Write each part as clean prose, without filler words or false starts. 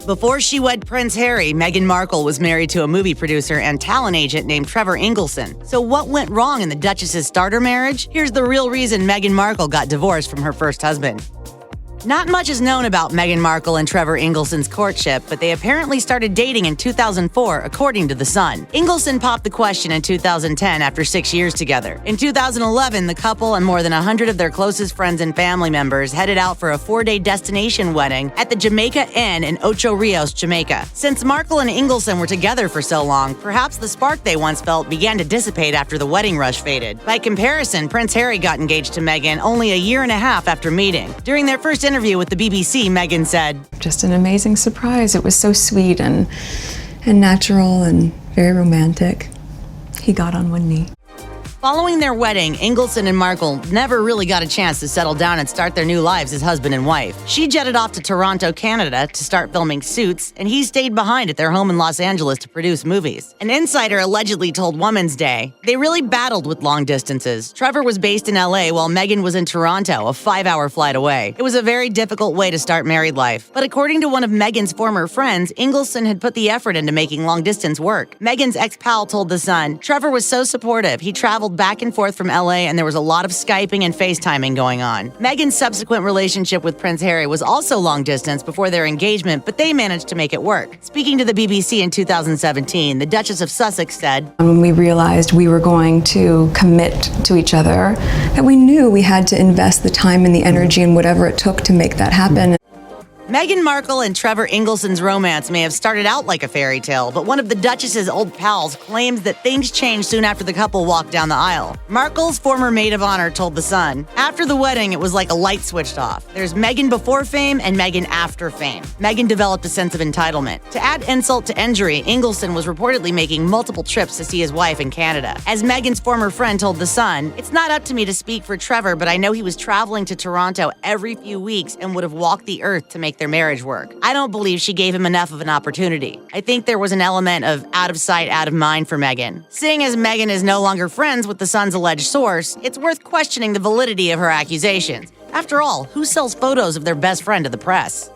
Before she wed Prince Harry, Meghan Markle was married to a movie producer and talent agent named Trevor Ingleson. So what went wrong in the Duchess's starter marriage? Here's the real reason Meghan Markle got divorced from her first husband. Not much is known about Meghan Markle and Trevor Ingleson's courtship, but they apparently started dating in 2004, according to The Sun. Ingleson popped the question in 2010 after 6 years together. In 2011, the couple and more than 100 of their closest friends and family members headed out for a 4-day destination wedding at the Jamaica Inn in Ocho Rios, Jamaica. Since Markle and Ingleson were together for so long, perhaps the spark they once felt began to dissipate after the wedding rush faded. By comparison, Prince Harry got engaged to Meghan only a year and a half after meeting. During their first interview with the BBC, Meghan said, "Just an amazing surprise. It was so sweet and natural and very romantic. He got on one knee." Following their wedding, Ingleson and Markle never really got a chance to settle down and start their new lives as husband and wife. She jetted off to Toronto, Canada to start filming Suits, and he stayed behind at their home in Los Angeles to produce movies. An insider allegedly told Woman's Day, "They really battled with long distances. Trevor was based in LA while Meghan was in Toronto, a 5-hour flight away. It was a very difficult way to start married life." But according to one of Meghan's former friends, Ingleson had put the effort into making long distance work. Meghan's ex-pal told The Sun, "Trevor was so supportive. He traveled back and forth from LA, and there was a lot of Skyping and FaceTiming going on." Meghan's subsequent relationship with Prince Harry was also long distance before their engagement, but they managed to make it work. Speaking to the BBC in 2017, the Duchess of Sussex said, When we realized we were going to commit to each other, that we knew we had to invest the time and the energy and whatever it took to make that happen. Meghan Markle and Trevor Ingleson's romance may have started out like a fairy tale, but one of the Duchess's old pals claims that things changed soon after the couple walked down the aisle. Markle's former maid of honor told The Sun, "After the wedding, it was like a light switched off. There's Meghan before fame and Meghan after fame. Meghan developed a sense of entitlement." To add insult to injury, Ingleson was reportedly making multiple trips to see his wife in Canada. As Meghan's former friend told The Sun, "It's not up to me to speak for Trevor, but I know he was traveling to Toronto every few weeks and would have walked the earth to make their marriage work. I don't believe she gave him enough of an opportunity. I think there was an element of out of sight, out of mind for Meghan." Seeing as Meghan is no longer friends with the Sun's alleged source, it's worth questioning the validity of her accusations. After all, who sells photos of their best friend to the press?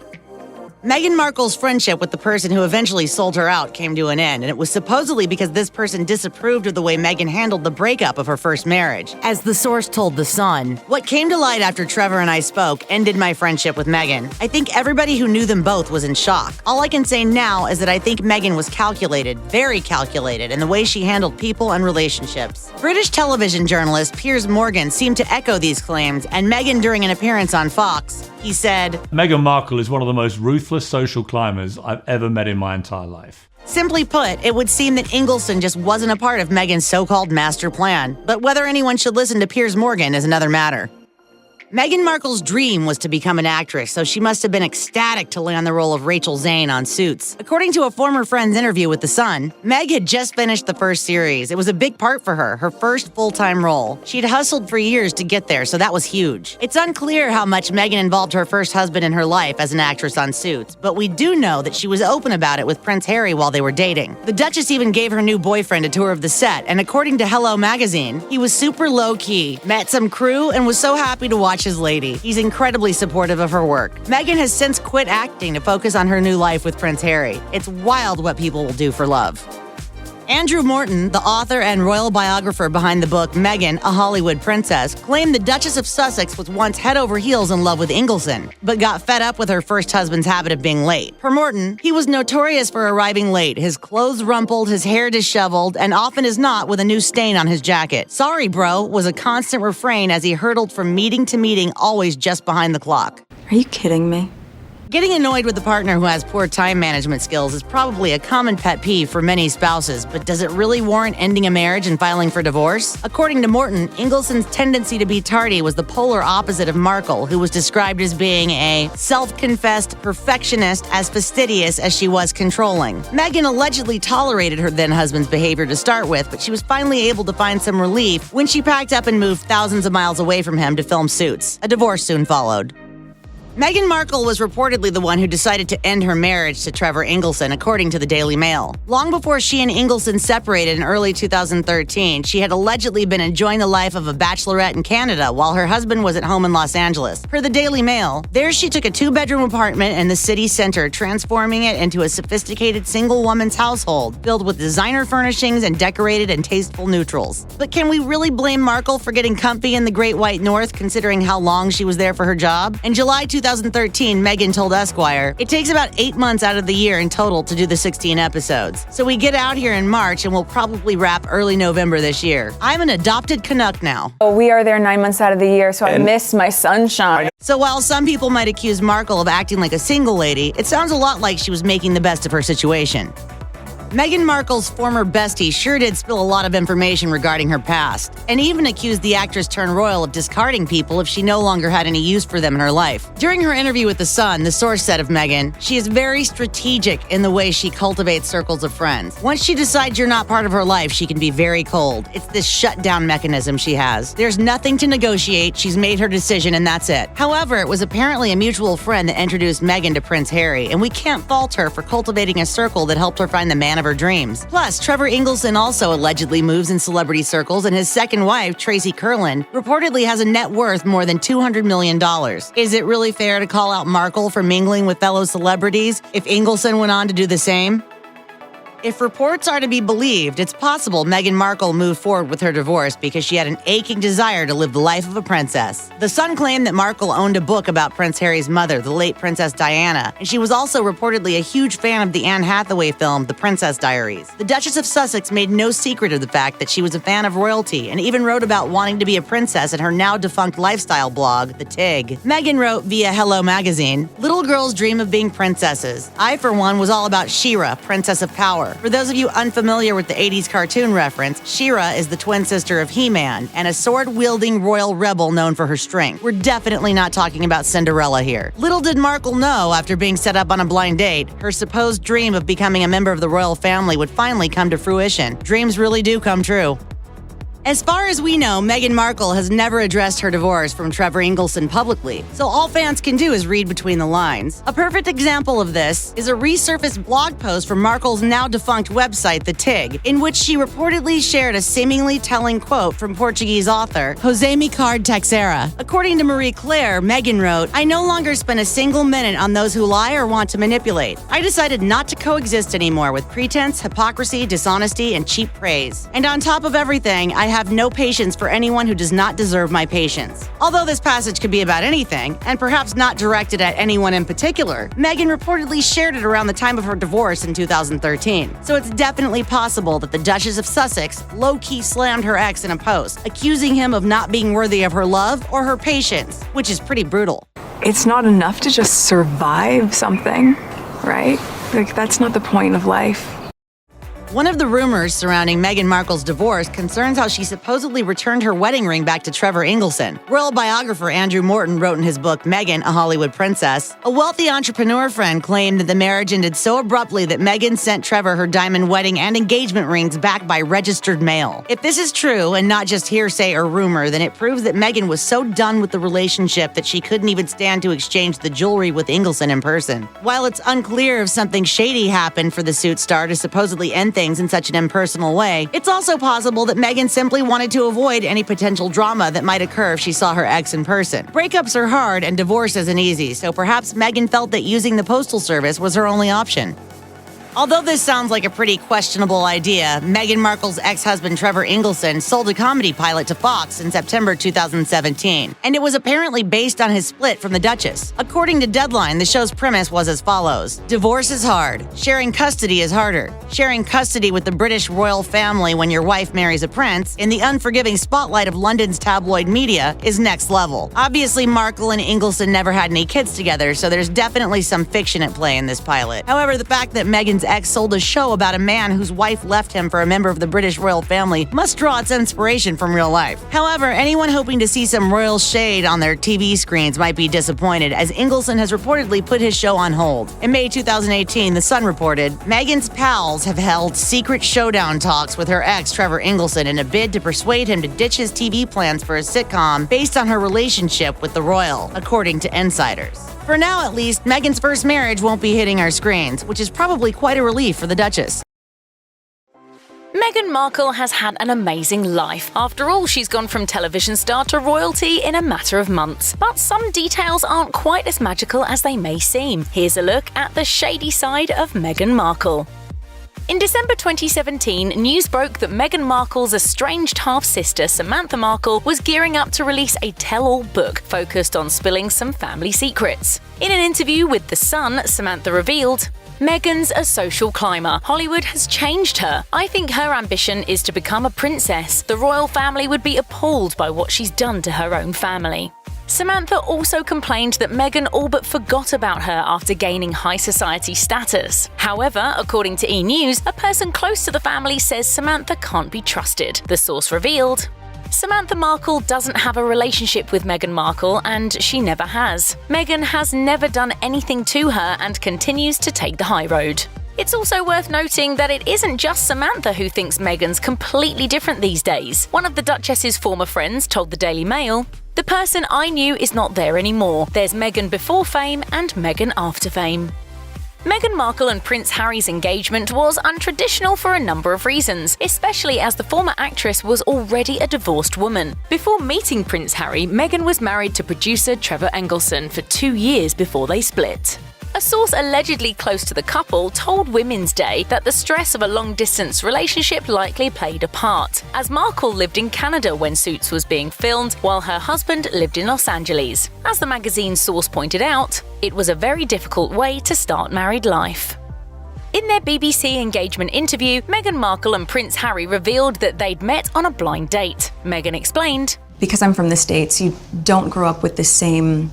Meghan Markle's friendship with the person who eventually sold her out came to an end, and it was supposedly because this person disapproved of the way Meghan handled the breakup of her first marriage. As the source told The Sun, "What came to light after Trevor and I spoke ended my friendship with Meghan. I think everybody who knew them both was in shock. All I can say now is that I think Meghan was calculated, very calculated, in the way she handled people and relationships." British television journalist Piers Morgan seemed to echo these claims, and Meghan, during an appearance on Fox, he said, "Meghan Markle is one of the most ruthless social climbers I've ever met in my entire life." Simply put, it would seem that Ingleson just wasn't a part of Meghan's so-called master plan. But whether anyone should listen to Piers Morgan is another matter. Meghan Markle's dream was to become an actress, so she must have been ecstatic to land the role of Rachel Zane on Suits. According to a former friend's interview with The Sun, Meg had just finished the first series. It was a big part for her first full-time role. She'd hustled for years to get there, so that was huge. It's unclear how much Meghan involved her first husband in her life as an actress on Suits, but we do know that she was open about it with Prince Harry while they were dating. The Duchess even gave her new boyfriend a tour of the set, and according to Hello magazine, he was super low-key, met some crew, and was so happy to watch his lady. He's incredibly supportive of her work. Meghan has since quit acting to focus on her new life with Prince Harry. It's wild what people will do for love. Andrew Morton, the author and royal biographer behind the book Meghan, A Hollywood Princess, claimed the Duchess of Sussex was once head over heels in love with Ingleson, but got fed up with her first husband's habit of being late. For Morton, he was notorious for arriving late, his clothes rumpled, his hair disheveled, and often as not with a new stain on his jacket. "Sorry, bro," was a constant refrain as he hurtled from meeting to meeting, always just behind the clock. Are you kidding me? Getting annoyed with a partner who has poor time management skills is probably a common pet peeve for many spouses, but does it really warrant ending a marriage and filing for divorce? According to Morton, Ingleson's tendency to be tardy was the polar opposite of Markle, who was described as being a self-confessed perfectionist, as fastidious as she was controlling. Meghan allegedly tolerated her then-husband's behavior to start with, but she was finally able to find some relief when she packed up and moved thousands of miles away from him to film Suits. A divorce soon followed. Meghan Markle was reportedly the one who decided to end her marriage to Trevor Ingleson, according to the Daily Mail. Long before she and Ingleson separated in early 2013, she had allegedly been enjoying the life of a bachelorette in Canada while her husband was at home in Los Angeles. Per the Daily Mail, there she took a two-bedroom apartment in the city center, transforming it into a sophisticated single-woman's household, filled with designer furnishings and decorated and tasteful neutrals. But can we really blame Markle for getting comfy in the Great White North, considering how long she was there for her job? In July 2013, Meghan told Esquire, "It takes about 8 months out of the year in total to do the 16 episodes. So we get out here in March and we'll probably wrap early November this year. I'm an adopted Canuck now." We are there 9 months out of the year, so I miss my sunshine. So while some people might accuse Markle of acting like a single lady, it sounds a lot like she was making the best of her situation. Meghan Markle's former bestie sure did spill a lot of information regarding her past, and even accused the actress-turned-royal of discarding people if she no longer had any use for them in her life. During her interview with The Sun, the source said of Meghan, "She is very strategic in the way she cultivates circles of friends. Once she decides you're not part of her life, she can be very cold. It's this shutdown mechanism she has. There's nothing to negotiate, she's made her decision and that's it." However, it was apparently a mutual friend that introduced Meghan to Prince Harry, and we can't fault her for cultivating a circle that helped her find the man of her dreams. Plus, Trevor Ingleson also allegedly moves in celebrity circles, and his second wife, Tracy Curlin, reportedly has a net worth more than $200 million. Is it really fair to call out Markle for mingling with fellow celebrities if Ingleson went on to do the same? If reports are to be believed, it's possible Meghan Markle moved forward with her divorce because she had an aching desire to live the life of a princess. The Sun claimed that Markle owned a book about Prince Harry's mother, the late Princess Diana, and she was also reportedly a huge fan of the Anne Hathaway film, The Princess Diaries. The Duchess of Sussex made no secret of the fact that she was a fan of royalty and even wrote about wanting to be a princess in her now-defunct lifestyle blog, The Tig. Meghan wrote via Hello Magazine, "Little girls dream of being princesses. I, for one, was all about She-Ra, Princess of Power. For those of you unfamiliar with the 80s cartoon reference, She-Ra is the twin sister of He-Man and a sword-wielding royal rebel known for her strength. We're definitely not talking about Cinderella here." Little did Markle know, after being set up on a blind date, her supposed dream of becoming a member of the royal family would finally come to fruition. Dreams really do come true. As far as we know, Meghan Markle has never addressed her divorce from Trevor Ingleson publicly, so all fans can do is read between the lines. A perfect example of this is a resurfaced blog post from Markle's now-defunct website, The Tig, in which she reportedly shared a seemingly telling quote from Portuguese author José Micard Teixeira. According to Marie Claire, Meghan wrote, "I no longer spend a single minute on those who lie or want to manipulate. I decided not to coexist anymore with pretense, hypocrisy, dishonesty, and cheap praise. And on top of everything, I have no patience for anyone who does not deserve my patience." Although this passage could be about anything, and perhaps not directed at anyone in particular, Meghan reportedly shared it around the time of her divorce in 2013. So it's definitely possible that the Duchess of Sussex low-key slammed her ex in a post, accusing him of not being worthy of her love or her patience, which is pretty brutal. It's not enough to just survive something, right? Like, that's not the point of life. One of the rumors surrounding Meghan Markle's divorce concerns how she supposedly returned her wedding ring back to Trevor Ingleson. Royal biographer Andrew Morton wrote in his book Meghan, A Hollywood Princess, "A wealthy entrepreneur friend claimed that the marriage ended so abruptly that Meghan sent Trevor her diamond wedding and engagement rings back by registered mail. If this is true, and not just hearsay or rumor, then it proves that Meghan was so done with the relationship that she couldn't even stand to exchange the jewelry with Ingleson in person." While it's unclear if something shady happened for the suit star to supposedly end things in such an impersonal way, it's also possible that Meghan simply wanted to avoid any potential drama that might occur if she saw her ex in person. Breakups are hard and divorce isn't easy, so perhaps Meghan felt that using the postal service was her only option. Although this sounds like a pretty questionable idea, Meghan Markle's ex-husband Trevor Ingleson sold a comedy pilot to Fox in September 2017, and it was apparently based on his split from the Duchess. According to Deadline, the show's premise was as follows: divorce is hard. Sharing custody is harder. Sharing custody with the British royal family when your wife marries a prince, in the unforgiving spotlight of London's tabloid media, is next level. Obviously, Markle and Ingleson never had any kids together, so there's definitely some fiction at play in this pilot. However, the fact that Meghan's ex sold a show about a man whose wife left him for a member of the British royal family must draw its inspiration from real life. However, anyone hoping to see some royal shade on their TV screens might be disappointed, as Ingleson has reportedly put his show on hold. In May 2018, The Sun reported, Meghan's pals have held secret showdown talks with her ex Trevor Ingleson in a bid to persuade him to ditch his TV plans for a sitcom based on her relationship with the royal, according to insiders. For now, at least, Meghan's first marriage won't be hitting our screens, which is probably quite a relief for the Duchess. Meghan Markle has had an amazing life. After all, she's gone from television star to royalty in a matter of months. But some details aren't quite as magical as they may seem. Here's a look at the shady side of Meghan Markle. In December 2017, news broke that Meghan Markle's estranged half-sister Samantha Markle was gearing up to release a tell-all book focused on spilling some family secrets. In an interview with The Sun, Samantha revealed, "Meghan's a social climber. Hollywood has changed her. I think her ambition is to become a princess. The royal family would be appalled by what she's done to her own family." Samantha also complained that Meghan all but forgot about her after gaining high society status. However, according to E! News, a person close to the family says Samantha can't be trusted. The source revealed, Samantha Markle doesn't have a relationship with Meghan Markle, and she never has. Meghan has never done anything to her and continues to take the high road. It's also worth noting that it isn't just Samantha who thinks Meghan's completely different these days. One of the Duchess's former friends told the Daily Mail, "The person I knew is not there anymore. There's Meghan before fame and Meghan after fame." Meghan Markle and Prince Harry's engagement was untraditional for a number of reasons, especially as the former actress was already a divorced woman. Before meeting Prince Harry, Meghan was married to producer Trevor Engelson for 2 years before they split. A source allegedly close to the couple told Women's Day that the stress of a long-distance relationship likely played a part, as Markle lived in Canada when Suits was being filmed, while her husband lived in Los Angeles. As the magazine's source pointed out, it was a very difficult way to start married life. In their BBC engagement interview, Meghan Markle and Prince Harry revealed that they'd met on a blind date. Meghan explained, Because I'm from the States, you don't grow up with the same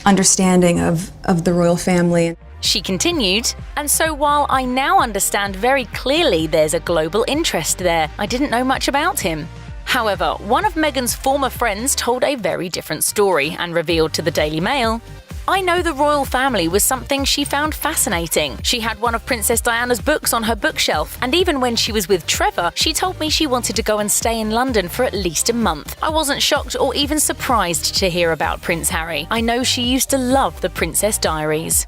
understanding of the royal family. She continued, "And so while I now understand very clearly there's a global interest there, I didn't know much about him." However, one of Meghan's former friends told a very different story and revealed to the Daily Mail, "I know the royal family was something she found fascinating. She had one of Princess Diana's books on her bookshelf, and even when she was with Trevor, she told me she wanted to go and stay in London for at least a month. I wasn't shocked or even surprised to hear about Prince Harry. I know she used to love the Princess Diaries."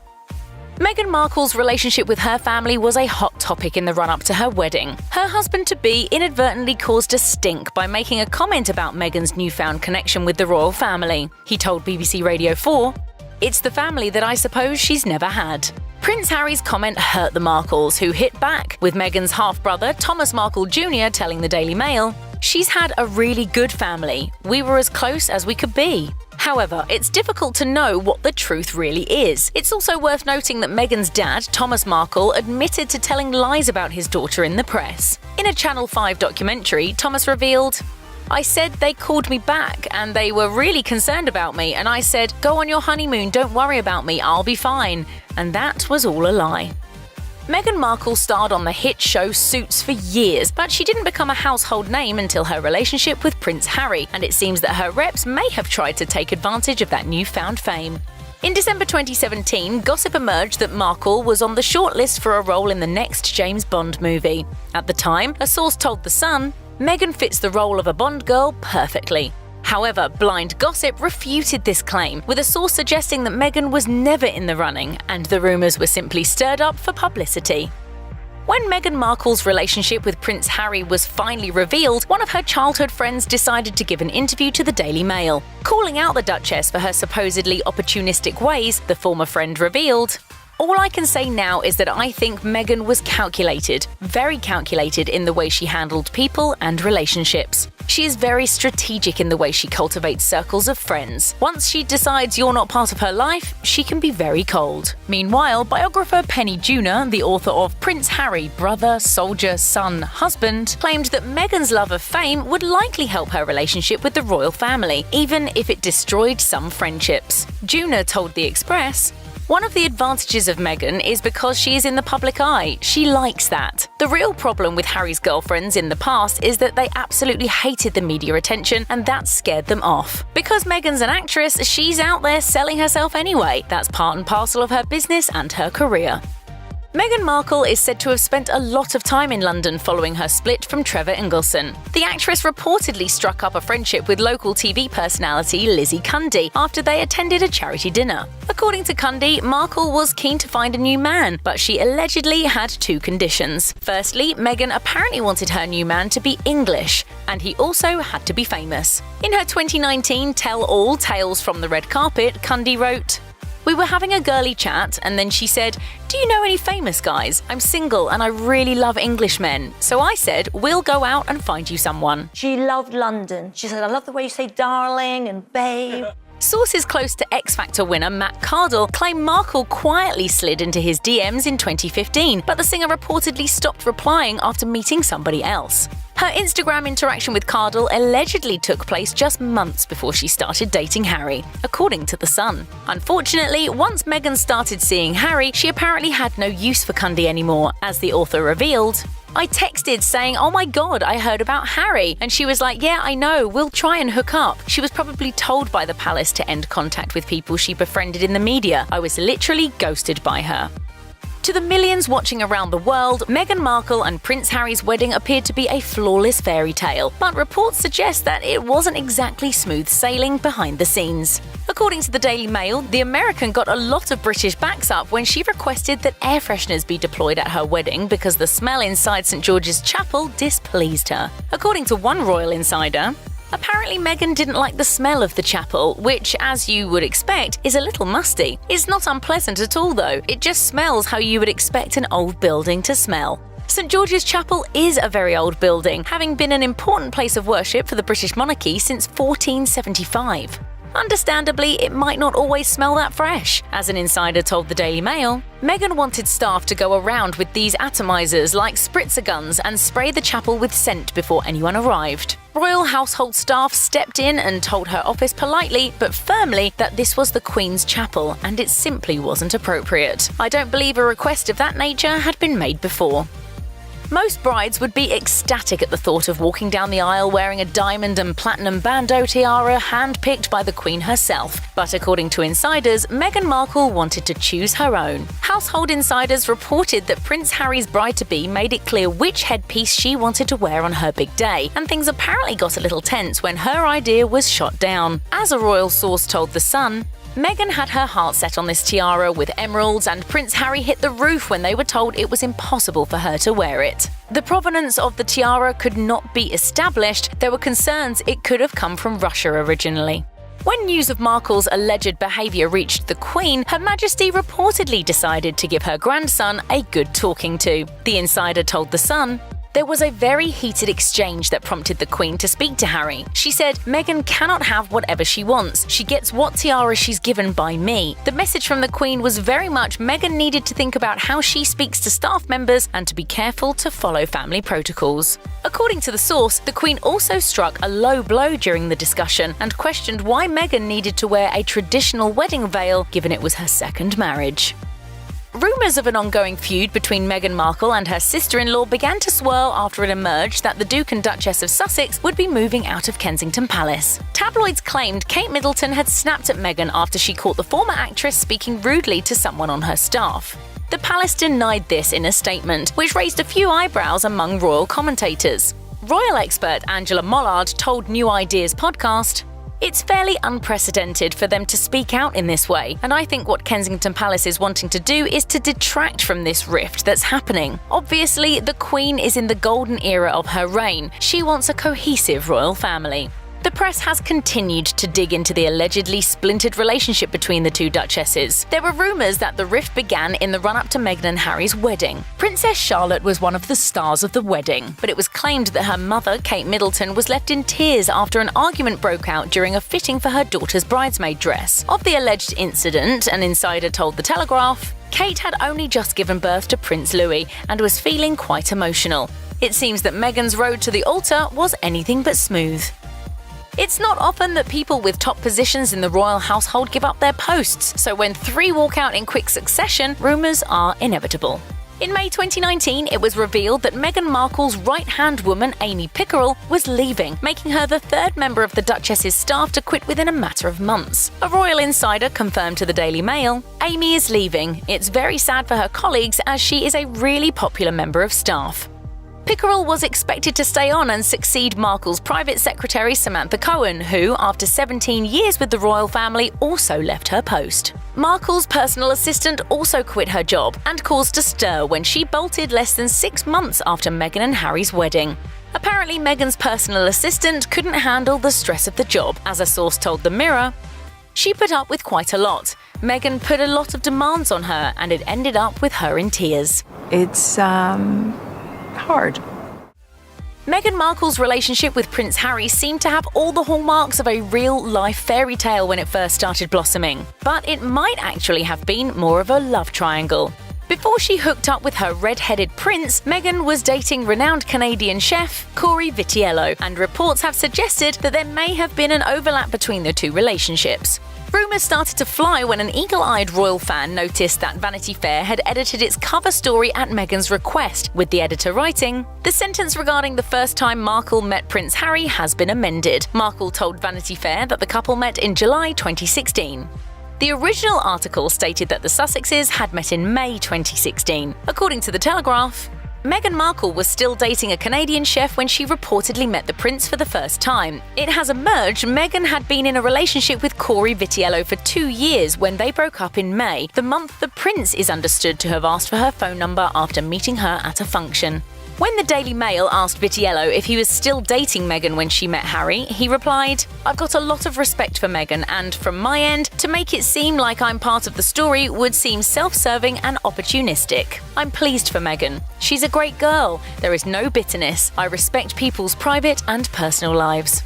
Meghan Markle's relationship with her family was a hot topic in the run-up to her wedding. Her husband-to-be inadvertently caused a stink by making a comment about Meghan's newfound connection with the royal family. He told BBC Radio 4, "It's the family that I suppose she's never had." Prince Harry's comment hurt the Markles, who hit back, with Meghan's half-brother Thomas Markle Jr. telling the Daily Mail, "She's had a really good family. We were as close as we could be." However, it's difficult to know what the truth really is. It's also worth noting that Meghan's dad, Thomas Markle, admitted to telling lies about his daughter in the press. In a Channel 5 documentary, Thomas revealed, "I said they called me back and they were really concerned about me, and I said, 'Go on your honeymoon, don't worry about me, I'll be fine.' And that was all a lie." Meghan Markle starred on the hit show Suits for years, but she didn't become a household name until her relationship with Prince Harry, and it seems that her reps may have tried to take advantage of that newfound fame. In December 2017, gossip emerged that Markle was on the shortlist for a role in the next James Bond movie. At the time, a source told The Sun, "Meghan fits the role of a Bond girl perfectly." However, blind gossip refuted this claim, with a source suggesting that Meghan was never in the running, and the rumours were simply stirred up for publicity. When Meghan Markle's relationship with Prince Harry was finally revealed, one of her childhood friends decided to give an interview to the Daily Mail. Calling out the Duchess for her supposedly opportunistic ways, the former friend revealed, "All I can say now is that I think Meghan was calculated, very calculated in the way she handled people and relationships. She is very strategic in the way she cultivates circles of friends. Once she decides you're not part of her life, she can be very cold." Meanwhile, biographer Penny Junor, the author of Prince Harry, Brother, Soldier, Son, Husband, claimed that Meghan's love of fame would likely help her relationship with the royal family, even if it destroyed some friendships. Junor told The Express, "One of the advantages of Meghan is because she is in the public eye. She likes that. The real problem with Harry's girlfriends in the past is that they absolutely hated the media attention, and that scared them off. Because Meghan's an actress, she's out there selling herself anyway. That's part and parcel of her business and her career." Meghan Markle is said to have spent a lot of time in London following her split from Trevor Ingleson. The actress reportedly struck up a friendship with local TV personality Lizzie Cundy after they attended a charity dinner. According to Cundy, Markle was keen to find a new man, but she allegedly had two conditions. Firstly, Meghan apparently wanted her new man to be English, and he also had to be famous. In her 2019 tell-all Tales from the Red Carpet, Cundy wrote, "We were having a girly chat, and then she said, 'Do you know any famous guys? I'm single and I really love English men.' So I said, 'We'll go out and find you someone.'" She loved London. She said, "I love the way you say darling and babe." Sources close to X Factor winner Matt Cardle claim Markle quietly slid into his DMs in 2015, but the singer reportedly stopped replying after meeting somebody else. Her Instagram interaction with Cardle allegedly took place just months before she started dating Harry, according to The Sun. Unfortunately, once Meghan started seeing Harry, she apparently had no use for Cundy anymore, as the author revealed. "I texted saying, 'Oh my god, I heard about Harry,' and she was like, 'Yeah, I know, we'll try and hook up.' She was probably told by the palace to end contact with people she befriended in the media. I was literally ghosted by her." To the millions watching around the world, Meghan Markle and Prince Harry's wedding appeared to be a flawless fairy tale, but reports suggest that it wasn't exactly smooth sailing behind the scenes. According to the Daily Mail, the American got a lot of British backs up when she requested that air fresheners be deployed at her wedding because the smell inside St George's Chapel displeased her. According to one royal insider, apparently Meghan didn't like the smell of the chapel, which, as you would expect, is a little musty. It's not unpleasant at all though, it just smells how you would expect an old building to smell. St George's Chapel is a very old building, having been an important place of worship for the British monarchy since 1475. Understandably, it might not always smell that fresh. As an insider told the Daily Mail, Meghan wanted staff to go around with these atomizers like spritzer guns and spray the chapel with scent before anyone arrived. Royal household staff stepped in and told her office politely but firmly that this was the Queen's chapel and it simply wasn't appropriate. I don't believe a request of that nature had been made before. Most brides would be ecstatic at the thought of walking down the aisle wearing a diamond and platinum bandeau tiara handpicked by the Queen herself. But according to insiders, Meghan Markle wanted to choose her own. Household insiders reported that Prince Harry's bride-to-be made it clear which headpiece she wanted to wear on her big day, and things apparently got a little tense when her idea was shot down. As a royal source told The Sun, Meghan had her heart set on this tiara with emeralds, and Prince Harry hit the roof when they were told it was impossible for her to wear it. The provenance of the tiara could not be established. There were concerns it could have come from Russia originally. When news of Markle's alleged behaviour reached the Queen, Her Majesty reportedly decided to give her grandson a good talking to. The insider told The Sun, "There was a very heated exchange that prompted the Queen to speak to Harry. She said, 'Meghan cannot have whatever she wants. She gets what tiara she's given by me.' The message from the Queen was very much Meghan needed to think about how she speaks to staff members and to be careful to follow family protocols." According to the source, the Queen also struck a low blow during the discussion and questioned why Meghan needed to wear a traditional wedding veil given it was her second marriage. Rumours of an ongoing feud between Meghan Markle and her sister-in-law began to swirl after it emerged that the Duke and Duchess of Sussex would be moving out of Kensington Palace. Tabloids claimed Kate Middleton had snapped at Meghan after she caught the former actress speaking rudely to someone on her staff. The palace denied this in a statement, which raised a few eyebrows among royal commentators. Royal expert Angela Mollard told New Ideas podcast, "It's fairly unprecedented for them to speak out in this way, and I think what Kensington Palace is wanting to do is to detract from this rift that's happening. Obviously, the Queen is in the golden era of her reign. She wants a cohesive royal family." The press has continued to dig into the allegedly splintered relationship between the two duchesses. There were rumours that the rift began in the run-up to Meghan and Harry's wedding. Princess Charlotte was one of the stars of the wedding, but it was claimed that her mother, Kate Middleton, was left in tears after an argument broke out during a fitting for her daughter's bridesmaid dress. Of the alleged incident, an insider told The Telegraph, Kate had only just given birth to Prince Louis and was feeling quite emotional. It seems that Meghan's road to the altar was anything but smooth. It's not often that people with top positions in the royal household give up their posts, so when three walk out in quick succession, rumours are inevitable. In May 2019, it was revealed that Meghan Markle's right-hand woman, Amy Pickerel, was leaving, making her the third member of the Duchess's staff to quit within a matter of months. A royal insider confirmed to the Daily Mail, "Amy is leaving. It's very sad for her colleagues as she is a really popular member of staff." Pickerel was expected to stay on and succeed Markle's private secretary Samantha Cohen, who, after 17 years with the royal family, also left her post. Markle's personal assistant also quit her job and caused a stir when she bolted less than 6 months after Meghan and Harry's wedding. Apparently, Meghan's personal assistant couldn't handle the stress of the job, as a source told The Mirror. She put up with quite a lot. Meghan put a lot of demands on her, and it ended up with her in tears. It's hard. Meghan Markle's relationship with Prince Harry seemed to have all the hallmarks of a real-life fairy tale when it first started blossoming, but it might actually have been more of a love triangle. Before she hooked up with her red-headed prince, Meghan was dating renowned Canadian chef Corey Vitiello, and reports have suggested that there may have been an overlap between the two relationships. Rumours started to fly when an eagle-eyed royal fan noticed that Vanity Fair had edited its cover story at Meghan's request, with the editor writing, "The sentence regarding the first time Markle met Prince Harry has been amended." Markle told Vanity Fair that the couple met in July 2016. The original article stated that the Sussexes had met in May 2016. According to The Telegraph, Meghan Markle was still dating a Canadian chef when she reportedly met the prince for the first time. It has emerged Meghan had been in a relationship with Corey Vitiello for 2 years when they broke up in May, the month the prince is understood to have asked for her phone number after meeting her at a function. When the Daily Mail asked Vitiello if he was still dating Meghan when she met Harry, he replied, "I've got a lot of respect for Meghan, and from my end, to make it seem like I'm part of the story would seem self-serving and opportunistic. I'm pleased for Meghan. She's a great girl. There is no bitterness. I respect people's private and personal lives."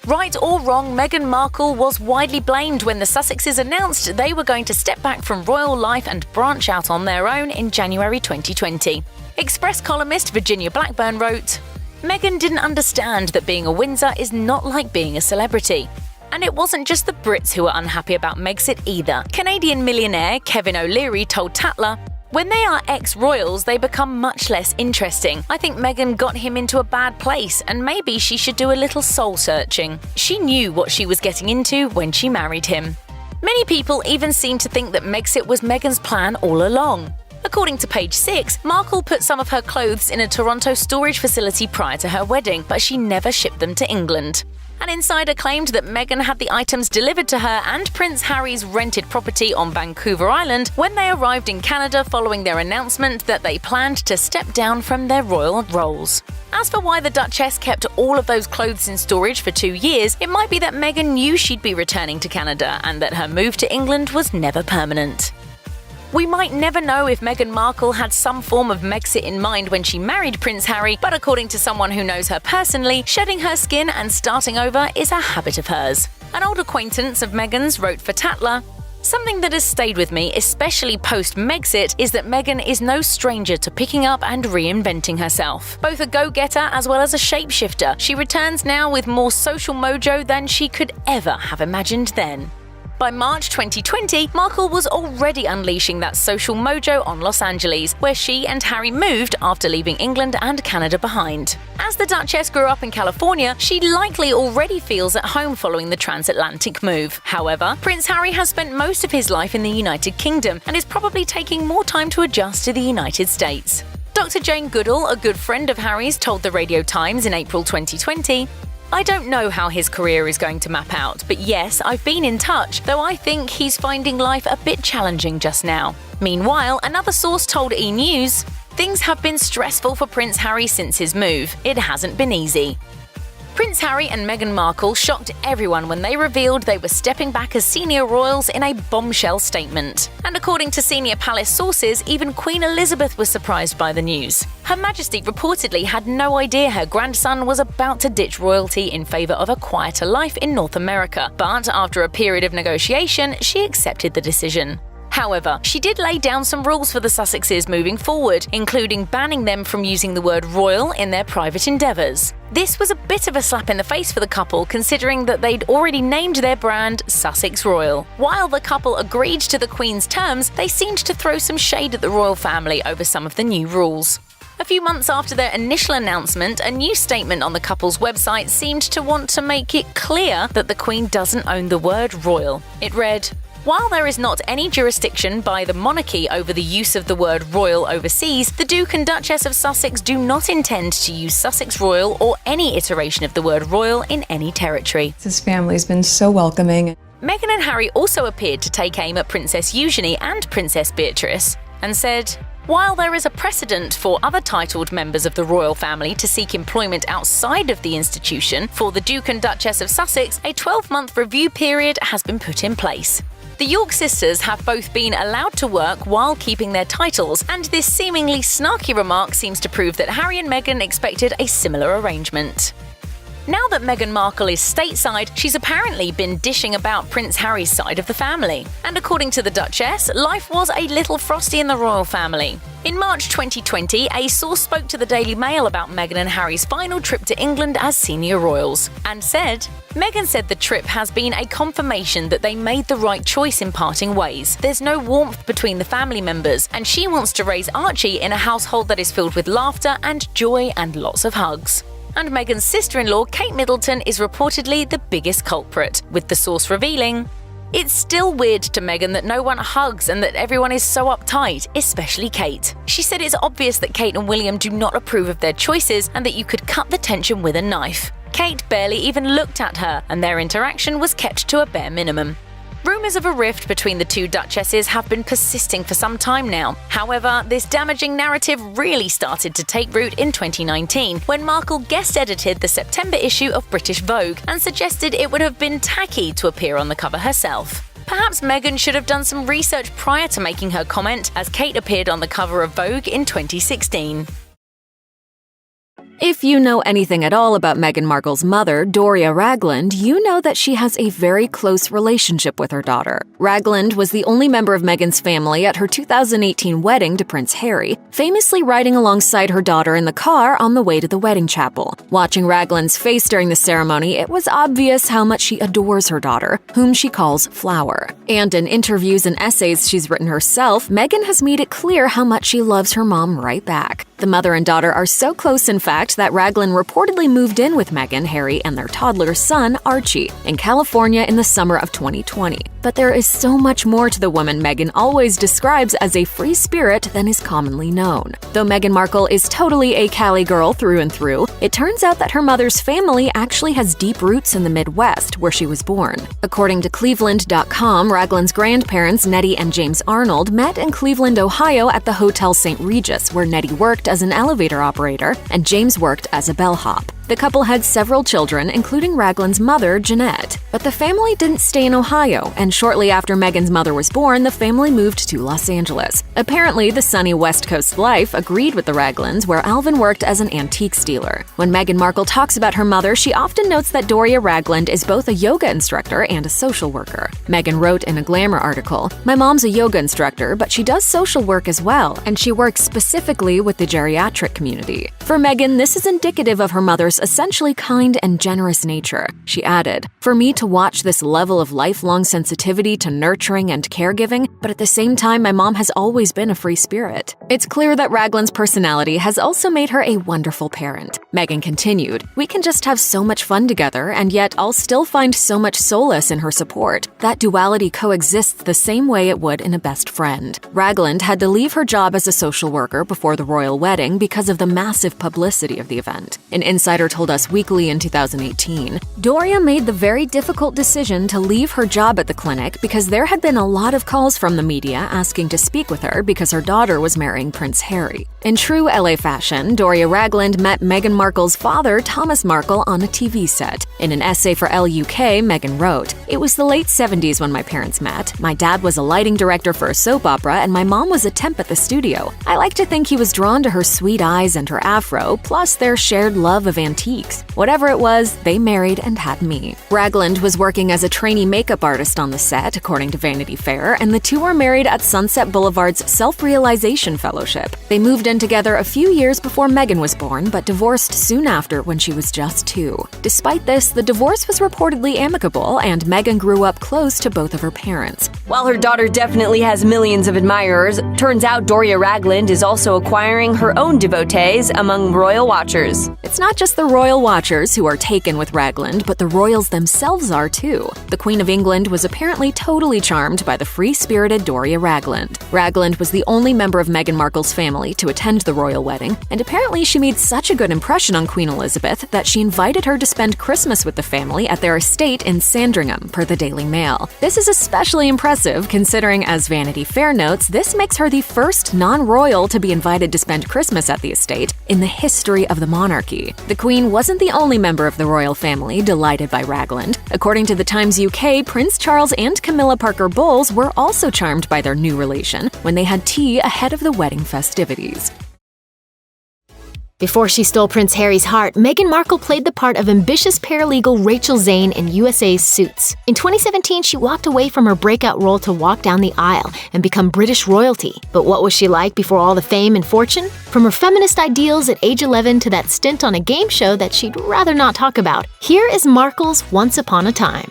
Right or wrong, Meghan Markle was widely blamed when the Sussexes announced they were going to step back from royal life and branch out on their own in January 2020. Express columnist Virginia Blackburn wrote, "Meghan didn't understand that being a Windsor is not like being a celebrity. And it wasn't just the Brits who were unhappy about Megxit either." Canadian millionaire Kevin O'Leary told Tatler, "When they are ex-royals, they become much less interesting. I think Meghan got him into a bad place, and maybe she should do a little soul-searching. She knew what she was getting into when she married him." Many people even seem to think that Megxit was Meghan's plan all along. According to Page 6, Markle put some of her clothes in a Toronto storage facility prior to her wedding, but she never shipped them to England. An insider claimed that Meghan had the items delivered to her and Prince Harry's rented property on Vancouver Island when they arrived in Canada following their announcement that they planned to step down from their royal roles. As for why the Duchess kept all of those clothes in storage for 2 years, it might be that Meghan knew she'd be returning to Canada and that her move to England was never permanent. We might never know if Meghan Markle had some form of Megxit in mind when she married Prince Harry, but according to someone who knows her personally, shedding her skin and starting over is a habit of hers. An old acquaintance of Meghan's wrote for Tatler, "Something that has stayed with me, especially post-Megxit, is that Meghan is no stranger to picking up and reinventing herself. Both a go-getter as well as a shapeshifter, she returns now with more social mojo than she could ever have imagined then." By March 2020, Markle was already unleashing that social mojo on Los Angeles, where she and Harry moved after leaving England and Canada behind. As the Duchess grew up in California, she likely already feels at home following the transatlantic move. However, Prince Harry has spent most of his life in the United Kingdom and is probably taking more time to adjust to the United States. Dr. Jane Goodall, a good friend of Harry's, told the Radio Times in April 2020, "I don't know how his career is going to map out, but yes, I've been in touch, though I think he's finding life a bit challenging just now." Meanwhile, another source told E! News, "Things have been stressful for Prince Harry since his move. It hasn't been easy." Prince Harry and Meghan Markle shocked everyone when they revealed they were stepping back as senior royals in a bombshell statement. And according to senior palace sources, even Queen Elizabeth was surprised by the news. Her Majesty reportedly had no idea her grandson was about to ditch royalty in favour of a quieter life in North America, but after a period of negotiation, she accepted the decision. However, she did lay down some rules for the Sussexes moving forward, including banning them from using the word royal in their private endeavours. This was a bit of a slap in the face for the couple, considering that they'd already named their brand Sussex Royal. While the couple agreed to the Queen's terms, they seemed to throw some shade at the royal family over some of the new rules. A few months after their initial announcement, a new statement on the couple's website seemed to want to make it clear that the Queen doesn't own the word royal. It read, "While there is not any jurisdiction by the monarchy over the use of the word royal overseas, the Duke and Duchess of Sussex do not intend to use Sussex Royal or any iteration of the word royal in any territory." His family's been so welcoming. Meghan and Harry also appeared to take aim at Princess Eugenie and Princess Beatrice and said, "While there is a precedent for other titled members of the royal family to seek employment outside of the institution, for the Duke and Duchess of Sussex, a 12-month review period has been put in place. The York sisters have both been allowed to work while keeping their titles, and this seemingly snarky remark seems to prove that Harry and Meghan expected a similar arrangement." Now that Meghan Markle is stateside, she's apparently been dishing about Prince Harry's side of the family. And according to the Duchess, life was a little frosty in the royal family. In March 2020, a source spoke to the Daily Mail about Meghan and Harry's final trip to England as senior royals, and said, "Meghan said the trip has been a confirmation that they made the right choice in parting ways. There's no warmth between the family members, and she wants to raise Archie in a household that is filled with laughter and joy and lots of hugs." And Meghan's sister-in-law, Kate Middleton, is reportedly the biggest culprit, with the source revealing, "It's still weird to Meghan that no one hugs and that everyone is so uptight, especially Kate. She said it's obvious that Kate and William do not approve of their choices and that you could cut the tension with a knife. Kate barely even looked at her, and their interaction was kept to a bare minimum." Rumours of a rift between the two duchesses have been persisting for some time now. However, this damaging narrative really started to take root in 2019, when Markle guest-edited the September issue of British Vogue and suggested it would have been tacky to appear on the cover herself. Perhaps Meghan should have done some research prior to making her comment, as Kate appeared on the cover of Vogue in 2016. If you know anything at all about Meghan Markle's mother, Doria Ragland, you know that she has a very close relationship with her daughter. Ragland was the only member of Meghan's family at her 2018 wedding to Prince Harry, famously riding alongside her daughter in the car on the way to the wedding chapel. Watching Ragland's face during the ceremony, it was obvious how much she adores her daughter, whom she calls Flower. And in interviews and essays she's written herself, Meghan has made it clear how much she loves her mom right back. The mother and daughter are so close, in fact, that Ragland reportedly moved in with Meghan, Harry, and their toddler son, Archie, in California in the summer of 2020. But there is so much more to the woman Meghan always describes as a free spirit than is commonly known. Though Meghan Markle is totally a Cali girl through and through, it turns out that her mother's family actually has deep roots in the Midwest, where she was born. According to Cleveland.com, Ragland's grandparents, Nettie and James Arnold, met in Cleveland, Ohio at the Hotel St. Regis, where Nettie worked as an elevator operator and James worked as a bellhop. The couple had several children, including Ragland's mother, Jeanette. But the family didn't stay in Ohio, and shortly after Meghan's mother was born, the family moved to Los Angeles. Apparently, the sunny West Coast life agreed with the Raglands, where Alvin worked as an antiques dealer. When Meghan Markle talks about her mother, she often notes that Doria Ragland is both a yoga instructor and a social worker. Meghan wrote in a Glamour article, "My mom's a yoga instructor, but she does social work as well, and she works specifically with the geriatric community." For Meghan, this is indicative of her mother's essentially kind and generous nature. She added, "For me to watch this level of lifelong sensitivity to nurturing and caregiving, but at the same time, my mom has always been a free spirit." It's clear that Ragland's personality has also made her a wonderful parent. Meghan continued, "We can just have so much fun together, and yet I'll still find so much solace in her support. That duality coexists the same way it would in a best friend." Ragland had to leave her job as a social worker before the royal wedding because of the massive publicity of the event. An insider told Us Weekly in 2018, Doria made the very difficult decision to leave her job at the clinic because there had been a lot of calls from the media asking to speak with her because her daughter was marrying Prince Harry. In true LA fashion, Doria Ragland met Meghan Markle's father, Thomas Markle, on a TV set. In an essay for LUK, Meghan wrote, "It was the late 70s when my parents met. My dad was a lighting director for a soap opera and my mom was a temp at the studio. I like to think he was drawn to her sweet eyes and her afro, plus their shared love of antiques. Whatever it was, they married and had me." Ragland was working as a trainee makeup artist on the set, according to Vanity Fair, and the two were married at Sunset Boulevard's Self-Realization Fellowship. They moved in together a few years before Meghan was born, but divorced soon after when she was just 2. Despite this, the divorce was reportedly amicable, and Meghan grew up close to both of her parents. While her daughter definitely has millions of admirers, turns out Doria Ragland is also acquiring her own devotees among royal watchers. It's not just the royal watchers who are taken with Ragland, but the royals themselves are too. The Queen of England was apparently totally charmed by the free-spirited Doria Ragland. Ragland was the only member of Meghan Markle's family to attend the royal wedding, and apparently she made such a good impression on Queen Elizabeth that she invited her to spend Christmas with the family at their estate in Sandringham, per the Daily Mail. This is especially impressive considering, as Vanity Fair notes, this makes her the first non-royal to be invited to spend Christmas at the estate in the history of the monarchy. The Queen wasn't the only member of the royal family delighted by Ragland. According to the Times UK, Prince Charles and Camilla Parker Bowles were also charmed by their new relation when they had tea ahead of the wedding festivities. Before she stole Prince Harry's heart, Meghan Markle played the part of ambitious paralegal Rachel Zane in USA's Suits. In 2017, she walked away from her breakout role to walk down the aisle and become British royalty. But what was she like before all the fame and fortune? From her feminist ideals at age 11 to that stint on a game show that she'd rather not talk about, here is Markle's Once Upon a Time.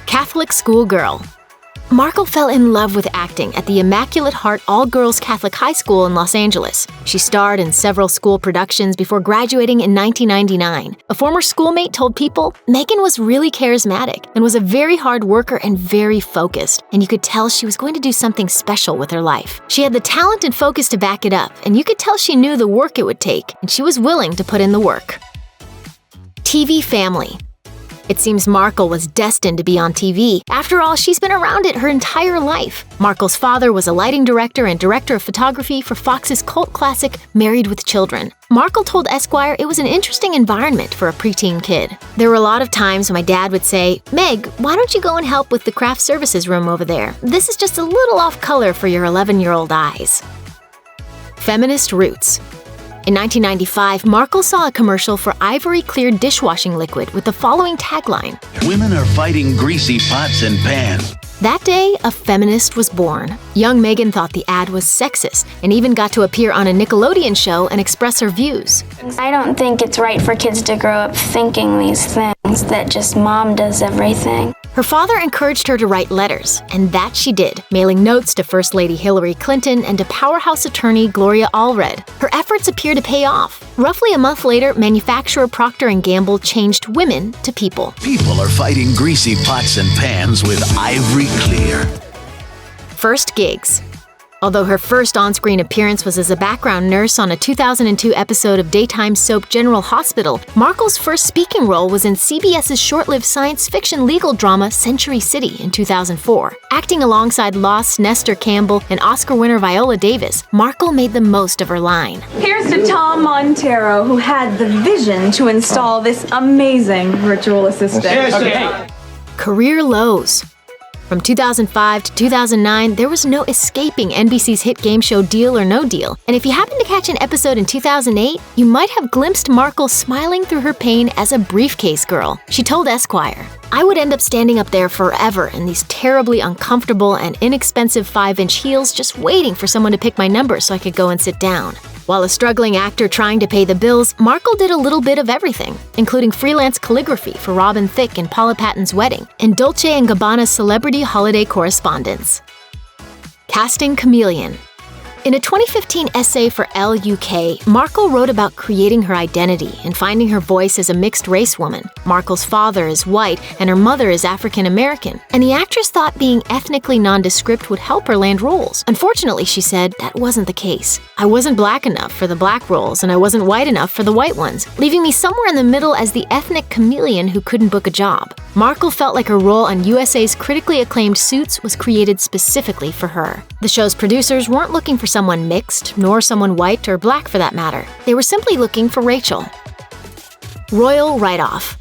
Catholic schoolgirl. Markle fell in love with acting at the Immaculate Heart All-Girls Catholic High School in Los Angeles. She starred in several school productions before graduating in 1999. A former schoolmate told People, Meghan was really charismatic and was a very hard worker and very focused, and you could tell she was going to do something special with her life. She had the talent and focus to back it up, and you could tell she knew the work it would take, and she was willing to put in the work. TV family. It seems Markle was destined to be on TV. After all, she's been around it her entire life. Markle's father was a lighting director and director of photography for Fox's cult classic Married with Children. Markle told Esquire it was an interesting environment for a preteen kid. There were a lot of times when my dad would say, Meg, why don't you go and help with the craft services room over there? This is just a little off color for your 11-year-old eyes. Feminist roots. In 1995, Markle saw a commercial for ivory-clear dishwashing liquid with the following tagline: Women are fighting greasy pots and pans. That day, a feminist was born. Young Meghan thought the ad was sexist and even got to appear on a Nickelodeon show and express her views. I don't think it's right for kids to grow up thinking these things, that just mom does everything. Her father encouraged her to write letters, and that she did, mailing notes to First Lady Hillary Clinton and to powerhouse attorney Gloria Allred. Her efforts appear to pay off. Roughly a month later, manufacturer Procter & Gamble changed women to people. People are fighting greasy pots and pans with ivory clear. First gigs. Although her first on-screen appearance was as a background nurse on a 2002 episode of daytime soap General Hospital, Markle's first speaking role was in CBS's short-lived science fiction legal drama Century City in 2004. Acting alongside Lost Nestor Campbell and Oscar winner Viola Davis, Markle made the most of her line. Here's to Tom Montero, who had the vision to install this amazing virtual assistant. Okay. Career lows. From 2005 to 2009, there was no escaping NBC's hit game show Deal or No Deal. And if you happened to catch an episode in 2008, you might have glimpsed Markle smiling through her pain as a briefcase girl. She told Esquire, I would end up standing up there forever in these terribly uncomfortable and inexpensive 5-inch heels just waiting for someone to pick my number so I could go and sit down. While a struggling actor trying to pay the bills, Markle did a little bit of everything, including freelance calligraphy for Robin Thicke and Paula Patton's wedding, and Dolce & Gabbana's celebrity holiday correspondence. Casting chameleon. In a 2015 essay for Elle UK, Markle wrote about creating her identity and finding her voice as a mixed-race woman. Markle's father is white and her mother is African-American, and the actress thought being ethnically nondescript would help her land roles. Unfortunately, she said, that wasn't the case. I wasn't black enough for the black roles, and I wasn't white enough for the white ones, leaving me somewhere in the middle as the ethnic chameleon who couldn't book a job. Markle felt like her role on USA's critically acclaimed Suits was created specifically for her. The show's producers weren't looking for someone mixed, nor someone white or black for that matter. They were simply looking for Rachel. Royal write-off.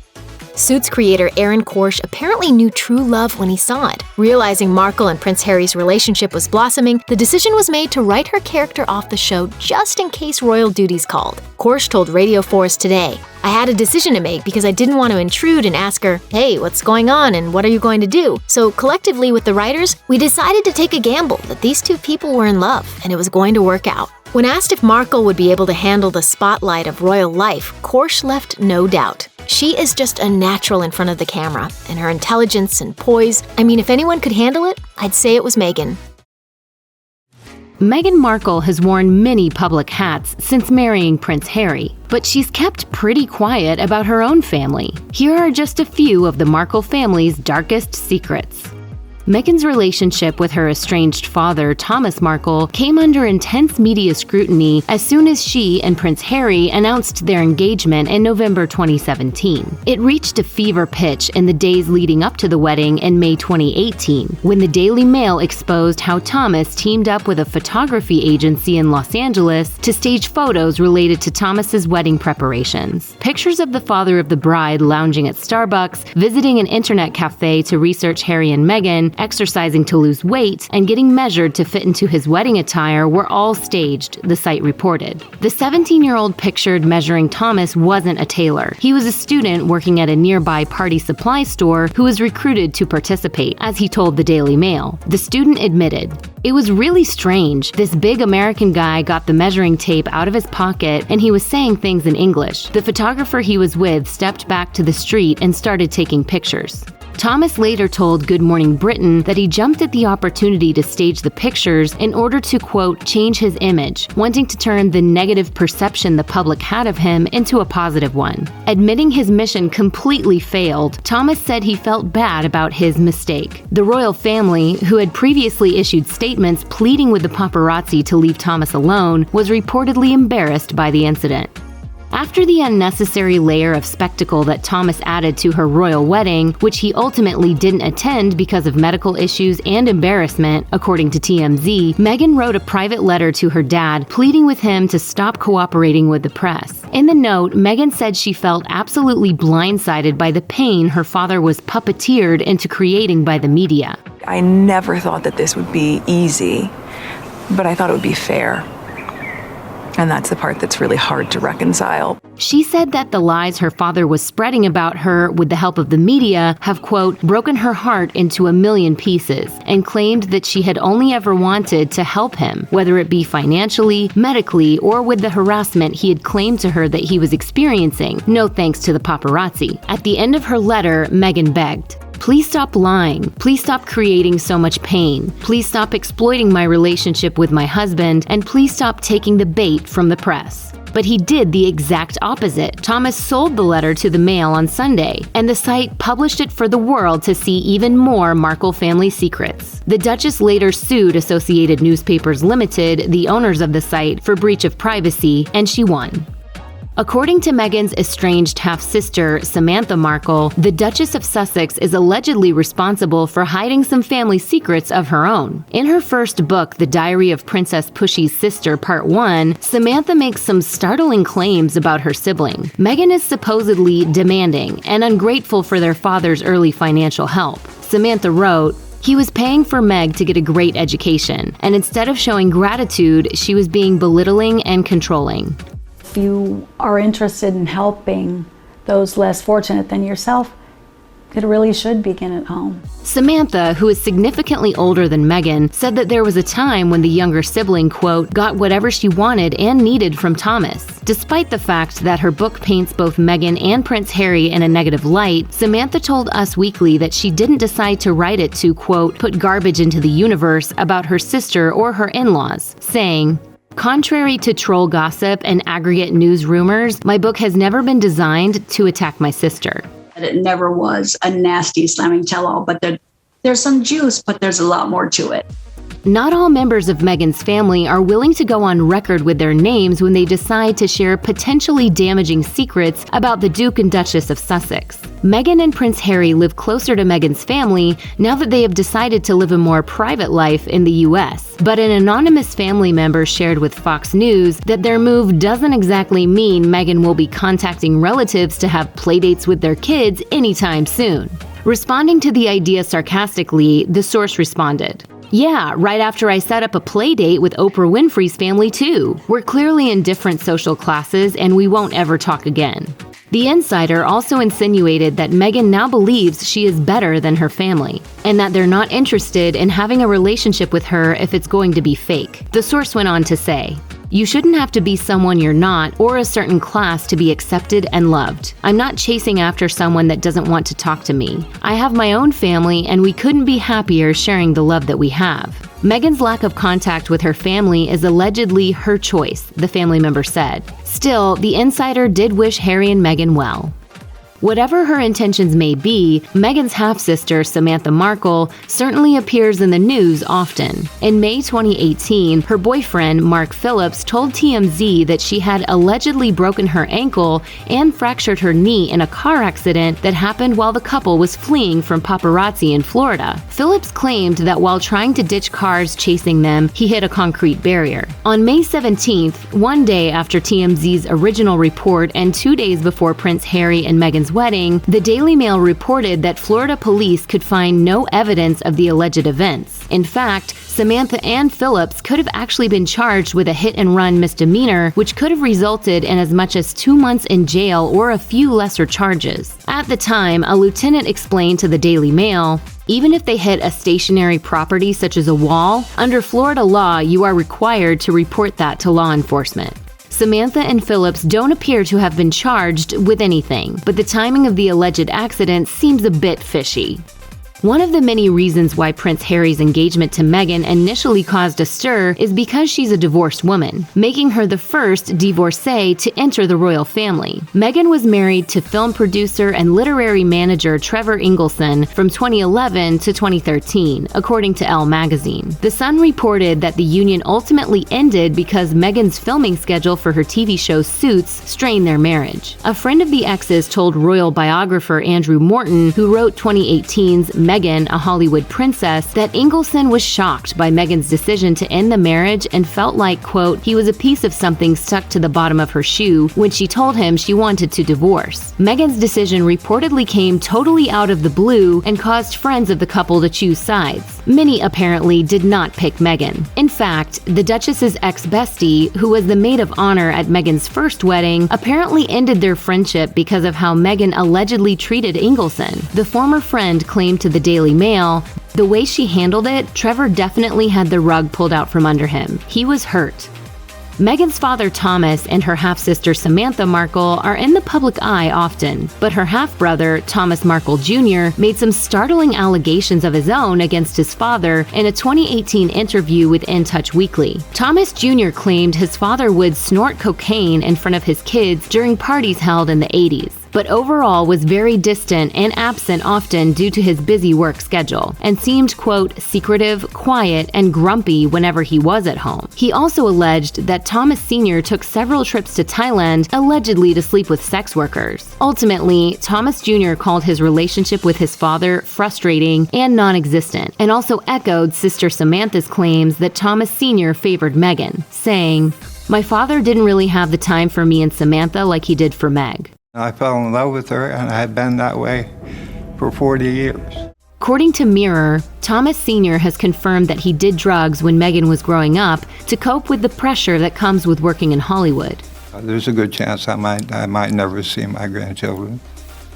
Suits creator Aaron Korsh apparently knew true love when he saw it. Realizing Markle and Prince Harry's relationship was blossoming, the decision was made to write her character off the show just in case royal duties called. Korsh told Radio 4's Today, I had a decision to make because I didn't want to intrude and ask her, hey, what's going on and what are you going to do? So collectively with the writers, we decided to take a gamble that these two people were in love and it was going to work out. When asked if Markle would be able to handle the spotlight of royal life, Korsh left no doubt. She is just a natural in front of the camera, and her intelligence and poise, I mean, if anyone could handle it, I'd say it was Meghan. Meghan Markle has worn many public hats since marrying Prince Harry, but she's kept pretty quiet about her own family. Here are just a few of the Markle family's darkest secrets. Meghan's relationship with her estranged father, Thomas Markle, came under intense media scrutiny as soon as she and Prince Harry announced their engagement in November 2017. It reached a fever pitch in the days leading up to the wedding in May 2018, when the Daily Mail exposed how Thomas teamed up with a photography agency in Los Angeles to stage photos related to Thomas's wedding preparations. Pictures of the father of the bride lounging at Starbucks, visiting an internet cafe to research Harry and Meghan, exercising to lose weight, and getting measured to fit into his wedding attire were all staged, the site reported. The 17-year-old pictured measuring Thomas wasn't a tailor. He was a student working at a nearby party supply store who was recruited to participate, as he told the Daily Mail. The student admitted, "It was really strange. This big American guy got the measuring tape out of his pocket and he was saying things in English. The photographer he was with stepped back to the street and started taking pictures." Thomas later told Good Morning Britain that he jumped at the opportunity to stage the pictures in order to, quote, change his image, wanting to turn the negative perception the public had of him into a positive one. Admitting his mission completely failed, Thomas said he felt bad about his mistake. The royal family, who had previously issued statements pleading with the paparazzi to leave Thomas alone, was reportedly embarrassed by the incident. After the unnecessary layer of spectacle that Thomas added to her royal wedding, which he ultimately didn't attend because of medical issues and embarrassment, according to TMZ, Meghan wrote a private letter to her dad pleading with him to stop cooperating with the press. In the note, Meghan said she felt absolutely blindsided by the pain her father was puppeteered into creating by the media. I never thought that this would be easy, but I thought it would be fair. And that's the part that's really hard to reconcile. She said that the lies her father was spreading about her with the help of the media have, quote, broken her heart into a million pieces, and claimed that she had only ever wanted to help him, whether it be financially, medically, or with the harassment he had claimed to her that he was experiencing, no thanks to the paparazzi. At the end of her letter, Meghan begged, "Please stop lying. Please stop creating so much pain. Please stop exploiting my relationship with my husband, and please stop taking the bait from the press." But he did the exact opposite. Thomas sold the letter to the Mail on Sunday, and the site published it for the world to see even more Markle family secrets. The Duchess later sued Associated Newspapers Limited, the owners of the site, for breach of privacy, and she won. According to Meghan's estranged half-sister, Samantha Markle, the Duchess of Sussex is allegedly responsible for hiding some family secrets of her own. In her first book, The Diary of Princess Pushy's Sister, Part 1, Samantha makes some startling claims about her sibling. Meghan is supposedly demanding and ungrateful for their father's early financial help. Samantha wrote, "He was paying for Meg to get a great education, and instead of showing gratitude, she was being belittling and controlling." If you are interested in helping those less fortunate than yourself, it really should begin at home. Samantha, who is significantly older than Meghan, said that there was a time when the younger sibling, quote, got whatever she wanted and needed from Thomas. Despite the fact that her book paints both Meghan and Prince Harry in a negative light, Samantha told Us Weekly that she didn't decide to write it to, quote, put garbage into the universe about her sister or her in-laws, saying, "Contrary to troll gossip and aggregate news rumors, my book has never been designed to attack my sister." It never was a nasty slamming tell-all, but there's some juice, but there's a lot more to it. Not all members of Meghan's family are willing to go on record with their names when they decide to share potentially damaging secrets about the Duke and Duchess of Sussex. Meghan and Prince Harry live closer to Meghan's family now that they have decided to live a more private life in the US. But an anonymous family member shared with Fox News that their move doesn't exactly mean Meghan will be contacting relatives to have playdates with their kids anytime soon. Responding to the idea sarcastically, the source responded, "Yeah, right after I set up a play date with Oprah Winfrey's family too. We're clearly in different social classes and we won't ever talk again." The insider also insinuated that Meghan now believes she is better than her family, and that they're not interested in having a relationship with her if it's going to be fake. The source went on to say, You shouldn't have to be someone you're not or a certain class to be accepted and loved. I'm not chasing after someone that doesn't want to talk to me. I have my own family and we couldn't be happier sharing the love that we have. Meghan's lack of contact with her family is allegedly her choice, the family member said. Still, the insider did wish Harry and Meghan well. Whatever her intentions may be, Meghan's half-sister, Samantha Markle, certainly appears in the news often. In May 2018, her boyfriend, Mark Phillips, told TMZ that she had allegedly broken her ankle and fractured her knee in a car accident that happened while the couple was fleeing from paparazzi in Florida. Phillips claimed that while trying to ditch cars chasing them, he hit a concrete barrier. On May 17th, one day after TMZ's original report and 2 days before Prince Harry and Meghan's wedding, the Daily Mail reported that Florida police could find no evidence of the alleged events. In fact, Samantha and Phillips could have actually been charged with a hit-and-run misdemeanor, which could have resulted in as much as 2 months in jail or a few lesser charges. At the time, a lieutenant explained to the Daily Mail, "Even if they hit a stationary property such as a wall, under Florida law, you are required to report that to law enforcement." Samantha and Phillips don't appear to have been charged with anything, but the timing of the alleged accident seems a bit fishy. One of the many reasons why Prince Harry's engagement to Meghan initially caused a stir is because she's a divorced woman, making her the first divorcee to enter the royal family. Meghan was married to film producer and literary manager Trevor Ingleson from 2011 to 2013, according to Elle magazine. The Sun reported that the union ultimately ended because Meghan's filming schedule for her TV show Suits strained their marriage. A friend of the exes told royal biographer Andrew Morton, who wrote 2018's Meghan, a Hollywood Princess, that Ingleson was shocked by Meghan's decision to end the marriage and felt like, quote, he was a piece of something stuck to the bottom of her shoe when she told him she wanted to divorce. Meghan's decision reportedly came totally out of the blue and caused friends of the couple to choose sides. Many apparently did not pick Meghan. In fact, the Duchess's ex-bestie, who was the maid of honor at Meghan's first wedding, apparently ended their friendship because of how Meghan allegedly treated Ingleson. The former friend claimed to the Daily Mail, "The way she handled it, Trevor definitely had the rug pulled out from under him. He was hurt." Meghan's father Thomas and her half-sister Samantha Markle are in the public eye often, but her half-brother Thomas Markle Jr. made some startling allegations of his own against his father in a 2018 interview with In Touch Weekly. Thomas Jr. claimed his father would snort cocaine in front of his kids during parties held in the 80s. But overall was very distant and absent often due to his busy work schedule, and seemed, quote, secretive, quiet, and grumpy whenever he was at home. He also alleged that Thomas Sr. took several trips to Thailand, allegedly to sleep with sex workers. Ultimately, Thomas Jr. called his relationship with his father frustrating and non-existent, and also echoed Sister Samantha's claims that Thomas Sr. favored Meghan, saying, "My father didn't really have the time for me and Samantha like he did for Meg." I fell in love with her, and I had been that way for 40 years. According to Mirror, Thomas Sr. has confirmed that he did drugs when Meghan was growing up to cope with the pressure that comes with working in Hollywood. There's a good chance I might never see my grandchildren.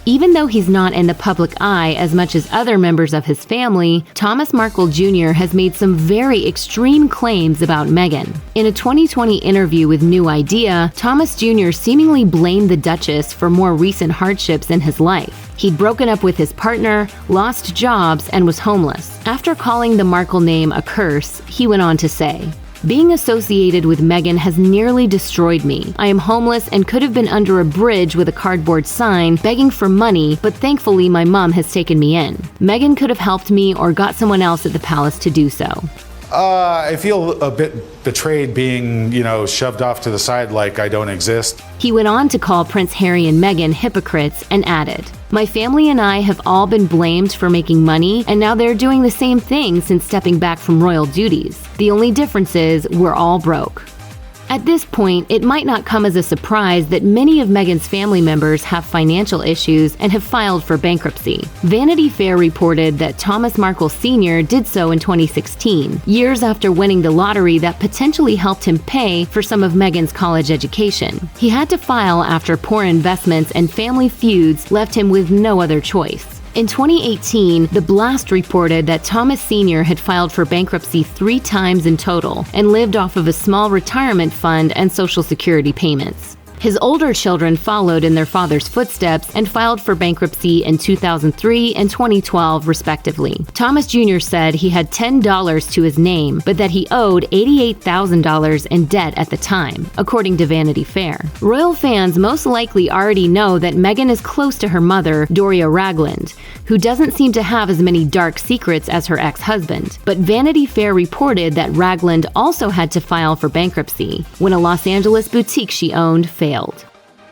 Even though he's not in the public eye as much as other members of his family, Thomas Markle Jr. has made some very extreme claims about Meghan. In a 2020 interview with New Idea, Thomas Jr. seemingly blamed the Duchess for more recent hardships in his life. He'd broken up with his partner, lost jobs, and was homeless. After calling the Markle name a curse, he went on to say, "Being associated with Meghan has nearly destroyed me. I am homeless and could have been under a bridge with a cardboard sign begging for money, but thankfully my mom has taken me in. Meghan could have helped me or got someone else at the palace to do so." I feel a bit betrayed being, shoved off to the side like I don't exist. He went on to call Prince Harry and Meghan hypocrites and added, "My family and I have all been blamed for making money, and now they're doing the same thing since stepping back from royal duties. The only difference is we're all broke." At this point, it might not come as a surprise that many of Meghan's family members have financial issues and have filed for bankruptcy. Vanity Fair reported that Thomas Markle Sr. did so in 2016, years after winning the lottery that potentially helped him pay for some of Meghan's college education. He had to file after poor investments and family feuds left him with no other choice. In 2018, The Blast reported that Thomas Sr. had filed for bankruptcy 3 times in total and lived off of a small retirement fund and Social Security payments. His older children followed in their father's footsteps and filed for bankruptcy in 2003 and 2012, respectively. Thomas Jr. said he had $10 to his name, but that he owed $88,000 in debt at the time, according to Vanity Fair. Royal fans most likely already know that Meghan is close to her mother, Doria Ragland, who doesn't seem to have as many dark secrets as her ex-husband. But Vanity Fair reported that Ragland also had to file for bankruptcy when a Los Angeles boutique she owned failed.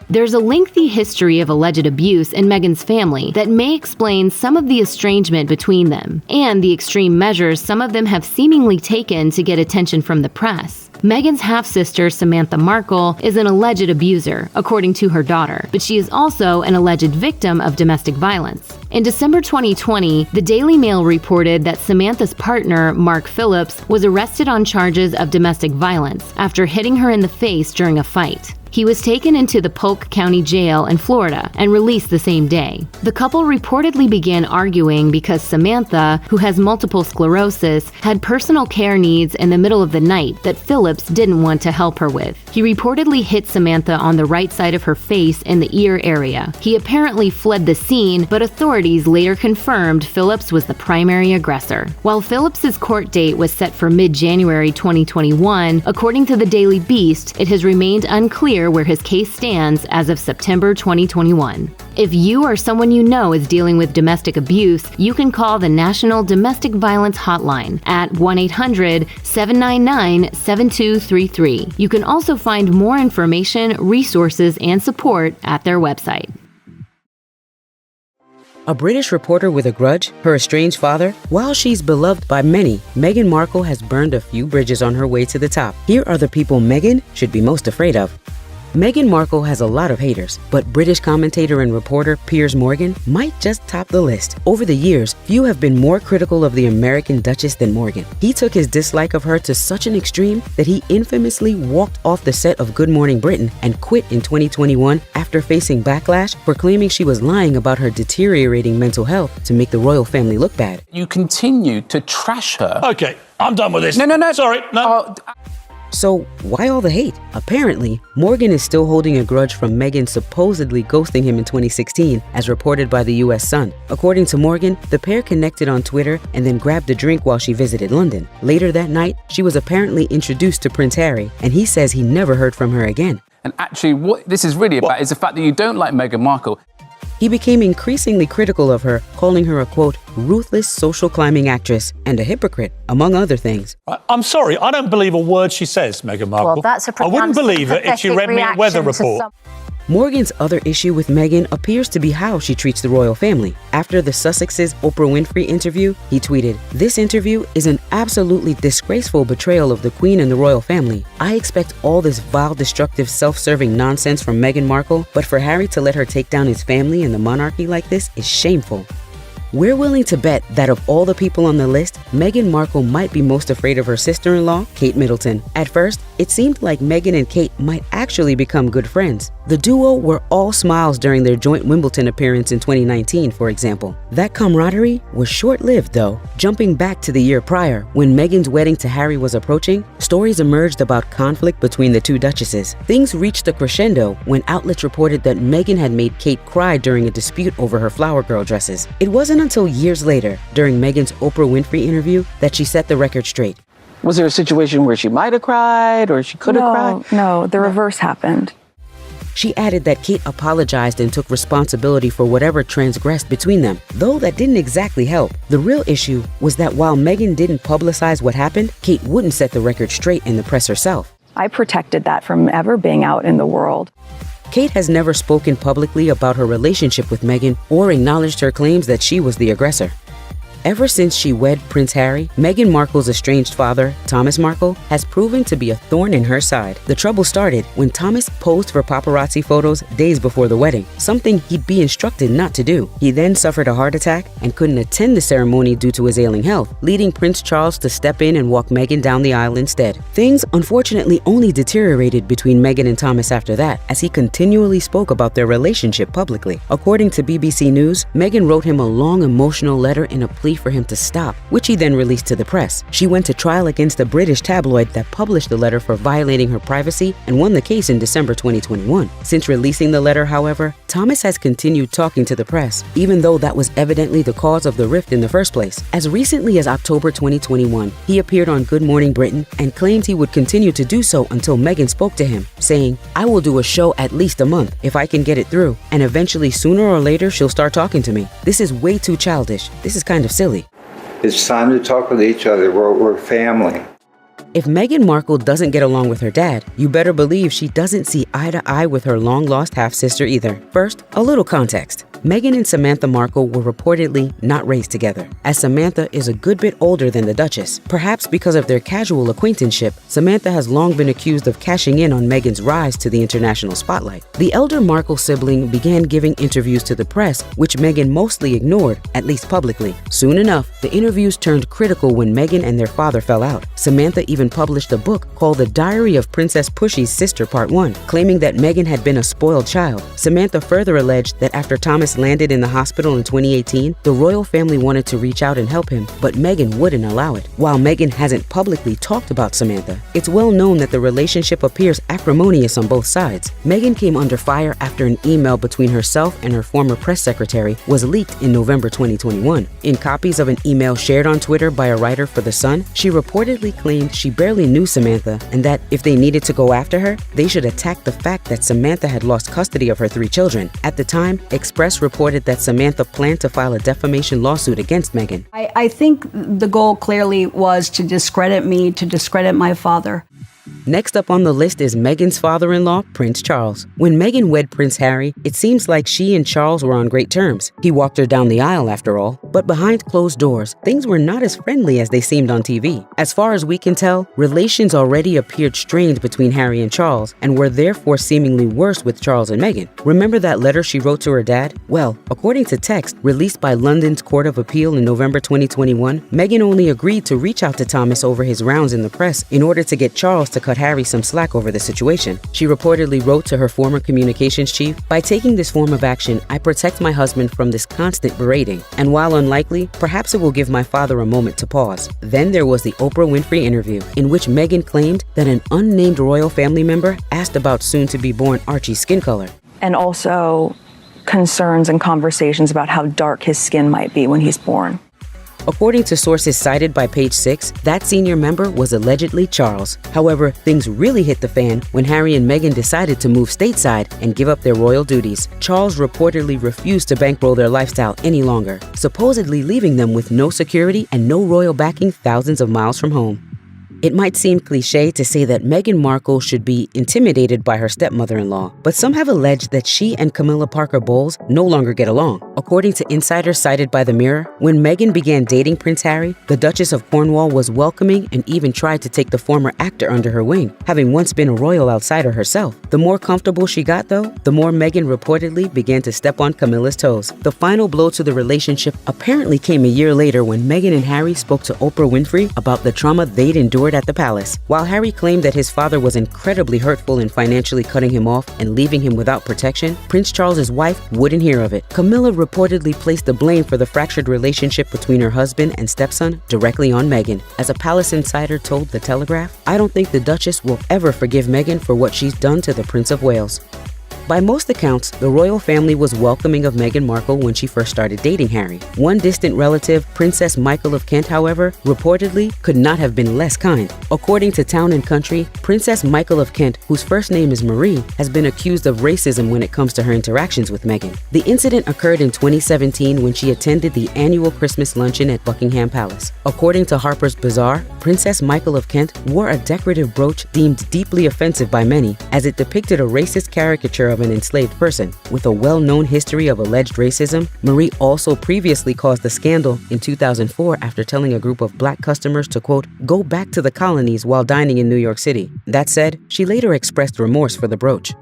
There's a lengthy history of alleged abuse in Meghan's family that may explain some of the estrangement between them, and the extreme measures some of them have seemingly taken to get attention from the press. Meghan's half-sister, Samantha Markle, is an alleged abuser, according to her daughter, but she is also an alleged victim of domestic violence. In December 2020, the Daily Mail reported that Samantha's partner, Mark Phillips, was arrested on charges of domestic violence after hitting her in the face during a fight. He was taken into the Polk County Jail in Florida and released the same day. The couple reportedly began arguing because Samantha, who has multiple sclerosis, had personal care needs in the middle of the night that Phillips didn't want to help her with. He reportedly hit Samantha on the right side of her face in the ear area. He apparently fled the scene, but authorities later confirmed Phillips was the primary aggressor. While Phillips's court date was set for mid-January 2021, according to the Daily Beast, it has remained unclear where his case stands as of September 2021. If you or someone you know is dealing with domestic abuse, you can call the National Domestic Violence Hotline at 1-800-799-7233. You can also find more information, resources, and support at their website. A British reporter with a grudge, her estranged father? While she's beloved by many, Meghan Markle has burned a few bridges on her way to the top. Here are the people Meghan should be most afraid of. Meghan Markle has a lot of haters, but British commentator and reporter Piers Morgan might just top the list. Over the years, few have been more critical of the American Duchess than Morgan. He took his dislike of her to such an extreme that he infamously walked off the set of Good Morning Britain and quit in 2021 after facing backlash for claiming she was lying about her deteriorating mental health to make the royal family look bad. You continue to trash her. Okay, I'm done with this. No. Sorry, no. So why all the hate? Apparently, Morgan is still holding a grudge from Meghan supposedly ghosting him in 2016, as reported by the US Sun. According to Morgan, the pair connected on Twitter and then grabbed a drink while she visited London. Later that night, she was apparently introduced to Prince Harry, and he says he never heard from her again. And actually, what this is really about is the fact that you don't like Meghan Markle. He became increasingly critical of her, calling her a, quote, ruthless social climbing actress and a hypocrite, among other things. I'm sorry, I don't believe a word she says, Meghan Markle. Well, that's a I wouldn't believe it if she read me a weather report. Morgan's other issue with Meghan appears to be how she treats the royal family. After the Sussexes' Oprah Winfrey interview, he tweeted, "This interview is an absolutely disgraceful betrayal of the Queen and the royal family. I expect all this vile, destructive, self-serving nonsense from Meghan Markle, but for Harry to let her take down his family and the monarchy like this is shameful." We're willing to bet that of all the people on the list, Meghan Markle might be most afraid of her sister-in-law, Kate Middleton. At first, it seemed like Meghan and Kate might actually become good friends. The duo were all smiles during their joint Wimbledon appearance in 2019, for example. That camaraderie was short-lived, though. Jumping back to the year prior, when Meghan's wedding to Harry was approaching, stories emerged about conflict between the two duchesses. Things reached a crescendo when outlets reported that Meghan had made Kate cry during a dispute over her flower girl dresses. It wasn't until years later, during Meghan's Oprah Winfrey interview, that she set the record straight. Was there a situation where she might have cried or she could have cried? No, the reverse happened. She added that Kate apologized and took responsibility for whatever transgressed between them, though that didn't exactly help. The real issue was that while Meghan didn't publicize what happened, Kate wouldn't set the record straight in the press herself. I protected that from ever being out in the world. Kate has never spoken publicly about her relationship with Meghan or acknowledged her claims that she was the aggressor. Ever since she wed Prince Harry, Meghan Markle's estranged father, Thomas Markle, has proven to be a thorn in her side. The trouble started when Thomas posed for paparazzi photos days before the wedding, something he'd be instructed not to do. He then suffered a heart attack and couldn't attend the ceremony due to his ailing health, leading Prince Charles to step in and walk Meghan down the aisle instead. Things unfortunately only deteriorated between Meghan and Thomas after that, as he continually spoke about their relationship publicly. According to BBC News, Meghan wrote him a long emotional letter in a plea for him to stop, which he then released to the press. She went to trial against a British tabloid that published the letter for violating her privacy and won the case in December 2021. Since releasing the letter, however, Thomas has continued talking to the press, even though that was evidently the cause of the rift in the first place. As recently as October 2021, he appeared on Good Morning Britain and claimed he would continue to do so until Meghan spoke to him, saying, "I will do a show at least a month if I can get it through, and eventually sooner or later she'll start talking to me. This is way too childish. This is kind of silly." It's time to talk with each other. We're family. If Meghan Markle doesn't get along with her dad, you better believe she doesn't see eye to eye with her long-lost half-sister either. First, a little context. Meghan and Samantha Markle were reportedly not raised together, as Samantha is a good bit older than the Duchess. Perhaps because of their casual acquaintanceship, Samantha has long been accused of cashing in on Meghan's rise to the international spotlight. The elder Markle sibling began giving interviews to the press, which Meghan mostly ignored, at least publicly. Soon enough, the interviews turned critical when Meghan and their father fell out. Samantha even published a book called The Diary of Princess Pushy's Sister Part 1, claiming that Meghan had been a spoiled child. Samantha further alleged that after Thomas landed in the hospital in 2018, the royal family wanted to reach out and help him, but Meghan wouldn't allow it. While Meghan hasn't publicly talked about Samantha, it's well known that the relationship appears acrimonious on both sides. Meghan came under fire after an email between herself and her former press secretary was leaked in November 2021. In copies of an email shared on Twitter by a writer for The Sun, she reportedly claimed she barely knew Samantha and that if they needed to go after her, they should attack the fact that Samantha had lost custody of her 3 children. At the time, Express reported that Samantha planned to file a defamation lawsuit against Meghan. I think the goal clearly was to discredit me, to discredit my father. Next up on the list is Meghan's father-in-law, Prince Charles. When Meghan wed Prince Harry, it seems like she and Charles were on great terms. He walked her down the aisle after all. But behind closed doors, things were not as friendly as they seemed on TV. As far as we can tell, relations already appeared strained between Harry and Charles, and were therefore seemingly worse with Charles and Meghan. Remember that letter she wrote to her dad? Well, according to text released by London's Court of Appeal in November 2021, Meghan only agreed to reach out to Thomas over his rounds in the press in order to get Charles to cut Harry some slack over the situation. She reportedly wrote to her former communications chief, "By taking this form of action, I protect my husband from this constant berating, and while unlikely, perhaps it will give my father a moment to pause." Then there was the Oprah Winfrey interview, in which Meghan claimed that an unnamed royal family member asked about soon-to-be-born Archie's skin color. And also concerns and conversations about how dark his skin might be when he's born. According to sources cited by Page 6, that senior member was allegedly Charles. However, things really hit the fan when Harry and Meghan decided to move stateside and give up their royal duties. Charles reportedly refused to bankroll their lifestyle any longer, supposedly leaving them with no security and no royal backing thousands of miles from home. It might seem cliche to say that Meghan Markle should be intimidated by her stepmother-in-law, but some have alleged that she and Camilla Parker Bowles no longer get along. According to insiders cited by The Mirror, when Meghan began dating Prince Harry, the Duchess of Cornwall was welcoming and even tried to take the former actor under her wing, having once been a royal outsider herself. The more comfortable she got, though, the more Meghan reportedly began to step on Camilla's toes. The final blow to the relationship apparently came a year later when Meghan and Harry spoke to Oprah Winfrey about the trauma they'd endured at the palace. While Harry claimed that his father was incredibly hurtful in financially cutting him off and leaving him without protection, Prince Charles's wife wouldn't hear of it. Camilla reportedly placed the blame for the fractured relationship between her husband and stepson directly on Meghan. As a palace insider told The Telegraph, "I don't think the Duchess will ever forgive Meghan for what she's done to the Prince of Wales." By most accounts, the royal family was welcoming of Meghan Markle when she first started dating Harry. One distant relative, Princess Michael of Kent, however, reportedly could not have been less kind. According to Town and Country, Princess Michael of Kent, whose first name is Marie, has been accused of racism when it comes to her interactions with Meghan. The incident occurred in 2017 when she attended the annual Christmas luncheon at Buckingham Palace. According to Harper's Bazaar, Princess Michael of Kent wore a decorative brooch deemed deeply offensive by many, as it depicted a racist caricature of an enslaved person. With a well-known history of alleged racism, Marie also previously caused a scandal in 2004 after telling a group of black customers to, quote, go back to the colonies while dining in New York City. That said, she later expressed remorse for the brooch.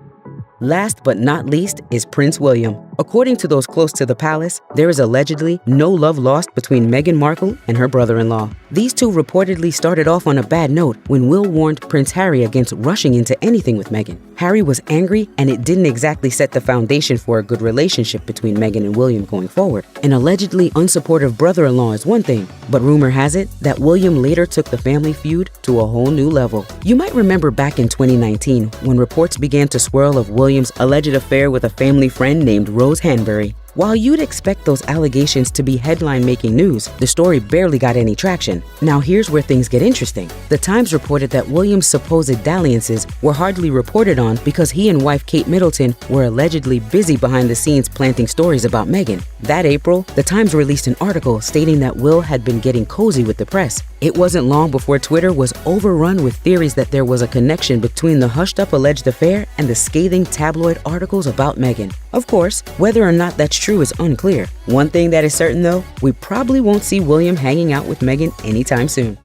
Last but not least is Prince William. According to those close to the palace, there is allegedly no love lost between Meghan Markle and her brother-in-law. These two reportedly started off on a bad note when Will warned Prince Harry against rushing into anything with Meghan. Harry was angry, and it didn't exactly set the foundation for a good relationship between Meghan and William going forward. An allegedly unsupportive brother-in-law is one thing, but rumor has it that William later took the family feud to a whole new level. You might remember back in 2019 when reports began to swirl of William's alleged affair with a family friend named Rose Hanbury. While you'd expect those allegations to be headline-making news, the story barely got any traction. Now here's where things get interesting. The Times reported that William's supposed dalliances were hardly reported on because he and wife Kate Middleton were allegedly busy behind the scenes planting stories about Meghan. That April, the Times released an article stating that Will had been getting cozy with the press. It wasn't long before Twitter was overrun with theories that there was a connection between the hushed-up alleged affair and the scathing tabloid articles about Meghan. Of course, whether or not that's true is unclear. One thing that is certain though, we probably won't see William hanging out with Meghan anytime soon.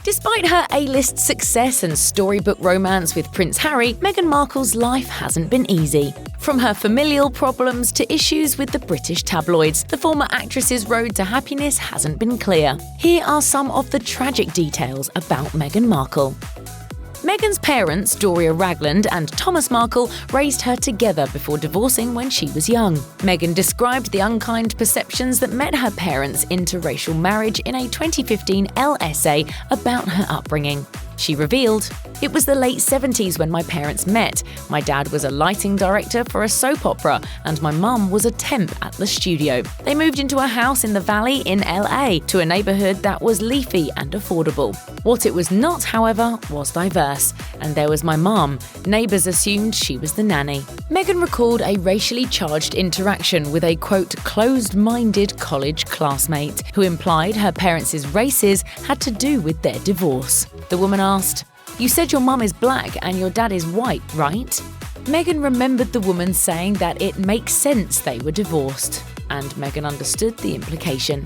Despite her A-list success and storybook romance with Prince Harry, Meghan Markle's life hasn't been easy. From her familial problems to issues with the British tabloids, the former actress's road to happiness hasn't been clear. Here are some of the tragic details about Meghan Markle. Meghan's parents, Doria Ragland and Thomas Markle, raised her together before divorcing when she was young. Meghan described the unkind perceptions that met her parents' interracial marriage in a 2015 Elle essay about her upbringing. She revealed, "It was the late 70s when my parents met. My dad was a lighting director for a soap opera, and my mum was a temp at the studio. They moved into a house in the Valley in LA to a neighborhood that was leafy and affordable. What it was not, however, was diverse. And there was my mum. Neighbors assumed she was the nanny." Meghan recalled a racially charged interaction with a, quote, closed-minded college classmate who implied her parents' races had to do with their divorce. The woman asked, "You said your mum is black and your dad is white, right?" Meghan remembered the woman saying that it makes sense they were divorced, and Meghan understood the implication.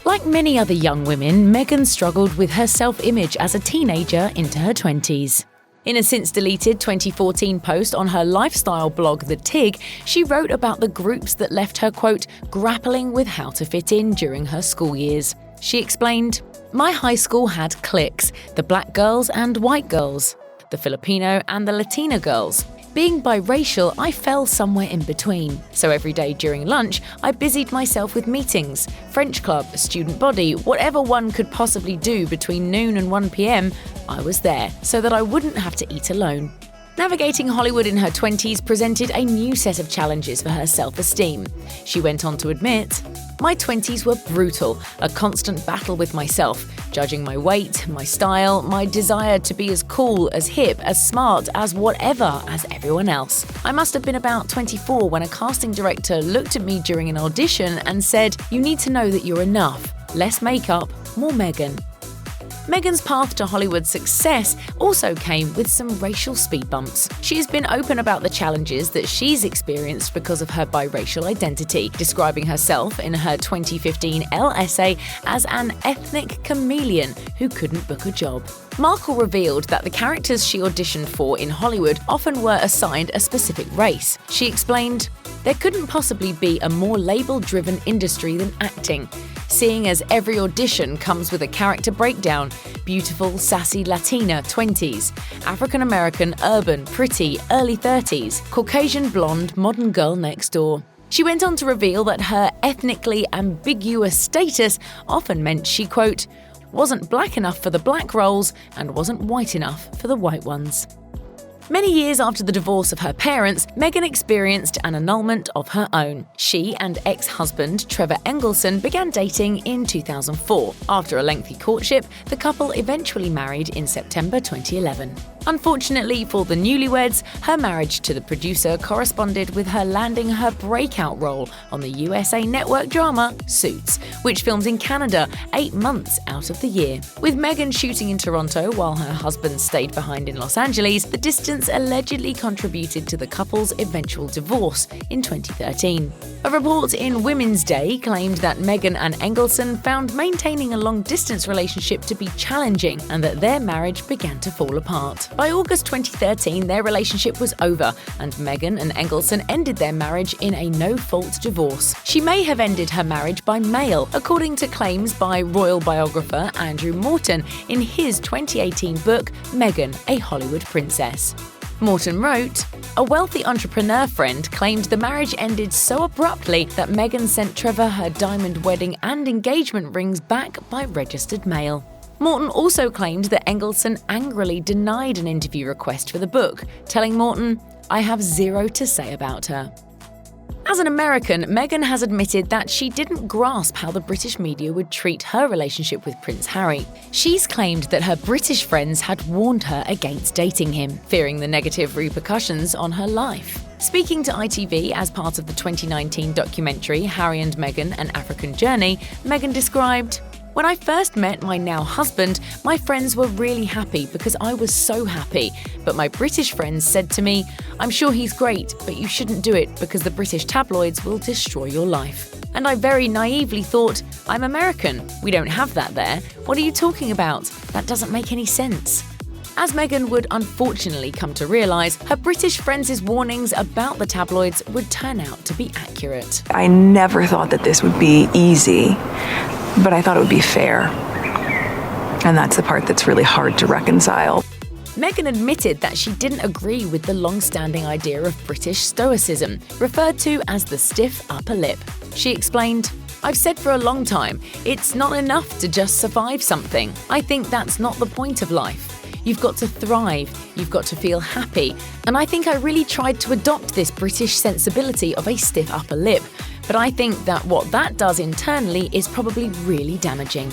Like many other young women, Meghan struggled with her self-image as a teenager into her 20s. In a since-deleted 2014 post on her lifestyle blog, The Tig, she wrote about the groups that left her, quote, grappling with how to fit in during her school years. She explained, "My high school had cliques, the black girls and white girls, the Filipino and the Latina girls. Being biracial, I fell somewhere in between. So every day during lunch, I busied myself with meetings, French club, student body, whatever one could possibly do between noon and 1 p.m, I was there, so that I wouldn't have to eat alone." Navigating Hollywood in her 20s presented a new set of challenges for her self-esteem. She went on to admit, "My 20s were brutal, a constant battle with myself, judging my weight, my style, my desire to be as cool, as hip, as smart, as whatever as everyone else. I must have been about 24 when a casting director looked at me during an audition and said, 'You need to know that you're enough. Less makeup, more Meghan.'" Meghan's path to Hollywood success also came with some racial speed bumps. She has been open about the challenges that she's experienced because of her biracial identity, describing herself in her 2015 Elle essay as an ethnic chameleon who couldn't book a job. Markle revealed that the characters she auditioned for in Hollywood often were assigned a specific race. She explained, "There couldn't possibly be a more label-driven industry than acting, seeing as every audition comes with a character breakdown: beautiful, sassy Latina 20s, African American, urban, pretty, early 30s, Caucasian blonde, modern girl next door." She went on to reveal that her ethnically ambiguous status often meant she, quote, wasn't black enough for the black roles and wasn't white enough for the white ones. Many years after the divorce of her parents, Meghan experienced an annulment of her own. She and ex-husband Trevor Engelson began dating in 2004. After a lengthy courtship, the couple eventually married in September 2011. Unfortunately for the newlyweds, her marriage to the producer corresponded with her landing her breakout role on the USA Network drama Suits, which films in Canada 8 months out of the year. With Meghan shooting in Toronto while her husband stayed behind in Los Angeles, the distance allegedly contributed to the couple's eventual divorce in 2013. A report in Women's Day claimed that Meghan and Engelson found maintaining a long-distance relationship to be challenging and that their marriage began to fall apart. By August 2013, their relationship was over, and Meghan and Engelson ended their marriage in a no-fault divorce. She may have ended her marriage by mail, according to claims by royal biographer Andrew Morton in his 2018 book, Meghan, a Hollywood Princess. Morton wrote, "A wealthy entrepreneur friend claimed the marriage ended so abruptly that Meghan sent Trevor her diamond wedding and engagement rings back by registered mail." Morton also claimed that Engelson angrily denied an interview request for the book, telling Morton, "I have zero to say about her." As an American, Meghan has admitted that she didn't grasp how the British media would treat her relationship with Prince Harry. She's claimed that her British friends had warned her against dating him, fearing the negative repercussions on her life. Speaking to ITV as part of the 2019 documentary Harry and Meghan: An African Journey, Meghan described, "When I first met my now husband, my friends were really happy because I was so happy. But my British friends said to me, 'I'm sure he's great, but you shouldn't do it because the British tabloids will destroy your life.' And I very naively thought, 'I'm American. We don't have that there. What are you talking about? That doesn't make any sense.'" As Meghan would unfortunately come to realise, her British friends' warnings about the tabloids would turn out to be accurate. I never thought that this would be easy, but I thought it would be fair. And that's the part that's really hard to reconcile. Meghan admitted that she didn't agree with the long-standing idea of British stoicism, referred to as the stiff upper lip. She explained, "I've said for a long time, it's not enough to just survive something. I think that's not the point of life. You've got to thrive, you've got to feel happy, and I think I really tried to adopt this British sensibility of a stiff upper lip, but I think that what that does internally is probably really damaging."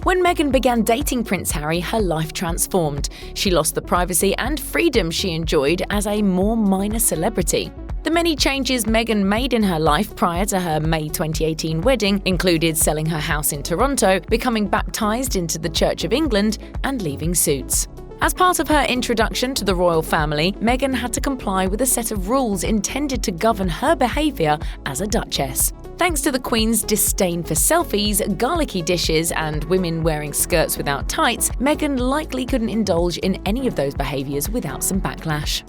When Meghan began dating Prince Harry, her life transformed. She lost the privacy and freedom she enjoyed as a more minor celebrity. The many changes Meghan made in her life prior to her May 2018 wedding included selling her house in Toronto, becoming baptised into the Church of England, and leaving Suits. As part of her introduction to the royal family, Meghan had to comply with a set of rules intended to govern her behaviour as a duchess. Thanks to the Queen's disdain for selfies, garlicky dishes, and women wearing skirts without tights, Meghan likely couldn't indulge in any of those behaviours without some backlash.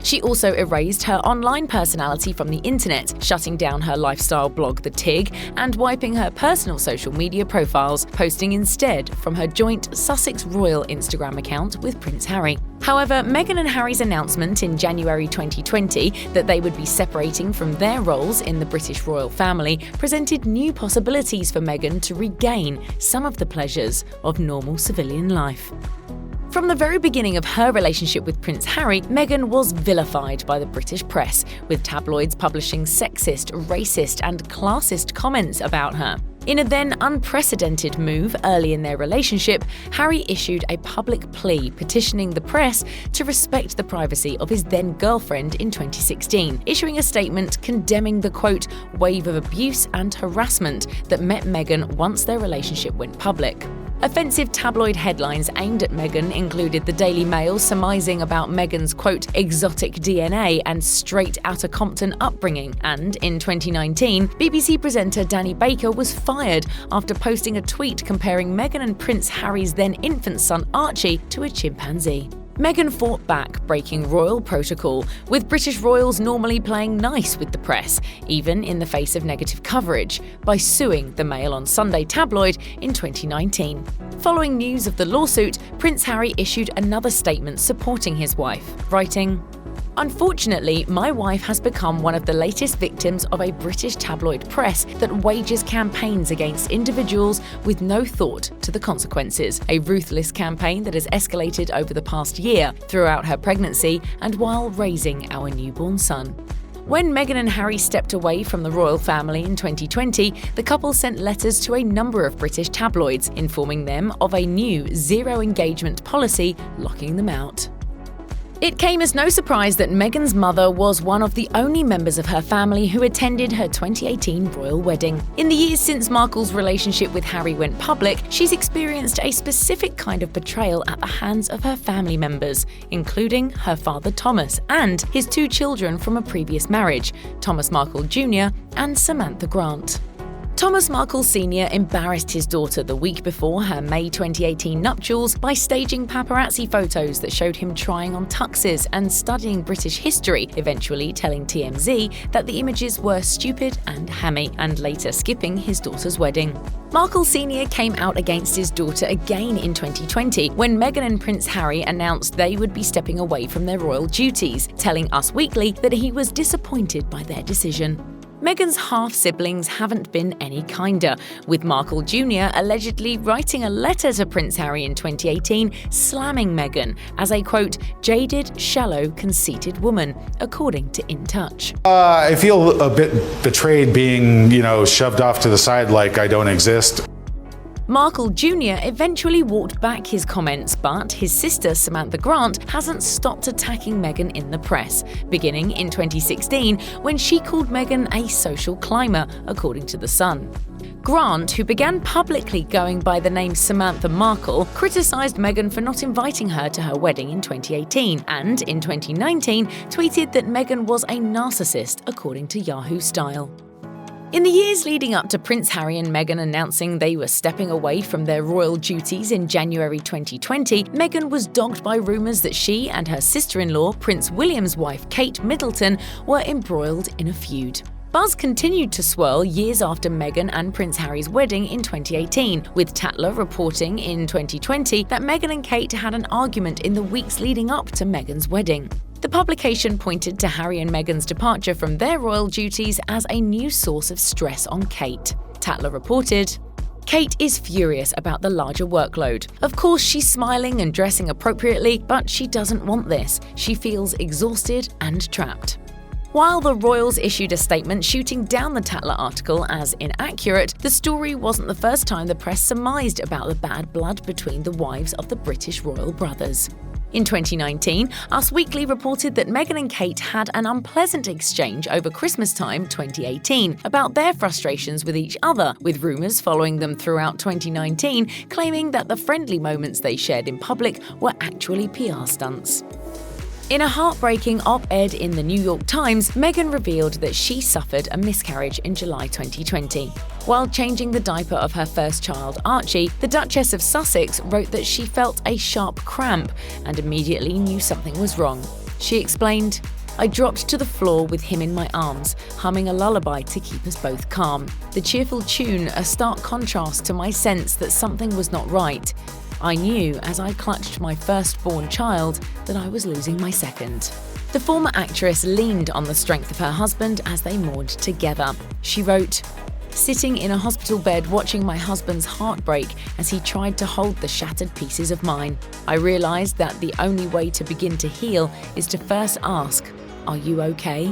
She also erased her online personality from the internet, shutting down her lifestyle blog The Tig and wiping her personal social media profiles, posting instead from her joint Sussex Royal Instagram account with Prince Harry. However, Meghan and Harry's announcement in January 2020 that they would be separating from their roles in the British royal family presented new possibilities for Meghan to regain some of the pleasures of normal civilian life. From the very beginning of her relationship with Prince Harry, Meghan was vilified by the British press, with tabloids publishing sexist, racist, and classist comments about her. In a then unprecedented move early in their relationship, Harry issued a public plea petitioning the press to respect the privacy of his then-girlfriend in 2016, issuing a statement condemning the, quote, wave of abuse and harassment that met Meghan once their relationship went public. Offensive tabloid headlines aimed at Meghan included the Daily Mail surmising about Meghan's, quote, exotic DNA and straight outta Compton upbringing, and in 2019, BBC presenter Danny Baker was fired after posting a tweet comparing Meghan and Prince Harry's then infant son Archie to a chimpanzee. Meghan fought back, breaking royal protocol, with British royals normally playing nice with the press, even in the face of negative coverage, by suing the Mail on Sunday tabloid in 2019. Following news of the lawsuit, Prince Harry issued another statement supporting his wife, writing, "Unfortunately, my wife has become one of the latest victims of a British tabloid press that wages campaigns against individuals with no thought to the consequences. A ruthless campaign that has escalated over the past year, throughout her pregnancy, and while raising our newborn son." When Meghan and Harry stepped away from the royal family in 2020, the couple sent letters to a number of British tabloids, informing them of a new zero-engagement policy locking them out. It came as no surprise that Meghan's mother was one of the only members of her family who attended her 2018 royal wedding. In the years since Markle's relationship with Harry went public, she's experienced a specific kind of betrayal at the hands of her family members, including her father Thomas and his 2 children from a previous marriage, Thomas Markle Jr. and Samantha Grant. Thomas Markle Sr. embarrassed his daughter the week before her May 2018 nuptials by staging paparazzi photos that showed him trying on tuxes and studying British history, eventually telling TMZ that the images were stupid and hammy, and later skipping his daughter's wedding. Markle Sr. came out against his daughter again in 2020 when Meghan and Prince Harry announced they would be stepping away from their royal duties, telling Us Weekly that he was disappointed by their decision. Meghan's half-siblings haven't been any kinder, with Markle Jr. allegedly writing a letter to Prince Harry in 2018 slamming Meghan as a, quote, jaded, shallow, conceited woman, according to In Touch. I feel a bit betrayed being, shoved off to the side like I don't exist. Markle Jr. eventually walked back his comments, but his sister Samantha Grant hasn't stopped attacking Meghan in the press, beginning in 2016 when she called Meghan a social climber, according to The Sun. Grant, who began publicly going by the name Samantha Markle, criticised Meghan for not inviting her to her wedding in 2018 and, in 2019, tweeted that Meghan was a narcissist, according to Yahoo Style. In the years leading up to Prince Harry and Meghan announcing they were stepping away from their royal duties in January 2020, Meghan was dogged by rumours that she and her sister-in-law, Prince William's wife Kate Middleton, were embroiled in a feud. Buzz continued to swirl years after Meghan and Prince Harry's wedding in 2018, with Tatler reporting in 2020 that Meghan and Kate had an argument in the weeks leading up to Meghan's wedding. The publication pointed to Harry and Meghan's departure from their royal duties as a new source of stress on Kate. Tatler reported, Kate is furious about the larger workload. Of course, she's smiling and dressing appropriately, but she doesn't want this. She feels exhausted and trapped. While the royals issued a statement shooting down the Tatler article as inaccurate, the story wasn't the first time the press surmised about the bad blood between the wives of the British royal brothers. In 2019, Us Weekly reported that Meghan and Kate had an unpleasant exchange over Christmas time 2018 about their frustrations with each other, with rumours following them throughout 2019 claiming that the friendly moments they shared in public were actually PR stunts. In a heartbreaking op-ed in the New York Times, Meghan revealed that she suffered a miscarriage in July 2020. While changing the diaper of her first child, Archie, the Duchess of Sussex wrote that she felt a sharp cramp and immediately knew something was wrong. She explained, I dropped to the floor with him in my arms, humming a lullaby to keep us both calm. The cheerful tune, a stark contrast to my sense that something was not right. I knew, as I clutched my firstborn child, that I was losing my second. The former actress leaned on the strength of her husband as they mourned together. She wrote, sitting in a hospital bed watching my husband's heart break as he tried to hold the shattered pieces of mine, I realised that the only way to begin to heal is to first ask, are you okay?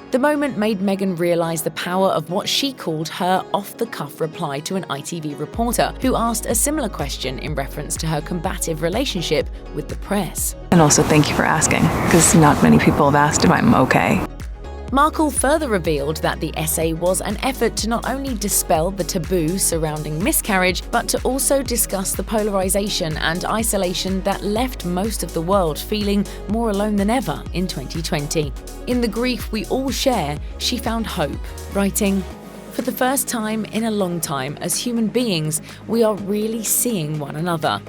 The moment made Meghan realise the power of what she called her off-the-cuff reply to an ITV reporter who asked a similar question in reference to her combative relationship with the press. And also thank you for asking, because not many people have asked if I'm okay. Markle further revealed that the essay was an effort to not only dispel the taboo surrounding miscarriage, but to also discuss the polarization and isolation that left most of the world feeling more alone than ever in 2020. In the grief we all share, she found hope, writing, for the first time in a long time, as human beings, we are really seeing one another.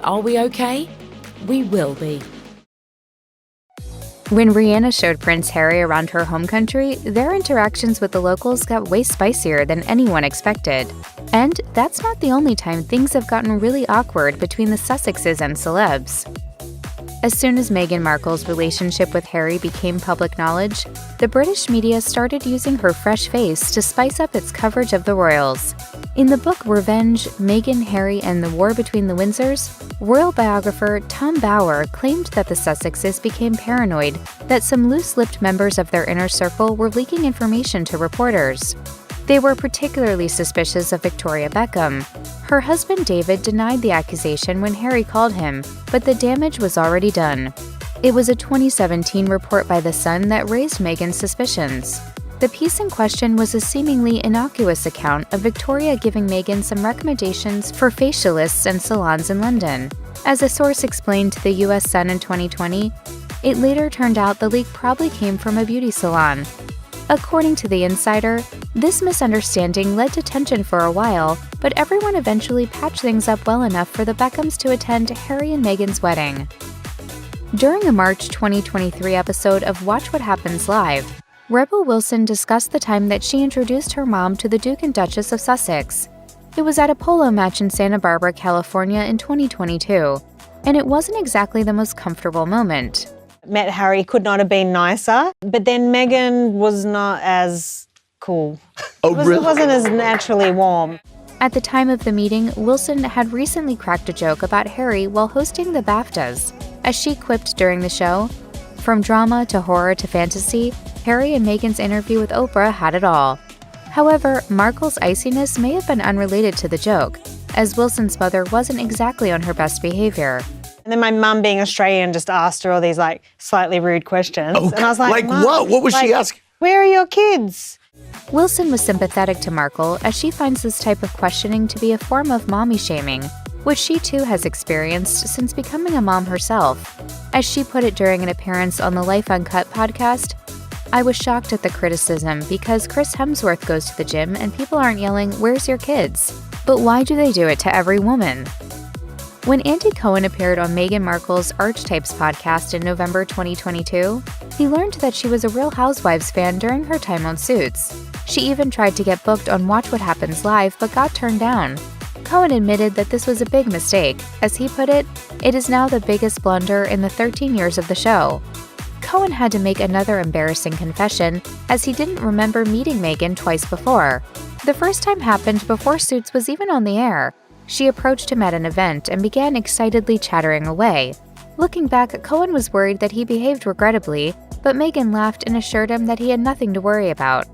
Are we okay? We will be. When Rihanna showed Prince Harry around her home country, their interactions with the locals got way spicier than anyone expected. And that's not the only time things have gotten really awkward between the Sussexes and celebs. As soon as Meghan Markle's relationship with Harry became public knowledge, the British media started using her fresh face to spice up its coverage of the royals. In the book Revenge, Meghan, Harry, and the War Between the Windsors, royal biographer Tom Bower claimed that the Sussexes became paranoid that some loose-lipped members of their inner circle were leaking information to reporters. They were particularly suspicious of Victoria Beckham. Her husband David denied the accusation when Harry called him, but the damage was already done. It was a 2017 report by The Sun that raised Meghan's suspicions. The piece in question was a seemingly innocuous account of Victoria giving Meghan some recommendations for facialists and salons in London. As a source explained to the US Sun in 2020, it later turned out the leak probably came from a beauty salon. According to The Insider, this misunderstanding led to tension for a while, but everyone eventually patched things up well enough for the Beckhams to attend Harry and Meghan's wedding. During a March 2023 episode of Watch What Happens Live, Rebel Wilson discussed the time that she introduced her mom to the Duke and Duchess of Sussex. It was at a polo match in Santa Barbara, California in 2022, and it wasn't exactly the most comfortable moment. Met Harry, could not have been nicer, but then Meghan was not as cool. Oh, really? It wasn't as naturally warm. At the time of the meeting, Wilson had recently cracked a joke about Harry while hosting the BAFTAs. As she quipped during the show, from drama to horror to fantasy, Harry and Meghan's interview with Oprah had it all. However, Markle's iciness may have been unrelated to the joke, as Wilson's mother wasn't exactly on her best behavior. And then my mum, being Australian, just asked her all these slightly rude questions. Oh, and I was like, Mum, what? What was she asking? Where are your kids? Wilson was sympathetic to Markle, as she finds this type of questioning to be a form of mommy shaming, which she too has experienced since becoming a mom herself. As she put it during an appearance on the Life Uncut podcast, "I was shocked at the criticism because Chris Hemsworth goes to the gym and people aren't yelling, 'Where's your kids?' But why do they do it to every woman?" When Andy Cohen appeared on Meghan Markle's Archetypes podcast in November 2022, he learned that she was a Real Housewives fan during her time on Suits. She even tried to get booked on Watch What Happens Live but got turned down. Cohen admitted that this was a big mistake. As he put it, "It is now the biggest blunder in the 13 years of the show." Cohen had to make another embarrassing confession, as he didn't remember meeting Meghan twice before. The first time happened before Suits was even on the air. She approached him at an event and began excitedly chattering away. Looking back, Cohen was worried that he behaved regrettably, but Meghan laughed and assured him that he had nothing to worry about.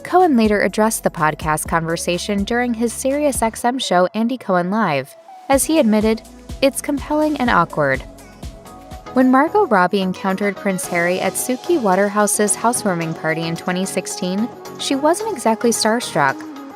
Cohen later addressed the podcast conversation during his SiriusXM show Andy Cohen Live. As he admitted, "It's compelling and awkward." When Margot Robbie encountered Prince Harry at Suki Waterhouse's housewarming party in 2016, she wasn't exactly starstruck.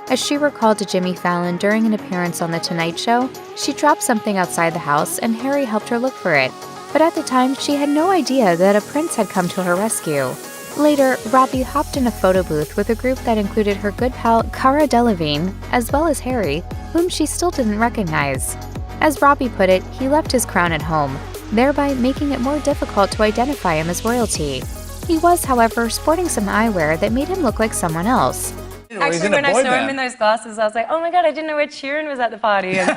As she recalled to Jimmy Fallon during an appearance on The Tonight Show, she dropped something outside the house and Harry helped her look for it. But at the time, she had no idea that a prince had come to her rescue. Later, Robbie hopped in a photo booth with a group that included her good pal Cara Delevingne, as well as Harry, whom she still didn't recognize. As Robbie put it, he left his crown at home, thereby making it more difficult to identify him as royalty. He was, however, sporting some eyewear that made him look like someone else. Actually, when I saw him in those glasses, I was like, oh my God, I didn't know Ed Sheeran was at the party. And,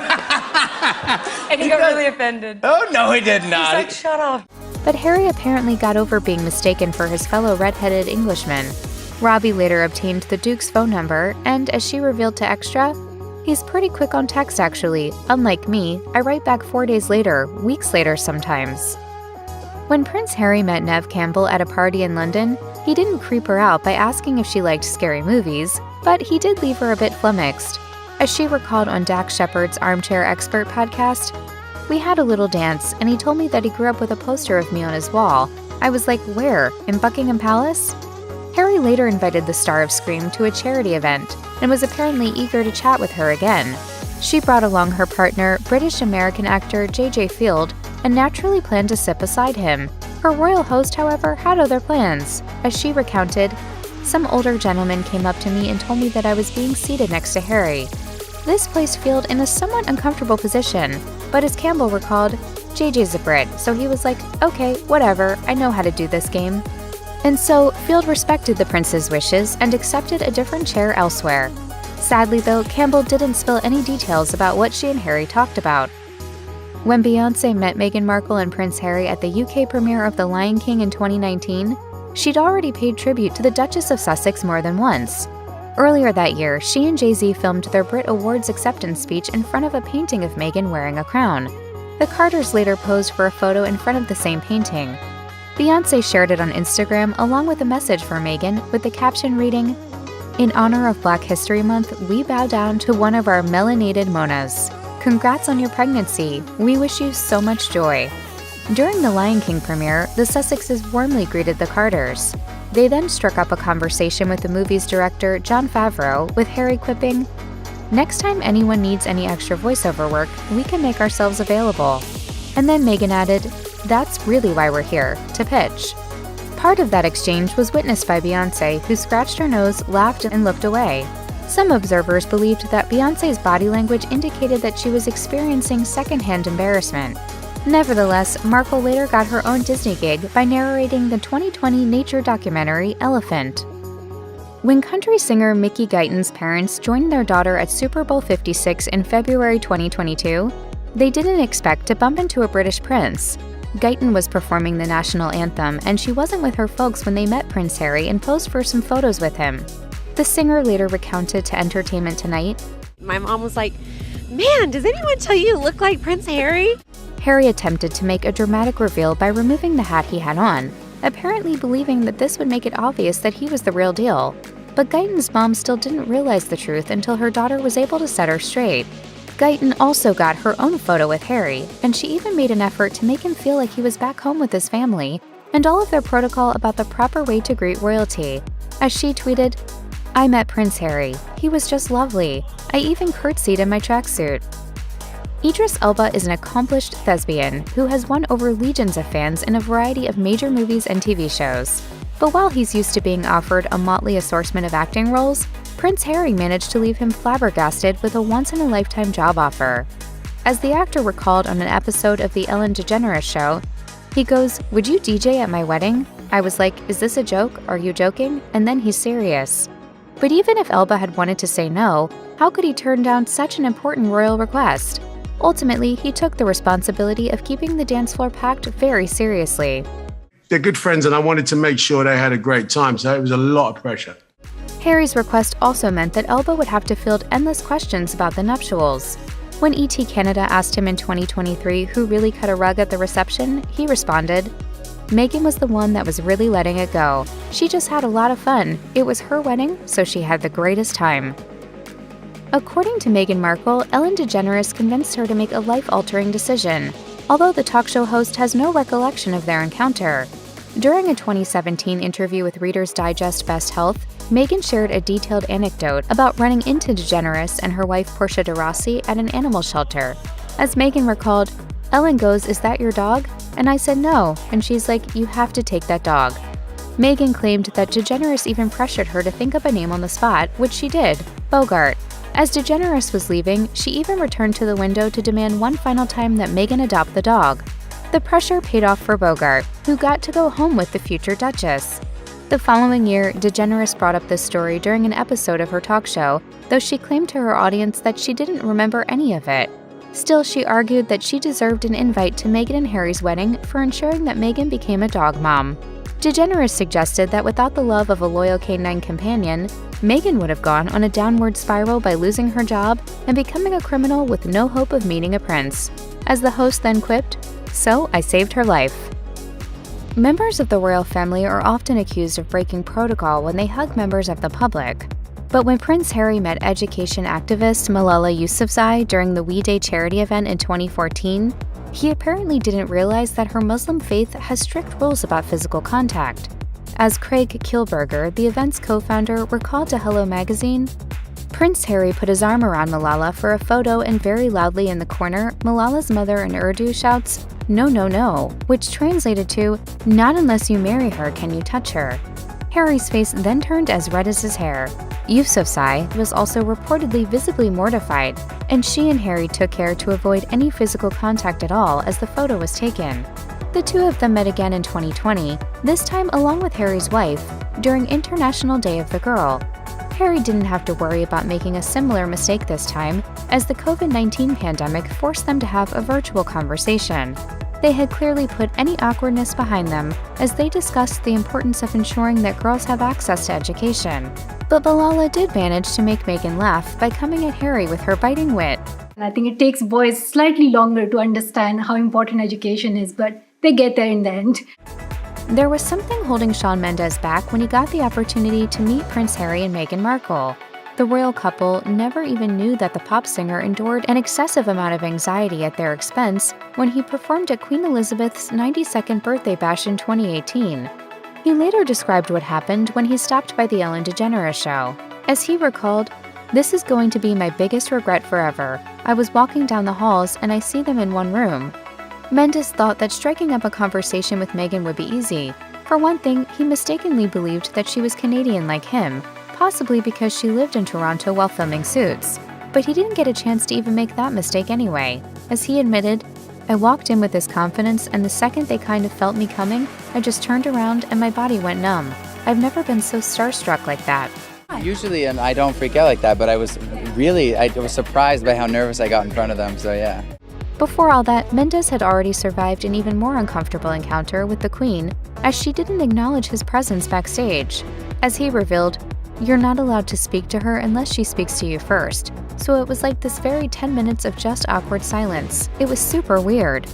and he got really offended. Oh, no, he did not. He's like, shut up. But Harry apparently got over being mistaken for his fellow red-headed Englishman. Robbie later obtained the Duke's phone number, and as she revealed to Extra, he's pretty quick on text actually. Unlike me, I write back 4 days later, weeks later sometimes. When Prince Harry met Neve Campbell at a party in London, he didn't creep her out by asking if she liked scary movies, but he did leave her a bit flummoxed. As she recalled on Dax Shepard's Armchair Expert podcast, "We had a little dance, and he told me that he grew up with a poster of me on his wall. I was like, where? In Buckingham Palace?" Harry later invited the star of Scream to a charity event, and was apparently eager to chat with her again. She brought along her partner, British-American actor J.J. Field, and naturally planned to sit beside him. Her royal host, however, had other plans. As she recounted, "Some older gentleman came up to me and told me that I was being seated next to Harry. This placed Field in a somewhat uncomfortable position, but as Campbell recalled, JJ's a Brit, so he was like, okay, whatever, I know how to do this game." And so, Field respected the prince's wishes and accepted a different chair elsewhere. Sadly though, Campbell didn't spill any details about what she and Harry talked about. When Beyoncé met Meghan Markle and Prince Harry at the UK premiere of The Lion King in 2019, she'd already paid tribute to the Duchess of Sussex more than once. Earlier that year, she and Jay-Z filmed their Brit Awards acceptance speech in front of a painting of Meghan wearing a crown. The Carters later posed for a photo in front of the same painting. Beyoncé shared it on Instagram along with a message for Meghan with the caption reading, "In honor of Black History Month, we bow down to one of our melanated Monas. Congrats on your pregnancy. We wish you so much joy." During the Lion King premiere, the Sussexes warmly greeted the Carters. They then struck up a conversation with the movie's director, Jon Favreau, with Harry quipping, "Next time anyone needs any extra voiceover work, we can make ourselves available." And then Meghan added, "That's really why we're here, to pitch." Part of that exchange was witnessed by Beyoncé, who scratched her nose, laughed, and looked away. Some observers believed that Beyoncé's body language indicated that she was experiencing secondhand embarrassment. Nevertheless, Markle later got her own Disney gig by narrating the 2020 nature documentary Elephant. When country singer Mickey Guyton's parents joined their daughter at Super Bowl 56 in February 2022, they didn't expect to bump into a British prince. Guyton was performing the national anthem, and she wasn't with her folks when they met Prince Harry and posed for some photos with him. The singer later recounted to Entertainment Tonight, "My mom was like, 'Man, does anyone tell you look like Prince Harry?'" Harry attempted to make a dramatic reveal by removing the hat he had on, apparently believing that this would make it obvious that he was the real deal. But Guyton's mom still didn't realize the truth until her daughter was able to set her straight. Guyton also got her own photo with Harry, and she even made an effort to make him feel like he was back home with his family, and all of their protocol about the proper way to greet royalty. As she tweeted, "I met Prince Harry. He was just lovely. I even curtsied in my tracksuit." Idris Elba is an accomplished thespian who has won over legions of fans in a variety of major movies and TV shows. But while he's used to being offered a motley assortment of acting roles, Prince Harry managed to leave him flabbergasted with a once-in-a-lifetime job offer. As the actor recalled on an episode of The Ellen DeGeneres Show, he goes, "Would you DJ at my wedding?" I was like, "Is this a joke? Are you joking?" And then he's serious. But even if Elba had wanted to say no, how could he turn down such an important royal request? Ultimately, he took the responsibility of keeping the dance floor packed very seriously. They're good friends, and I wanted to make sure they had a great time, so it was a lot of pressure. Harry's request also meant that Elba would have to field endless questions about the nuptials. When ET Canada asked him in 2023 who really cut a rug at the reception, he responded, "Meghan was the one that was really letting it go. She just had a lot of fun. It was her wedding, so she had the greatest time." According to Meghan Markle, Ellen DeGeneres convinced her to make a life-altering decision, although the talk show host has no recollection of their encounter. During a 2017 interview with Reader's Digest Best Health, Meghan shared a detailed anecdote about running into DeGeneres and her wife Portia de Rossi at an animal shelter. As Meghan recalled, Ellen goes, "Is that your dog?" And I said no, and she's like, "You have to take that dog." Meghan claimed that DeGeneres even pressured her to think up a name on the spot, which she did, Bogart. As DeGeneres was leaving, she even returned to the window to demand one final time that Meghan adopt the dog. The pressure paid off for Bogart, who got to go home with the future Duchess. The following year, DeGeneres brought up this story during an episode of her talk show, though she claimed to her audience that she didn't remember any of it. Still, she argued that she deserved an invite to Meghan and Harry's wedding for ensuring that Meghan became a dog mom. DeGeneres suggested that without the love of a loyal canine companion, Meghan would have gone on a downward spiral by losing her job and becoming a criminal with no hope of meeting a prince. As the host then quipped, "So I saved her life." Members of the royal family are often accused of breaking protocol when they hug members of the public. But when Prince Harry met education activist Malala Yousafzai during the We Day charity event in 2014, he apparently didn't realize that her Muslim faith has strict rules about physical contact. As Craig Kielburger, the event's co-founder, recalled to Hello Magazine, Prince Harry put his arm around Malala for a photo and very loudly in the corner, Malala's mother in Urdu shouts, "No, no, no," which translated to, "Not unless you marry her can you touch her." Harry's face then turned as red as his hair. Yousafzai was also reportedly visibly mortified, and she and Harry took care to avoid any physical contact at all as the photo was taken. The two of them met again in 2020, this time along with Harry's wife, during International Day of the Girl. Harry didn't have to worry about making a similar mistake this time, as the COVID-19 pandemic forced them to have a virtual conversation. They had clearly put any awkwardness behind them as they discussed the importance of ensuring that girls have access to education. But Malala did manage to make Meghan laugh by coming at Harry with her biting wit. I think it takes boys slightly longer to understand how important education is, but they get there in the end. There was something holding Shawn Mendes back when he got the opportunity to meet Prince Harry and Meghan Markle. The royal couple never even knew that the pop singer endured an excessive amount of anxiety at their expense when he performed at Queen Elizabeth's 92nd birthday bash in 2018. He later described what happened when he stopped by the Ellen DeGeneres show. As he recalled, "This is going to be my biggest regret forever. I was walking down the halls and I see them in one room." Mendes thought that striking up a conversation with Meghan would be easy. For one thing, he mistakenly believed that she was Canadian like him, possibly because she lived in Toronto while filming Suits. But he didn't get a chance to even make that mistake anyway. As he admitted, "I walked in with this confidence, and the second they kind of felt me coming, I just turned around and my body went numb. I've never been so starstruck like that." Usually, and I don't freak out like that, but I was surprised by how nervous I got in front of them, so yeah. Before all that, Mendes had already survived an even more uncomfortable encounter with the Queen, as she didn't acknowledge his presence backstage. As he revealed, "You're not allowed to speak to her unless she speaks to you first." So it was like this very 10 minutes of just awkward silence. It was super weird.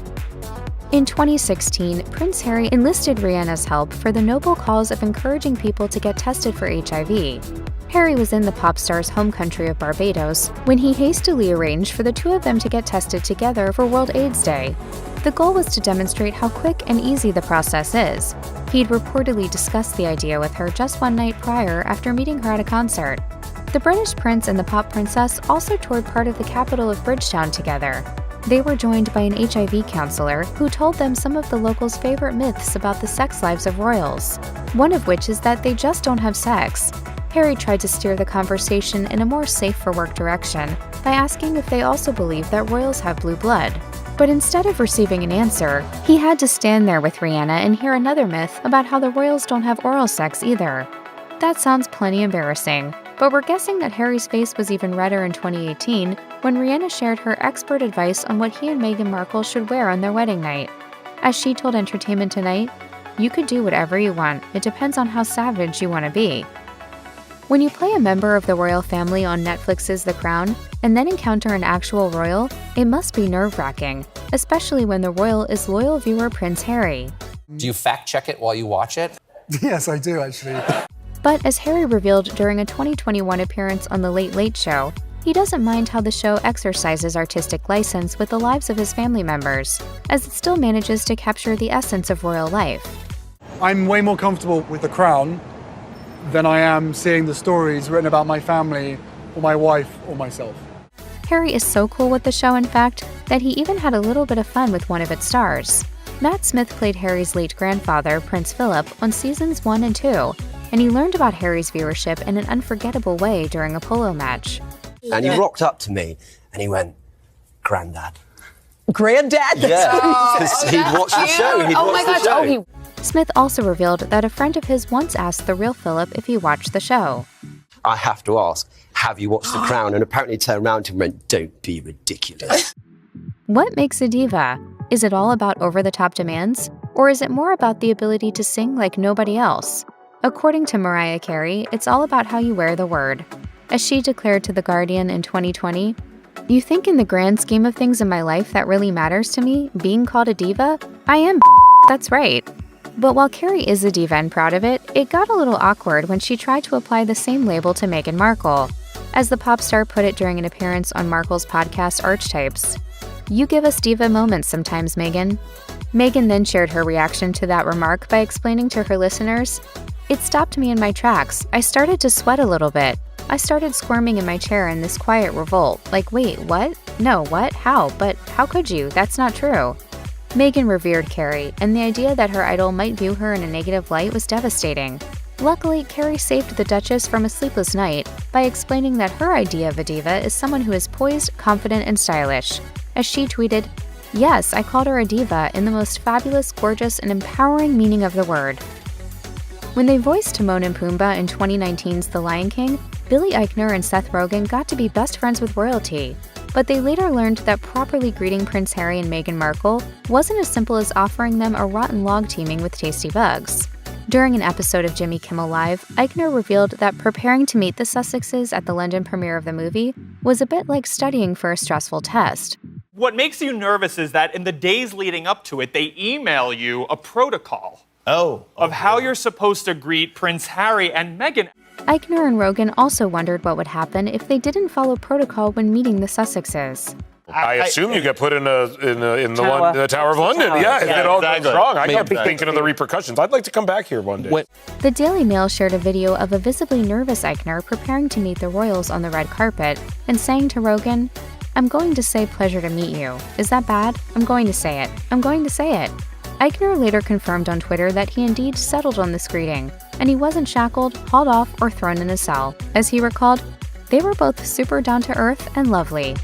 In 2016, Prince Harry enlisted Rihanna's help for the noble cause of encouraging people to get tested for HIV. Harry was in the pop star's home country of Barbados when he hastily arranged for the two of them to get tested together for World AIDS Day. The goal was to demonstrate how quick and easy the process is. He'd reportedly discussed the idea with her just one night prior after meeting her at a concert. The British prince and the pop princess also toured part of the capital of Bridgetown together. They were joined by an HIV counselor who told them some of the locals' favorite myths about the sex lives of royals, one of which is that they just don't have sex. Harry tried to steer the conversation in a more safe-for-work direction by asking if they also believe that royals have blue blood. But instead of receiving an answer, he had to stand there with Rihanna and hear another myth about how the royals don't have oral sex either. That sounds plenty embarrassing, but we're guessing that Harry's face was even redder in 2018 when Rihanna shared her expert advice on what he and Meghan Markle should wear on their wedding night. As she told Entertainment Tonight, "You could do whatever you want. It depends on how savage you want to be." When you play a member of the royal family on Netflix's The Crown and then encounter an actual royal, it must be nerve-wracking, especially when the royal is loyal viewer Prince Harry. Do you fact-check it while you watch it? Yes, I do, actually. But as Harry revealed during a 2021 appearance on The Late Late Show, he doesn't mind how the show exercises artistic license with the lives of his family members, as it still manages to capture the essence of royal life. I'm way more comfortable with The Crown than I am seeing the stories written about my family or my wife or myself. Harry is so cool with the show, in fact, that he even had a little bit of fun with one of its stars. Matt Smith played Harry's late grandfather, Prince Philip, on seasons 1 and 2, and he learned about Harry's viewership in an unforgettable way during a polo match. And he rocked up to me and he went, "Granddad." Granddad? Yeah, because he'd watched the show. He'd watched the show. Smith also revealed that a friend of his once asked the real Philip if he watched the show. I have to ask, have you watched The Crown? And apparently turned around to him and went, "Don't be ridiculous." What makes a diva? Is it all about over-the-top demands? Or is it more about the ability to sing like nobody else? According to Mariah Carey, it's all about how you wear the word. As she declared to The Guardian in 2020, "You think in the grand scheme of things in my life that really matters to me, being called a diva? I am that's right." But while Carey is a diva and proud of it, it got a little awkward when she tried to apply the same label to Meghan Markle. As the pop star put it during an appearance on Markle's podcast Archetypes, "You give us diva moments sometimes, Meghan." Meghan then shared her reaction to that remark by explaining to her listeners, "It stopped me in my tracks. I started to sweat a little bit. I started squirming in my chair in this quiet revolt, like, wait, what? No, what? How? But how could you? That's not true." Meghan revered Carey, and the idea that her idol might view her in a negative light was devastating. Luckily, Carey saved the Duchess from a sleepless night by explaining that her idea of a diva is someone who is poised, confident, and stylish. As she tweeted, "Yes, I called her a diva in the most fabulous, gorgeous, and empowering meaning of the word." When they voiced Timon and Pumbaa in 2019's The Lion King, Billy Eichner and Seth Rogen got to be best friends with royalty. But they later learned that properly greeting Prince Harry and Meghan Markle wasn't as simple as offering them a rotten log teeming with tasty bugs. During an episode of Jimmy Kimmel Live, Eichner revealed that preparing to meet the Sussexes at the London premiere of the movie was a bit like studying for a stressful test. What makes you nervous is that in the days leading up to it, they email you a protocol of how you're supposed to greet Prince Harry and Meghan. Eichner and Rogan also wondered what would happen if they didn't follow protocol when meeting the Sussexes. I assume you get put in the Tower of London. Yeah, if it all goes wrong, I can't be thinking of the repercussions. I'd like to come back here one day. The Daily Mail shared a video of a visibly nervous Eichner preparing to meet the royals on the red carpet and saying to Rogan, "I'm going to say pleasure to meet you. Is that bad? I'm going to say it. I'm going to say it." Eichner later confirmed on Twitter that he indeed settled on this greeting, and he wasn't shackled, hauled off, or thrown in a cell. As he recalled, they were both super down-to-earth and lovely.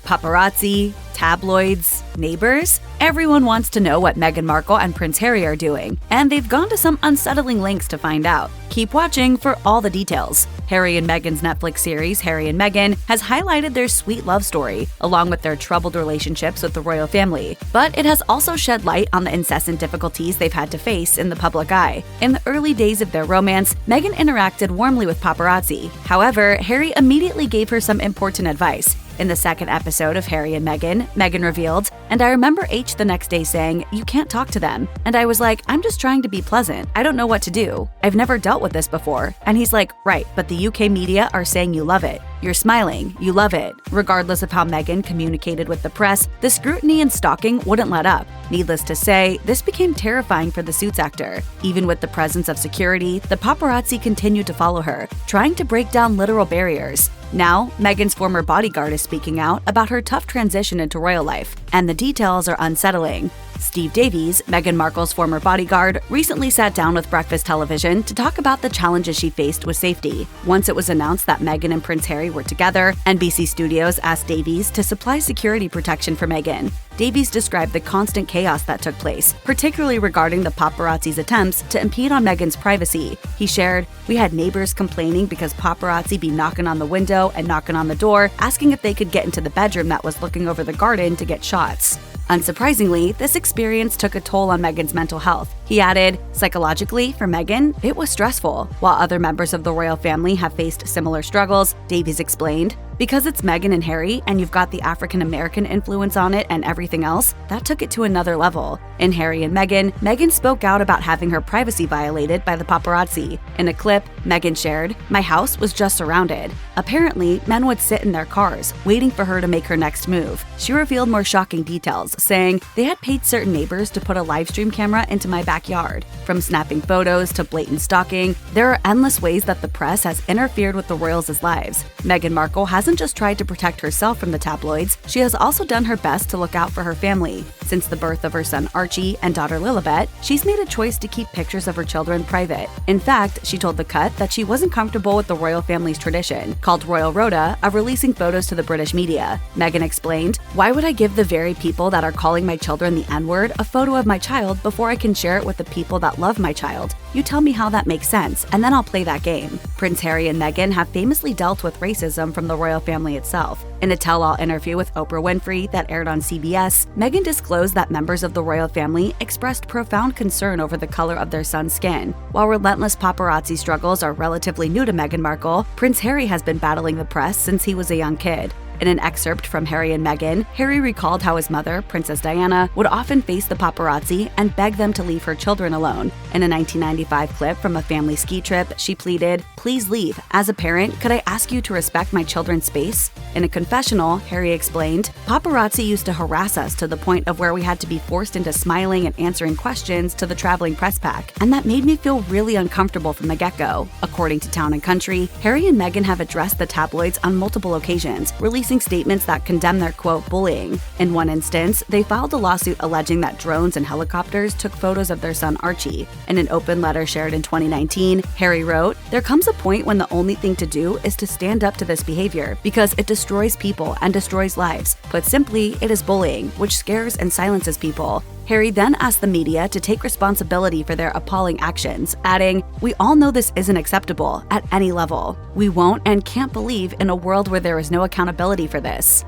Paparazzi, tabloids, neighbors, everyone wants to know what Meghan Markle and Prince Harry are doing, and they've gone to some unsettling lengths to find out. Keep watching for all the details. Harry and Meghan's Netflix series, Harry and Meghan, has highlighted their sweet love story, along with their troubled relationships with the royal family. But it has also shed light on the incessant difficulties they've had to face in the public eye. In the early days of their romance, Meghan interacted warmly with paparazzi. However, Harry immediately gave her some important advice. In the second episode of Harry and Meghan, Meghan revealed, "And I remember H the next day saying, 'You can't talk to them.' And I was like, 'I'm just trying to be pleasant. I don't know what to do. I've never dealt with this before.' And he's like, 'Right, but the UK media are saying you love it. You're smiling, you love it.' Regardless of how Meghan communicated with the press, the scrutiny and stalking wouldn't let up. Needless to say, this became terrifying for the Suits actor. Even with the presence of security, the paparazzi continued to follow her, trying to break down literal barriers. Now, Meghan's former bodyguard is speaking out about her tough transition into royal life, and the details are unsettling. Steve Davies, Meghan Markle's former bodyguard, recently sat down with Breakfast Television to talk about the challenges she faced with safety. Once it was announced that Meghan and Prince Harry were together, NBC Studios asked Davies to supply security protection for Meghan. Davies described the constant chaos that took place, particularly regarding the paparazzi's attempts to impede on Meghan's privacy. He shared, "We had neighbors complaining because paparazzi be knocking on the window and knocking on the door, asking if they could get into the bedroom that was looking over the garden to get shots." Unsurprisingly, this experience took a toll on Meghan's mental health. He added, "Psychologically, for Meghan, it was stressful." While other members of the royal family have faced similar struggles, Davies explained, "Because it's Meghan and Harry, and you've got the African-American influence on it and everything else, that took it to another level." In Harry and Meghan, Meghan spoke out about having her privacy violated by the paparazzi. In a clip, Meghan shared, "My house was just surrounded. Apparently, men would sit in their cars, waiting for her to make her next move." She revealed more shocking details, saying, "They had paid certain neighbors to put a live stream camera into my backyard. From snapping photos to blatant stalking, there are endless ways that the press has interfered with the royals' lives." Meghan Markle hasn't just tried to protect herself from the tabloids, she has also done her best to look out for her family. Since the birth of her son Archie and daughter Lilibet, she's made a choice to keep pictures of her children private. In fact, she told The Cut that she wasn't comfortable with the royal family's tradition, called Royal Rota, of releasing photos to the British media. Meghan explained, "Why would I give the very people that are calling my children the N-word a photo of my child before I can share it with the people that love my child? You tell me how that makes sense, and then I'll play that game." Prince Harry and Meghan have famously dealt with racism from the royal family itself. In a tell-all interview with Oprah Winfrey that aired on CBS, Meghan disclosed that members of the royal family expressed profound concern over the color of their son's skin. While relentless paparazzi struggles are relatively new to Meghan Markle, Prince Harry has been battling the press since he was a young kid. In an excerpt from Harry and Meghan, Harry recalled how his mother, Princess Diana, would often face the paparazzi and beg them to leave her children alone. In a 1995 clip from a family ski trip, she pleaded, "Please leave. As a parent, could I ask you to respect my children's space?" In a confessional, Harry explained, "Paparazzi used to harass us to the point of where we had to be forced into smiling and answering questions to the traveling press pack, and that made me feel really uncomfortable from the get-go." According to Town & Country, Harry and Meghan have addressed the tabloids on multiple occasions, releasing statements that condemn their, quote, bullying. In one instance, they filed a lawsuit alleging that drones and helicopters took photos of their son Archie. In an open letter shared in 2019, Harry wrote, "There comes a point when the only thing to do is to stand up to this behavior because it destroys people and destroys lives. Put simply, it is bullying, which scares and silences people." Harry then asked the media to take responsibility for their appalling actions, adding, "We all know this isn't acceptable at any level. We won't and can't believe in a world where there is no accountability for this."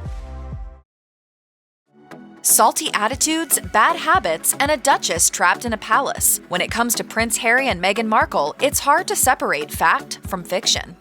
Salty attitudes, bad habits, and a duchess trapped in a palace. When it comes to Prince Harry and Meghan Markle, it's hard to separate fact from fiction.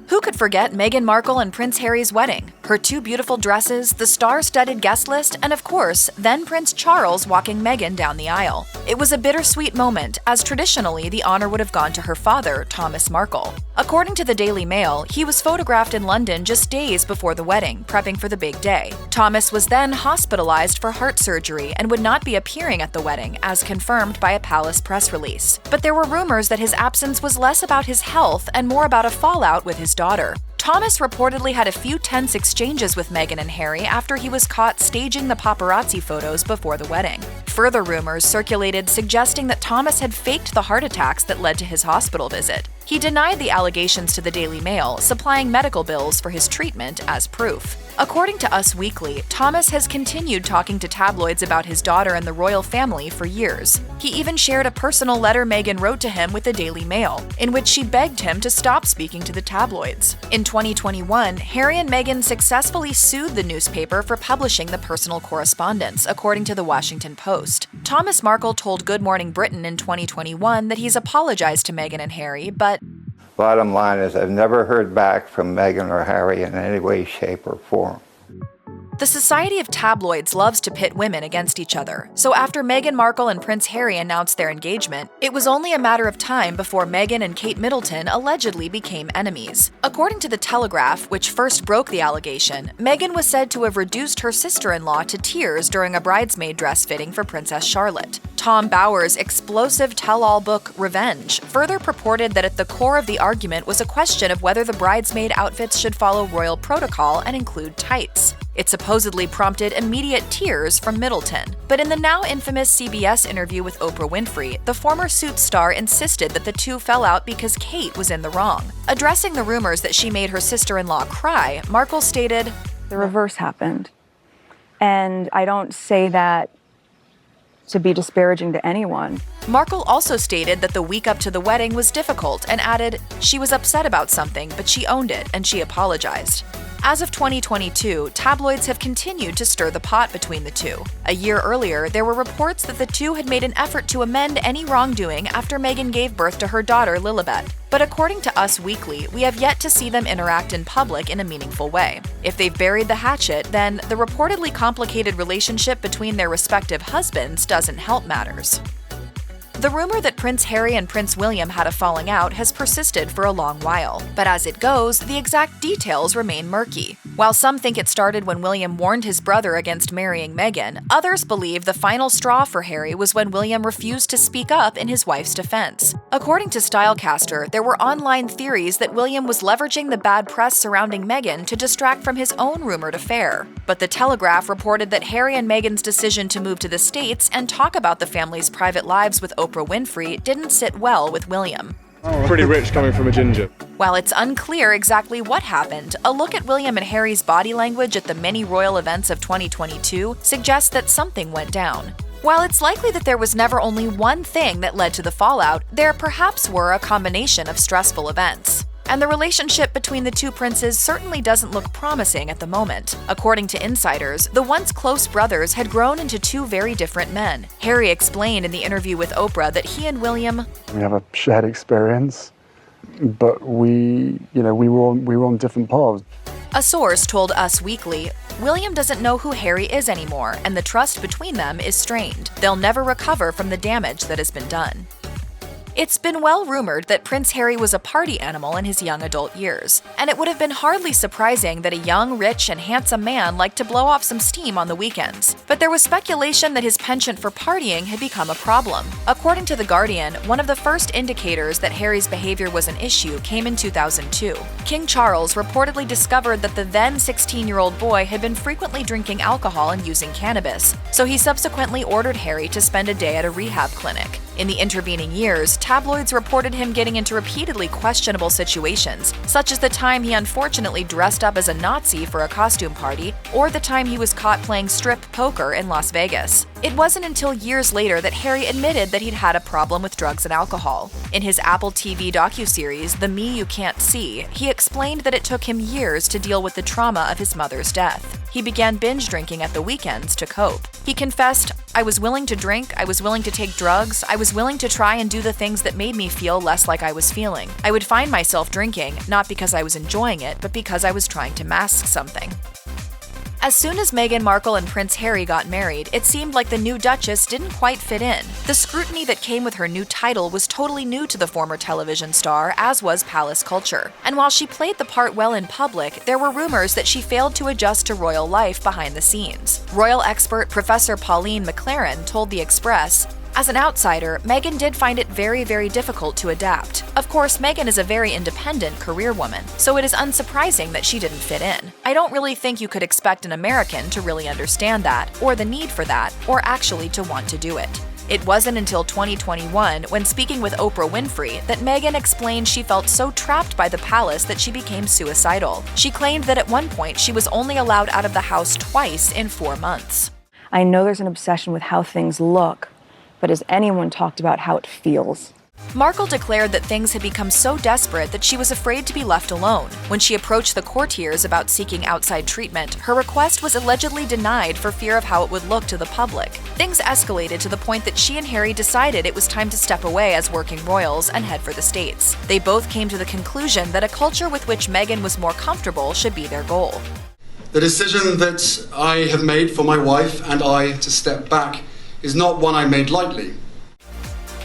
Who could forget Meghan Markle and Prince Harry's wedding? Her 2 beautiful dresses, the star-studded guest list, and of course, then Prince Charles walking Meghan down the aisle. It was a bittersweet moment, as traditionally the honor would have gone to her father, Thomas Markle. According to the Daily Mail, he was photographed in London just days before the wedding, prepping for the big day. Thomas was then hospitalized for heart surgery and would not be appearing at the wedding, as confirmed by a palace press release. But there were rumors that his absence was less about his health and more about a fallout with his daughter. Thomas reportedly had a few tense exchanges with Meghan and Harry after he was caught staging the paparazzi photos before the wedding. Further rumors circulated suggesting that Thomas had faked the heart attacks that led to his hospital visit. He denied the allegations to the Daily Mail, supplying medical bills for his treatment as proof. According to Us Weekly, Thomas has continued talking to tabloids about his daughter and the royal family for years. He even shared a personal letter Meghan wrote to him with the Daily Mail, in which she begged him to stop speaking to the tabloids. In 2021, Harry and Meghan successfully sued the newspaper for publishing the personal correspondence, according to the Washington Post. Thomas Markle told Good Morning Britain in 2021 that he's apologized to Meghan and Harry, but bottom line is I've never heard back from Meghan or Harry in any way, shape, or form. The Society of Tabloids loves to pit women against each other, so after Meghan Markle and Prince Harry announced their engagement, it was only a matter of time before Meghan and Kate Middleton allegedly became enemies. According to The Telegraph, which first broke the allegation, Meghan was said to have reduced her sister-in-law to tears during a bridesmaid dress fitting for Princess Charlotte. Tom Bower's explosive tell-all book, Revenge, further purported that at the core of the argument was a question of whether the bridesmaid outfits should follow royal protocol and include tights. It supposedly prompted immediate tears from Middleton. But in the now infamous CBS interview with Oprah Winfrey, the former Suits star insisted that the two fell out because Kate was in the wrong. Addressing the rumors that she made her sister-in-law cry, Markle stated, "The reverse happened. And I don't say that to be disparaging to anyone." Markle also stated that the week up to the wedding was difficult and added, she was upset about something, but she owned it and she apologized. As of 2022, tabloids have continued to stir the pot between the two. A year earlier, there were reports that the two had made an effort to amend any wrongdoing after Meghan gave birth to her daughter Lilibet. But according to Us Weekly, we have yet to see them interact in public in a meaningful way. If they've buried the hatchet, then the reportedly complicated relationship between their respective husbands doesn't help matters. The rumor that Prince Harry and Prince William had a falling out has persisted for a long while, but as it goes, the exact details remain murky. While some think it started when William warned his brother against marrying Meghan, others believe the final straw for Harry was when William refused to speak up in his wife's defense. According to Stylecaster, there were online theories that William was leveraging the bad press surrounding Meghan to distract from his own rumored affair. But The Telegraph reported that Harry and Meghan's decision to move to the States and talk about the family's private lives with Oprah Winfrey didn't sit well with William. Pretty rich coming from a ginger. While it's unclear exactly what happened, a look at William and Harry's body language at the many royal events of 2022 suggests that something went down. While it's likely that there was never only one thing that led to the fallout, there perhaps were a combination of stressful events. And the relationship between the two princes certainly doesn't look promising at the moment. According to insiders, the once close brothers had grown into two very different men. Harry explained in the interview with Oprah that he and William, "We have a shared experience, but we were on different paths." A source told Us Weekly, William doesn't know who Harry is anymore, and the trust between them is strained. They'll never recover from the damage that has been done. It's been well rumored that Prince Harry was a party animal in his young adult years, and it would have been hardly surprising that a young, rich, and handsome man liked to blow off some steam on the weekends. But there was speculation that his penchant for partying had become a problem. According to The Guardian, one of the first indicators that Harry's behavior was an issue came in 2002. King Charles reportedly discovered that the then 16-year-old boy had been frequently drinking alcohol and using cannabis, so he subsequently ordered Harry to spend a day at a rehab clinic. In the intervening years, tabloids reported him getting into repeatedly questionable situations, such as the time he unfortunately dressed up as a Nazi for a costume party, or the time he was caught playing strip poker in Las Vegas. It wasn't until years later that Harry admitted that he'd had a problem with drugs and alcohol. In his Apple TV docuseries, The Me You Can't See, he explained that it took him years to deal with the trauma of his mother's death. He began binge drinking at the weekends to cope. He confessed, "I was willing to drink, I was willing to take drugs, I was willing to try and do the things things that made me feel less like I was feeling. I would find myself drinking, not because I was enjoying it, but because I was trying to mask something. As soon as Meghan Markle and Prince Harry got married, it seemed like the new Duchess didn't quite fit in. The scrutiny that came with her new title was totally new to the former television star, as was palace culture. And while she played the part well in public, there were rumors that she failed to adjust to royal life behind the scenes. Royal expert Professor Pauline McLaren told The Express, "As an outsider, Meghan did find it very, very difficult to adapt. Of course, Meghan is a very independent career woman, so it is unsurprising that she didn't fit in. I don't really think you could expect an American to really understand that, or the need for that, or actually to want to do it." It wasn't until 2021, when speaking with Oprah Winfrey, that Meghan explained she felt so trapped by the palace that she became suicidal. She claimed that at one point she was only allowed out of the house twice in 4 months. I know there's an obsession with how things look, but has anyone talked about how it feels? Markle declared that things had become so desperate that she was afraid to be left alone. When she approached the courtiers about seeking outside treatment, her request was allegedly denied for fear of how it would look to the public. Things escalated to the point that she and Harry decided it was time to step away as working royals and head for the States. They both came to the conclusion that a culture with which Meghan was more comfortable should be their goal. The decision that I have made for my wife and I to step back is not one I made lightly.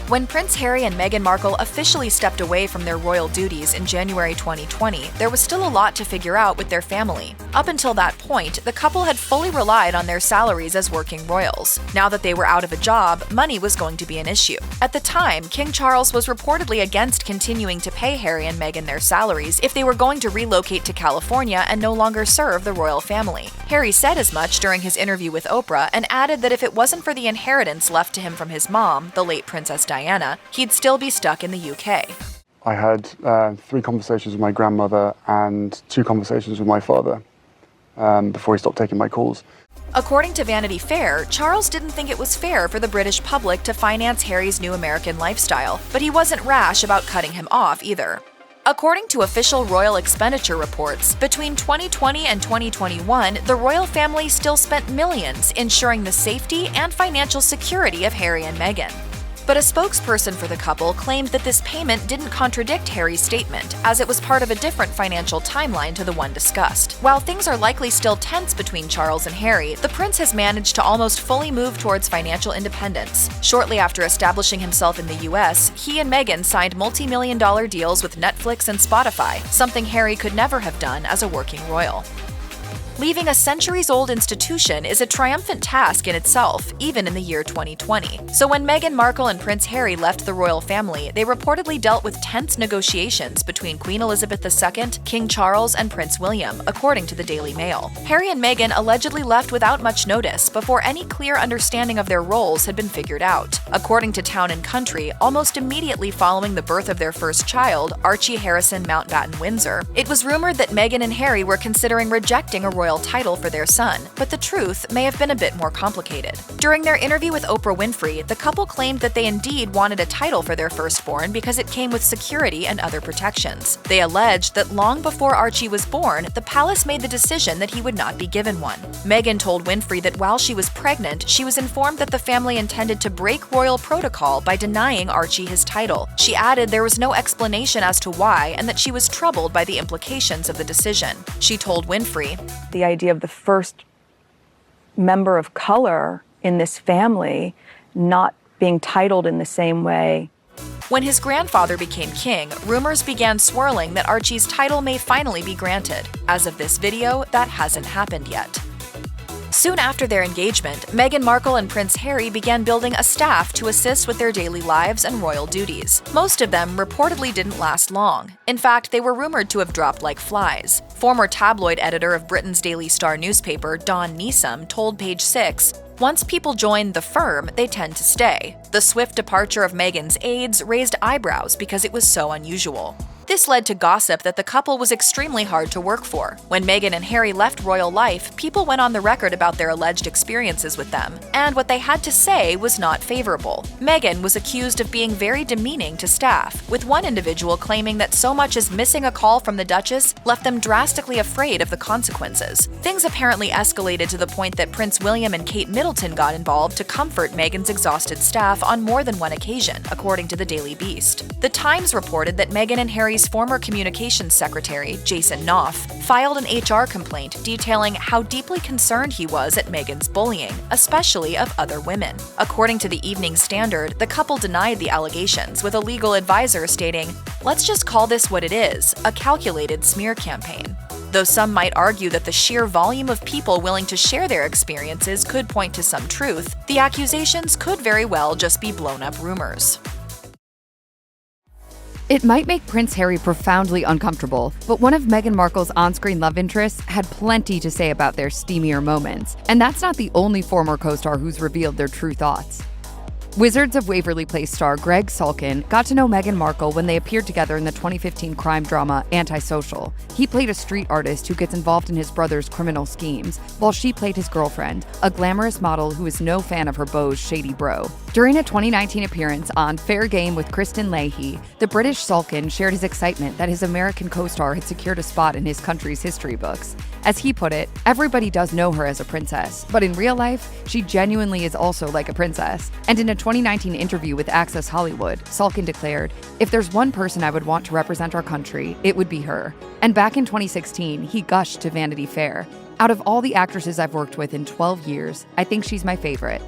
When Prince Harry and Meghan Markle officially stepped away from their royal duties in January 2020, there was still a lot to figure out with their family. Up until that point, the couple had fully relied on their salaries as working royals. Now that they were out of a job, money was going to be an issue. At the time, King Charles was reportedly against continuing to pay Harry and Meghan their salaries if they were going to relocate to California and no longer serve the royal family. Harry said as much during his interview with Oprah and added that if it wasn't for the inheritance left to him from his mom, the late Princess Diana, he'd still be stuck in the UK. I had 3 conversations with my grandmother and 2 conversations with my father before he stopped taking my calls. According to Vanity Fair, Charles didn't think it was fair for the British public to finance Harry's new American lifestyle, but he wasn't rash about cutting him off either. According to official royal expenditure reports, between 2020 and 2021, the royal family still spent millions ensuring the safety and financial security of Harry and Meghan. But a spokesperson for the couple claimed that this payment didn't contradict Harry's statement, as it was part of a different financial timeline to the one discussed. While things are likely still tense between Charles and Harry, the prince has managed to almost fully move towards financial independence. Shortly after establishing himself in the US, he and Meghan signed multi-million-dollar deals with Netflix and Spotify, something Harry could never have done as a working royal. Leaving a centuries-old institution is a triumphant task in itself, even in the year 2020. So when Meghan Markle and Prince Harry left the royal family, they reportedly dealt with tense negotiations between Queen Elizabeth II, King Charles, and Prince William, according to the Daily Mail. Harry and Meghan allegedly left without much notice before any clear understanding of their roles had been figured out. According to Town & Country, almost immediately following the birth of their first child, Archie Harrison Mountbatten Windsor, it was rumored that Meghan and Harry were considering rejecting a royal title for their son, but the truth may have been a bit more complicated. During their interview with Oprah Winfrey, the couple claimed that they indeed wanted a title for their firstborn because it came with security and other protections. They alleged that long before Archie was born, the palace made the decision that he would not be given one. Meghan told Winfrey that while she was pregnant, she was informed that the family intended to break royal protocol by denying Archie his title. She added there was no explanation as to why and that she was troubled by the implications of the decision. She told Winfrey, The idea of the first member of color in this family not being titled in the same way. When his grandfather became king, rumors began swirling that Archie's title may finally be granted. As of this video, that hasn't happened yet. Soon after their engagement, Meghan Markle and Prince Harry began building a staff to assist with their daily lives and royal duties. Most of them reportedly didn't last long. In fact, they were rumored to have dropped like flies. Former tabloid editor of Britain's Daily Star newspaper, Dawn Neeson, told Page Six, "Once people join the firm, they tend to stay." The swift departure of Meghan's aides raised eyebrows because it was so unusual. This led to gossip that the couple was extremely hard to work for. When Meghan and Harry left royal life, people went on the record about their alleged experiences with them, and what they had to say was not favorable. Meghan was accused of being very demeaning to staff, with one individual claiming that so much as missing a call from the Duchess left them drastically afraid of the consequences. Things apparently escalated to the point that Prince William and Kate Middleton Middleton got involved to comfort Meghan's exhausted staff on more than one occasion, according to the Daily Beast. The Times reported that Meghan and Harry's former communications secretary, Jason Knopf, filed an HR complaint detailing how deeply concerned he was at Meghan's bullying, especially of other women. According to the Evening Standard, the couple denied the allegations, with a legal advisor stating, "Let's just call this what it is, a calculated smear campaign." Though some might argue that the sheer volume of people willing to share their experiences could point to some truth, the accusations could very well just be blown-up rumors. It might make Prince Harry profoundly uncomfortable, but one of Meghan Markle's on-screen love interests had plenty to say about their steamier moments. And that's not the only former co-star who's revealed their true thoughts. Wizards of Waverly Place star Greg Sulkin got to know Meghan Markle when they appeared together in the 2015 crime drama Antisocial. He played a street artist who gets involved in his brother's criminal schemes, while she played his girlfriend, a glamorous model who is no fan of her beau's shady bro. During a 2019 appearance on Fair Game with Kristen Leahy, the British Sulkin shared his excitement that his American co-star had secured a spot in his country's history books. As he put it, everybody does know her as a princess, but in real life, she genuinely is also like a princess. And in a 2019 interview with Access Hollywood, Sulkin declared, "If there's one person I would want to represent our country, it would be her." And back in 2016, he gushed to Vanity Fair, "Out of all the actresses I've worked with in 12 years, I think she's my favorite."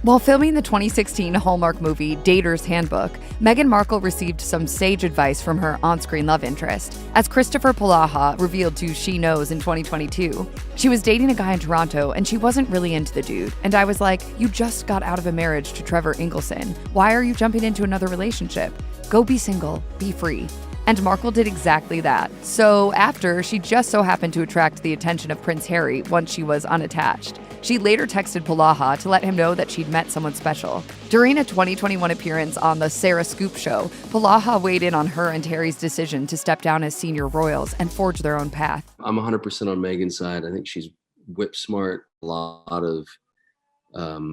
While filming the 2016 Hallmark movie Dater's Handbook, Meghan Markle received some sage advice from her on-screen love interest. As Christopher Polaha revealed to She Knows in 2022, she was dating a guy in Toronto and she wasn't really into the dude. And I was like, "You just got out of a marriage to Trevor Ingleson. Why are you jumping into another relationship? Go be single, be free." And Markle did exactly that. So after, she just so happened to attract the attention of Prince Harry once she was unattached. She later texted Polaha to let him know that she'd met someone special. During a 2021 appearance on the Sarah Scoop Show, Polaha weighed in on her and Harry's decision to step down as senior royals and forge their own path. I'm 100% on Meghan's side. I think she's whip smart, a lot of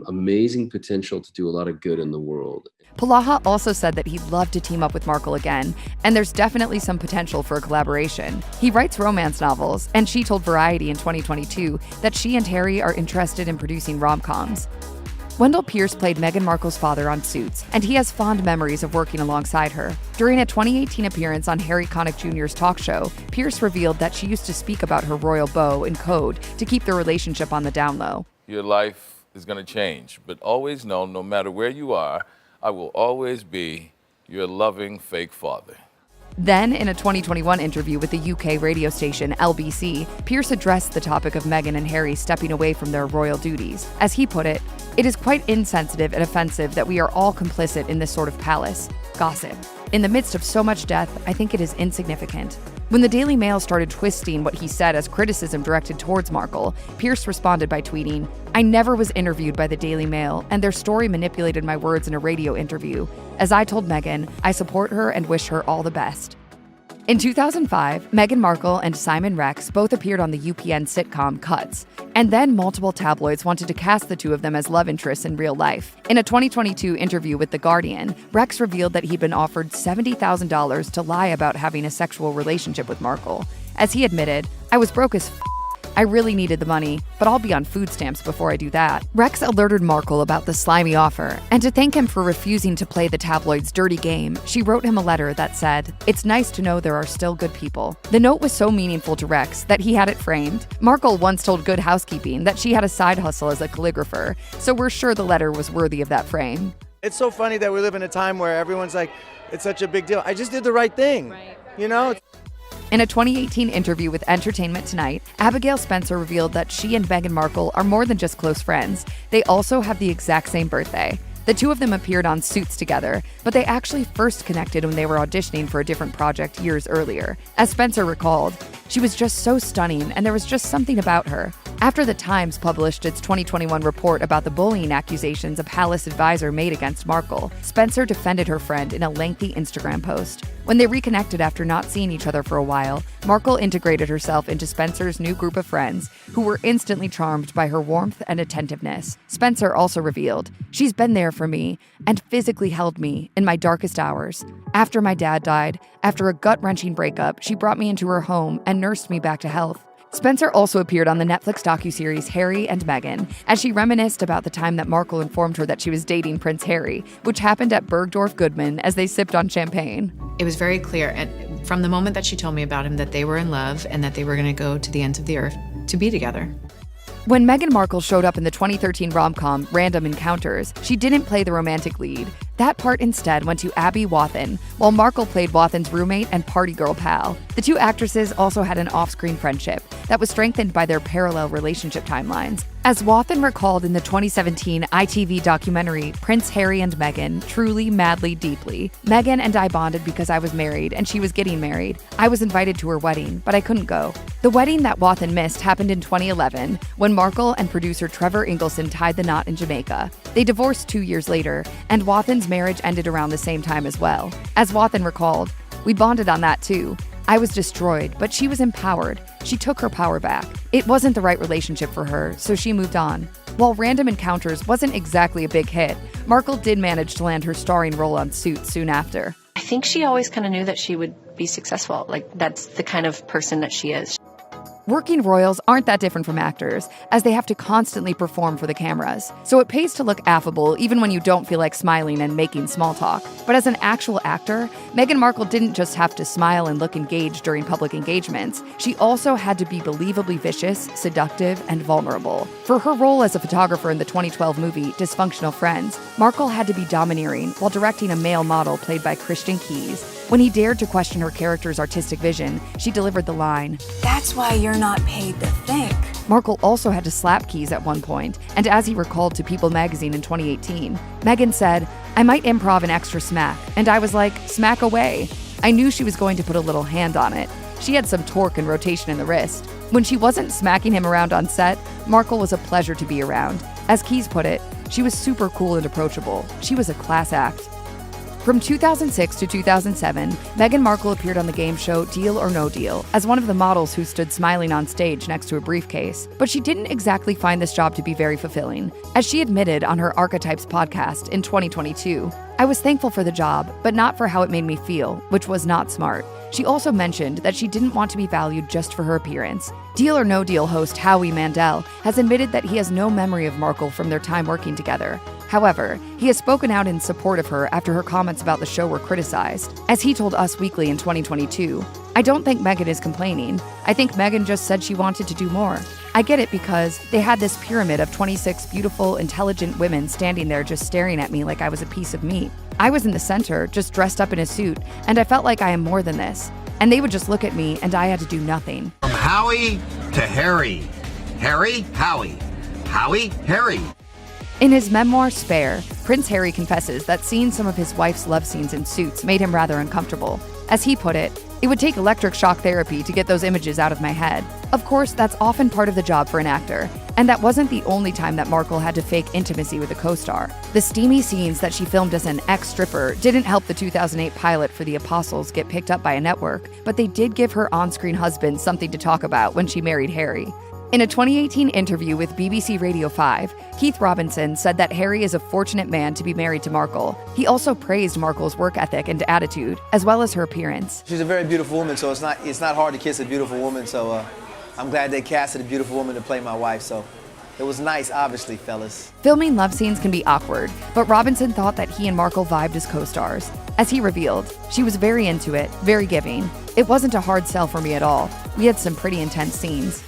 amazing potential to do a lot of good in the world. Polaha also said that he'd love to team up with Markle again, and there's definitely some potential for a collaboration. He writes romance novels, and she told Variety in 2022 that she and Harry are interested in producing rom-coms. Wendell Pierce played Meghan Markle's father on Suits, and he has fond memories of working alongside her. During a 2018 appearance on Harry Connick Jr.'s talk show, Pierce revealed that she used to speak about her royal beau in code to keep the relationship on the down low. Your life is going to change, but always know, no matter where you are, I will always be your loving fake father. Then, in a 2021 interview with the UK radio station LBC, Pierce addressed the topic of Meghan and Harry stepping away from their royal duties. As he put it, "It is quite insensitive and offensive that we are all complicit in this sort of palace gossip. In the midst of so much death, I think it is insignificant." When the Daily Mail started twisting what he said as criticism directed towards Markle, Pierce responded by tweeting, "I never was interviewed by the Daily Mail, and their story manipulated my words in a radio interview. As I told Meghan, I support her and wish her all the best." In 2005, Meghan Markle and Simon Rex both appeared on the UPN sitcom Cuts, and then multiple tabloids wanted to cast the two of them as love interests in real life. In a 2022 interview with The Guardian, Rex revealed that he'd been offered $70,000 to lie about having a sexual relationship with Markle. As he admitted, "I was broke as I really needed the money, but I'll be on food stamps before I do that." Rex alerted Markle about the slimy offer, and to thank him for refusing to play the tabloid's dirty game, she wrote him a letter that said, "It's nice to know there are still good people." The note was so meaningful to Rex that he had it framed. Markle once told Good Housekeeping that she had a side hustle as a calligrapher, so we're sure the letter was worthy of that frame. It's so funny that we live in a time where everyone's like, it's such a big deal. I just did the right thing, you know? In a 2018 interview with Entertainment Tonight, Abigail Spencer revealed that she and Meghan Markle are more than just close friends. They also have the exact same birthday. The two of them appeared on Suits together, but they actually first connected when they were auditioning for a different project years earlier. As Spencer recalled, "She was just so stunning, and there was just something about her." After The Times published its 2021 report about the bullying accusations a palace advisor made against Markle, Spencer defended her friend in a lengthy Instagram post. When they reconnected after not seeing each other for a while, Markle integrated herself into Spencer's new group of friends, who were instantly charmed by her warmth and attentiveness. Spencer also revealed, "She's been there for me and physically held me in my darkest hours. After my dad died, after a gut-wrenching breakup, she brought me into her home and nursed me back to health. Spencer also appeared on the Netflix docuseries Harry and Meghan, as she reminisced about the time that Markle informed her that she was dating Prince Harry, which happened at Bergdorf Goodman as they sipped on champagne. It was very clear, and from the moment that she told me about him, that they were in love and that they were going to go to the ends of the earth to be together. When Meghan Markle showed up in the 2013 rom-com Random Encounters, she didn't play the romantic lead. That part instead went to Abby Wathan, while Markle played Wathan's roommate and party girl pal. The two actresses also had an off-screen friendship that was strengthened by their parallel relationship timelines. As Wathan recalled in the 2017 ITV documentary Prince Harry and Meghan, Truly, Madly, Deeply, Meghan and I bonded because I was married and she was getting married. I was invited to her wedding, but I couldn't go. The wedding that Wathan missed happened in 2011 when Markle and producer Trevor Ingleson tied the knot in Jamaica. They divorced 2 years later, and Wathan's marriage ended around the same time as well. As Wathan recalled, "We bonded on that too. I was destroyed, but she was empowered. She took her power back. It wasn't the right relationship for her, so she moved on." While Random Encounters wasn't exactly a big hit, Markle did manage to land her starring role on Suits soon after. I think she always kind of knew that she would be successful. Like, that's the kind of person that she is. Working royals aren't that different from actors, as they have to constantly perform for the cameras. So it pays to look affable even when you don't feel like smiling and making small talk. But as an actual actor, Meghan Markle didn't just have to smile and look engaged during public engagements. She also had to be believably vicious, seductive, and vulnerable. For her role as a photographer in the 2012 movie Dysfunctional Friends, Markle had to be domineering while directing a male model played by Christian Keyes. When he dared to question her character's artistic vision, she delivered the line, "That's why you're not paid to think." Markle also had to slap Keyes at one point, and as he recalled to People magazine in 2018, Meghan said, "I might improv an extra smack," and I was like, "Smack away." I knew she was going to put a little hand on it. She had some torque and rotation in the wrist. When she wasn't smacking him around on set, Markle was a pleasure to be around. As Keyes put it, she was super cool and approachable. She was a class act. From 2006 to 2007, Meghan Markle appeared on the game show Deal or No Deal as one of the models who stood smiling on stage next to a briefcase. But she didn't exactly find this job to be very fulfilling. As she admitted on her Archetypes podcast in 2022, "I was thankful for the job, but not for how it made me feel, which was not smart." She also mentioned that she didn't want to be valued just for her appearance. Deal or No Deal host Howie Mandel has admitted that he has no memory of Markle from their time working together. However, he has spoken out in support of her after her comments about the show were criticized. As he told Us Weekly in 2022, "I don't think Meghan is complaining. I think Meghan just said she wanted to do more. I get it because they had this pyramid of 26 beautiful, intelligent women standing there just staring at me like I was a piece of meat. I was in the center, just dressed up in a suit, and I felt like I am more than this. And they would just look at me and I had to do nothing." From Howie to Harry. Harry, Howie. Howie, Harry. In his memoir, Spare, Prince Harry confesses that seeing some of his wife's love scenes in Suits made him rather uncomfortable. As he put it, "It would take electric shock therapy to get those images out of my head." Of course, that's often part of the job for an actor, and that wasn't the only time that Markle had to fake intimacy with a co-star. The steamy scenes that she filmed as an ex-stripper didn't help the 2008 pilot for The Apostles get picked up by a network, but they did give her on-screen husband something to talk about when she married Harry. In a 2018 interview with BBC Radio 5, Keith Robinson said that Harry is a fortunate man to be married to Markle. He also praised Markle's work ethic and attitude, as well as her appearance. She's a very beautiful woman, so it's not hard to kiss a beautiful woman, so I'm glad they casted a beautiful woman to play my wife, so it was nice, obviously, fellas. Filming love scenes can be awkward, but Robinson thought that he and Markle vibed as co-stars. As he revealed, she was very into it, very giving. It wasn't a hard sell for me at all. We had some pretty intense scenes.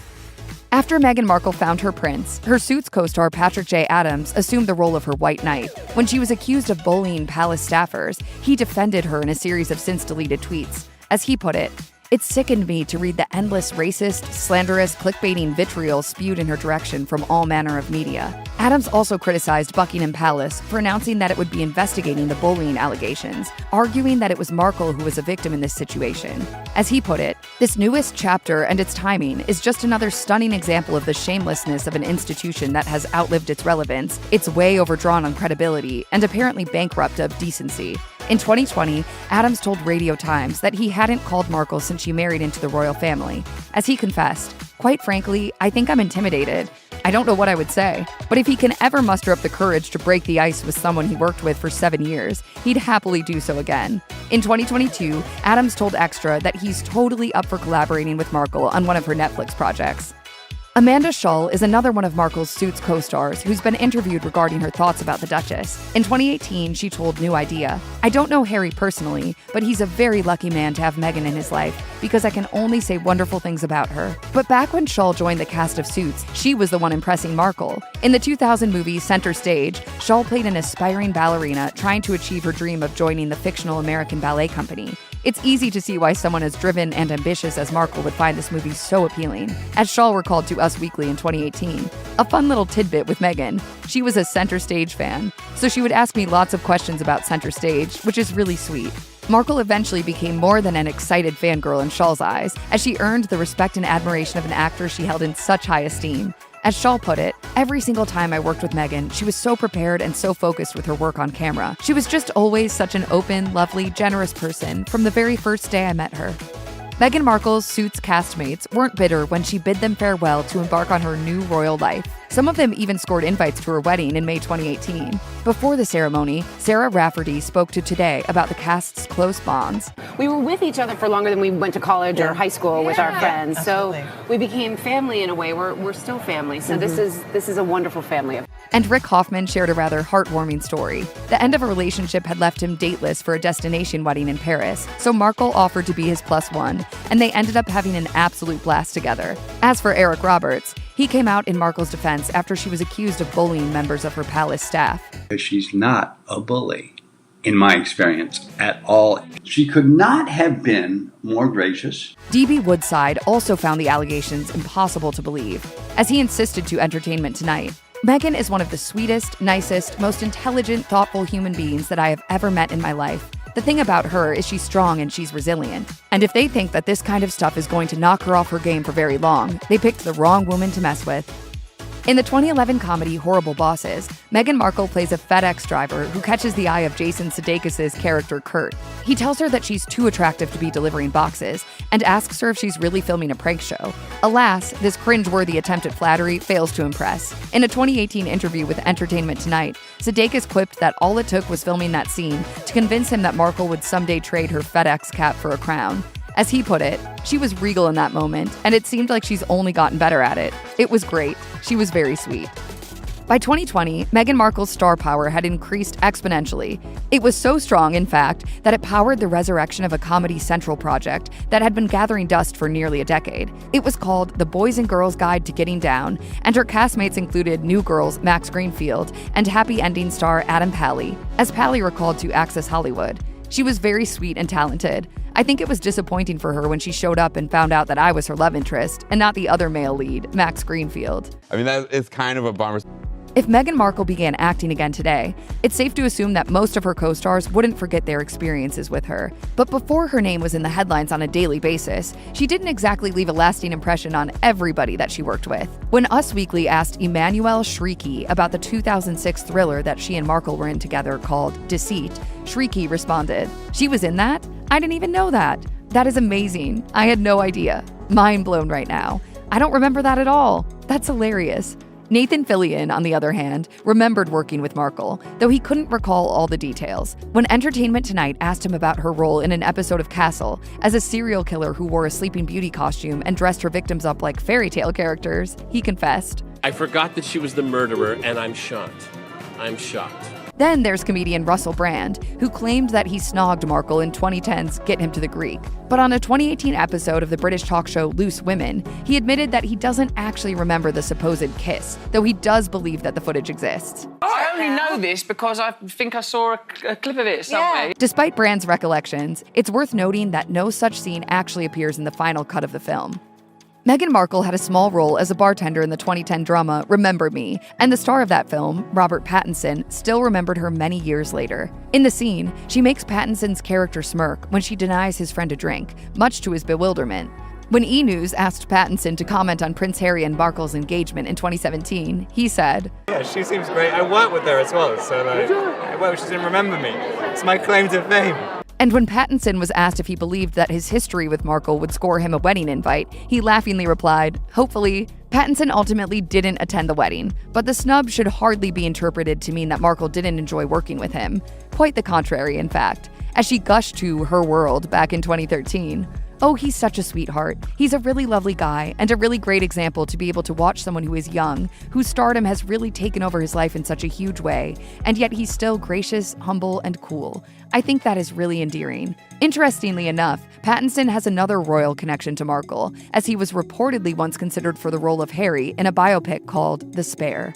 After Meghan Markle found her prince, her Suits co-star Patrick J. Adams assumed the role of her White Knight. When she was accused of bullying palace staffers, he defended her in a series of since-deleted tweets. As he put it, "It sickened me to read the endless racist, slanderous, clickbaiting vitriol spewed in her direction from all manner of media." Adams also criticized Buckingham Palace for announcing that it would be investigating the bullying allegations, arguing that it was Markle who was a victim in this situation. As he put it, "This newest chapter and its timing is just another stunning example of the shamelessness of an institution that has outlived its relevance, it's way overdrawn on credibility, and apparently bankrupt of decency." In 2020, Adams told Radio Times that he hadn't called Markle since she married into the royal family. As he confessed, "Quite frankly, I think I'm intimidated. I don't know what I would say. But if he can ever muster up the courage to break the ice with someone he worked with for 7 years, he'd happily do so again. In 2022, Adams told Extra that he's totally up for collaborating with Markle on one of her Netflix projects. Amanda Schull is another one of Markle's Suits co-stars who's been interviewed regarding her thoughts about the Duchess. In 2018, she told New Idea, "I don't know Harry personally, but he's a very lucky man to have Meghan in his life because I can only say wonderful things about her." But back when Schull joined the cast of Suits, she was the one impressing Markle. In the 2000 movie Center Stage, Schull played an aspiring ballerina trying to achieve her dream of joining the fictional American ballet company. It's easy to see why someone as driven and ambitious as Markle would find this movie so appealing. As Schull recalled to Us Weekly in 2018, a fun little tidbit with Meghan, she was a Center Stage fan, so she would ask me lots of questions about Center Stage, which is really sweet. Markle eventually became more than an excited fangirl in Schull's eyes, as she earned the respect and admiration of an actor she held in such high esteem. As Schull put it, every single time I worked with Meghan, she was so prepared and so focused with her work on camera. She was just always such an open, lovely, generous person from the very first day I met her. Meghan Markle's Suits castmates weren't bitter when she bid them farewell to embark on her new royal life. Some of them even scored invites to her wedding in May 2018. Before the ceremony, Sarah Rafferty spoke to Today about the cast's close bonds. We were with each other for longer than we went to college or high school with our friends, so we became family in a way. We're still family, so this is a wonderful family. And Rick Hoffman shared a rather heartwarming story. The end of a relationship had left him dateless for a destination wedding in Paris, so Markle offered to be his +1, and they ended up having an absolute blast together. As for Eric Roberts, he came out in Markle's defense after she was accused of bullying members of her palace staff. She's not a bully, in my experience, at all. She could not have been more gracious. D.B. Woodside also found the allegations impossible to believe, as he insisted to Entertainment Tonight. Meghan is one of the sweetest, nicest, most intelligent, thoughtful human beings that I have ever met in my life. The thing about her is she's strong and she's resilient. And if they think that this kind of stuff is going to knock her off her game for very long, they picked the wrong woman to mess with. In the 2011 comedy Horrible Bosses, Meghan Markle plays a FedEx driver who catches the eye of Jason Sudeikis' character Kurt. He tells her that she's too attractive to be delivering boxes and asks her if she's really filming a prank show. Alas, this cringe-worthy attempt at flattery fails to impress. In a 2018 interview with Entertainment Tonight, Sudeikis quipped that all it took was filming that scene to convince him that Markle would someday trade her FedEx cap for a crown. As he put it, she was regal in that moment, and it seemed like she's only gotten better at it. It was great. She was very sweet. By 2020, Meghan Markle's star power had increased exponentially. It was so strong, in fact, that it powered the resurrection of a Comedy Central project that had been gathering dust for nearly a decade. It was called The Boys and Girls Guide to Getting Down, and her castmates included New Girls Max Greenfield and Happy Ending star Adam Pally. As Pally recalled to Access Hollywood, she was very sweet and talented. I think it was disappointing for her when she showed up and found out that I was her love interest and not the other male lead, Max Greenfield. I mean, that is kind of a bummer. If Meghan Markle began acting again today, it's safe to assume that most of her co-stars wouldn't forget their experiences with her. But before her name was in the headlines on a daily basis, she didn't exactly leave a lasting impression on everybody that she worked with. When Us Weekly asked Emmanuelle Chriqui about the 2006 thriller that she and Markle were in together called Deceit, Chriqui responded, "She was in that? I didn't even know that. That is amazing. I had no idea. Mind blown right now. I don't remember that at all. That's hilarious." Nathan Fillion, on the other hand, remembered working with Markle, though he couldn't recall all the details. When Entertainment Tonight asked him about her role in an episode of Castle as a serial killer who wore a Sleeping Beauty costume and dressed her victims up like fairy tale characters, he confessed, "I forgot that she was the murderer, and I'm shocked. I'm shocked." Then there's comedian Russell Brand, who claimed that he snogged Markle in 2010's Get Him to the Greek. But on a 2018 episode of the British talk show Loose Women, he admitted that he doesn't actually remember the supposed kiss, though he does believe that the footage exists. I only know this because I think I saw a clip of it somewhere. Yeah. Despite Brand's recollections, it's worth noting that no such scene actually appears in the final cut of the film. Meghan Markle had a small role as a bartender in the 2010 drama Remember Me, and the star of that film, Robert Pattinson, still remembered her many years later. In the scene, she makes Pattinson's character smirk when she denies his friend a drink, much to his bewilderment. When E! News asked Pattinson to comment on Prince Harry and Markle's engagement in 2017, he said, "Yeah, she seems great. I worked with her as well, so well, she didn't remember me. It's my claim to fame." And when Pattinson was asked if he believed that his history with Markle would score him a wedding invite, he laughingly replied, "Hopefully, Pattinson ultimately didn't attend the wedding, but the snub should hardly be interpreted to mean that Markle didn't enjoy working with him. Quite the contrary, in fact, as she gushed to Her World back in 2013. Oh, he's such a sweetheart. He's a really lovely guy, and a really great example to be able to watch someone who is young, whose stardom has really taken over his life in such a huge way, and yet he's still gracious, humble, and cool. I think that is really endearing. Interestingly enough, Pattinson has another royal connection to Markle, as he was reportedly once considered for the role of Harry in a biopic called The Spare.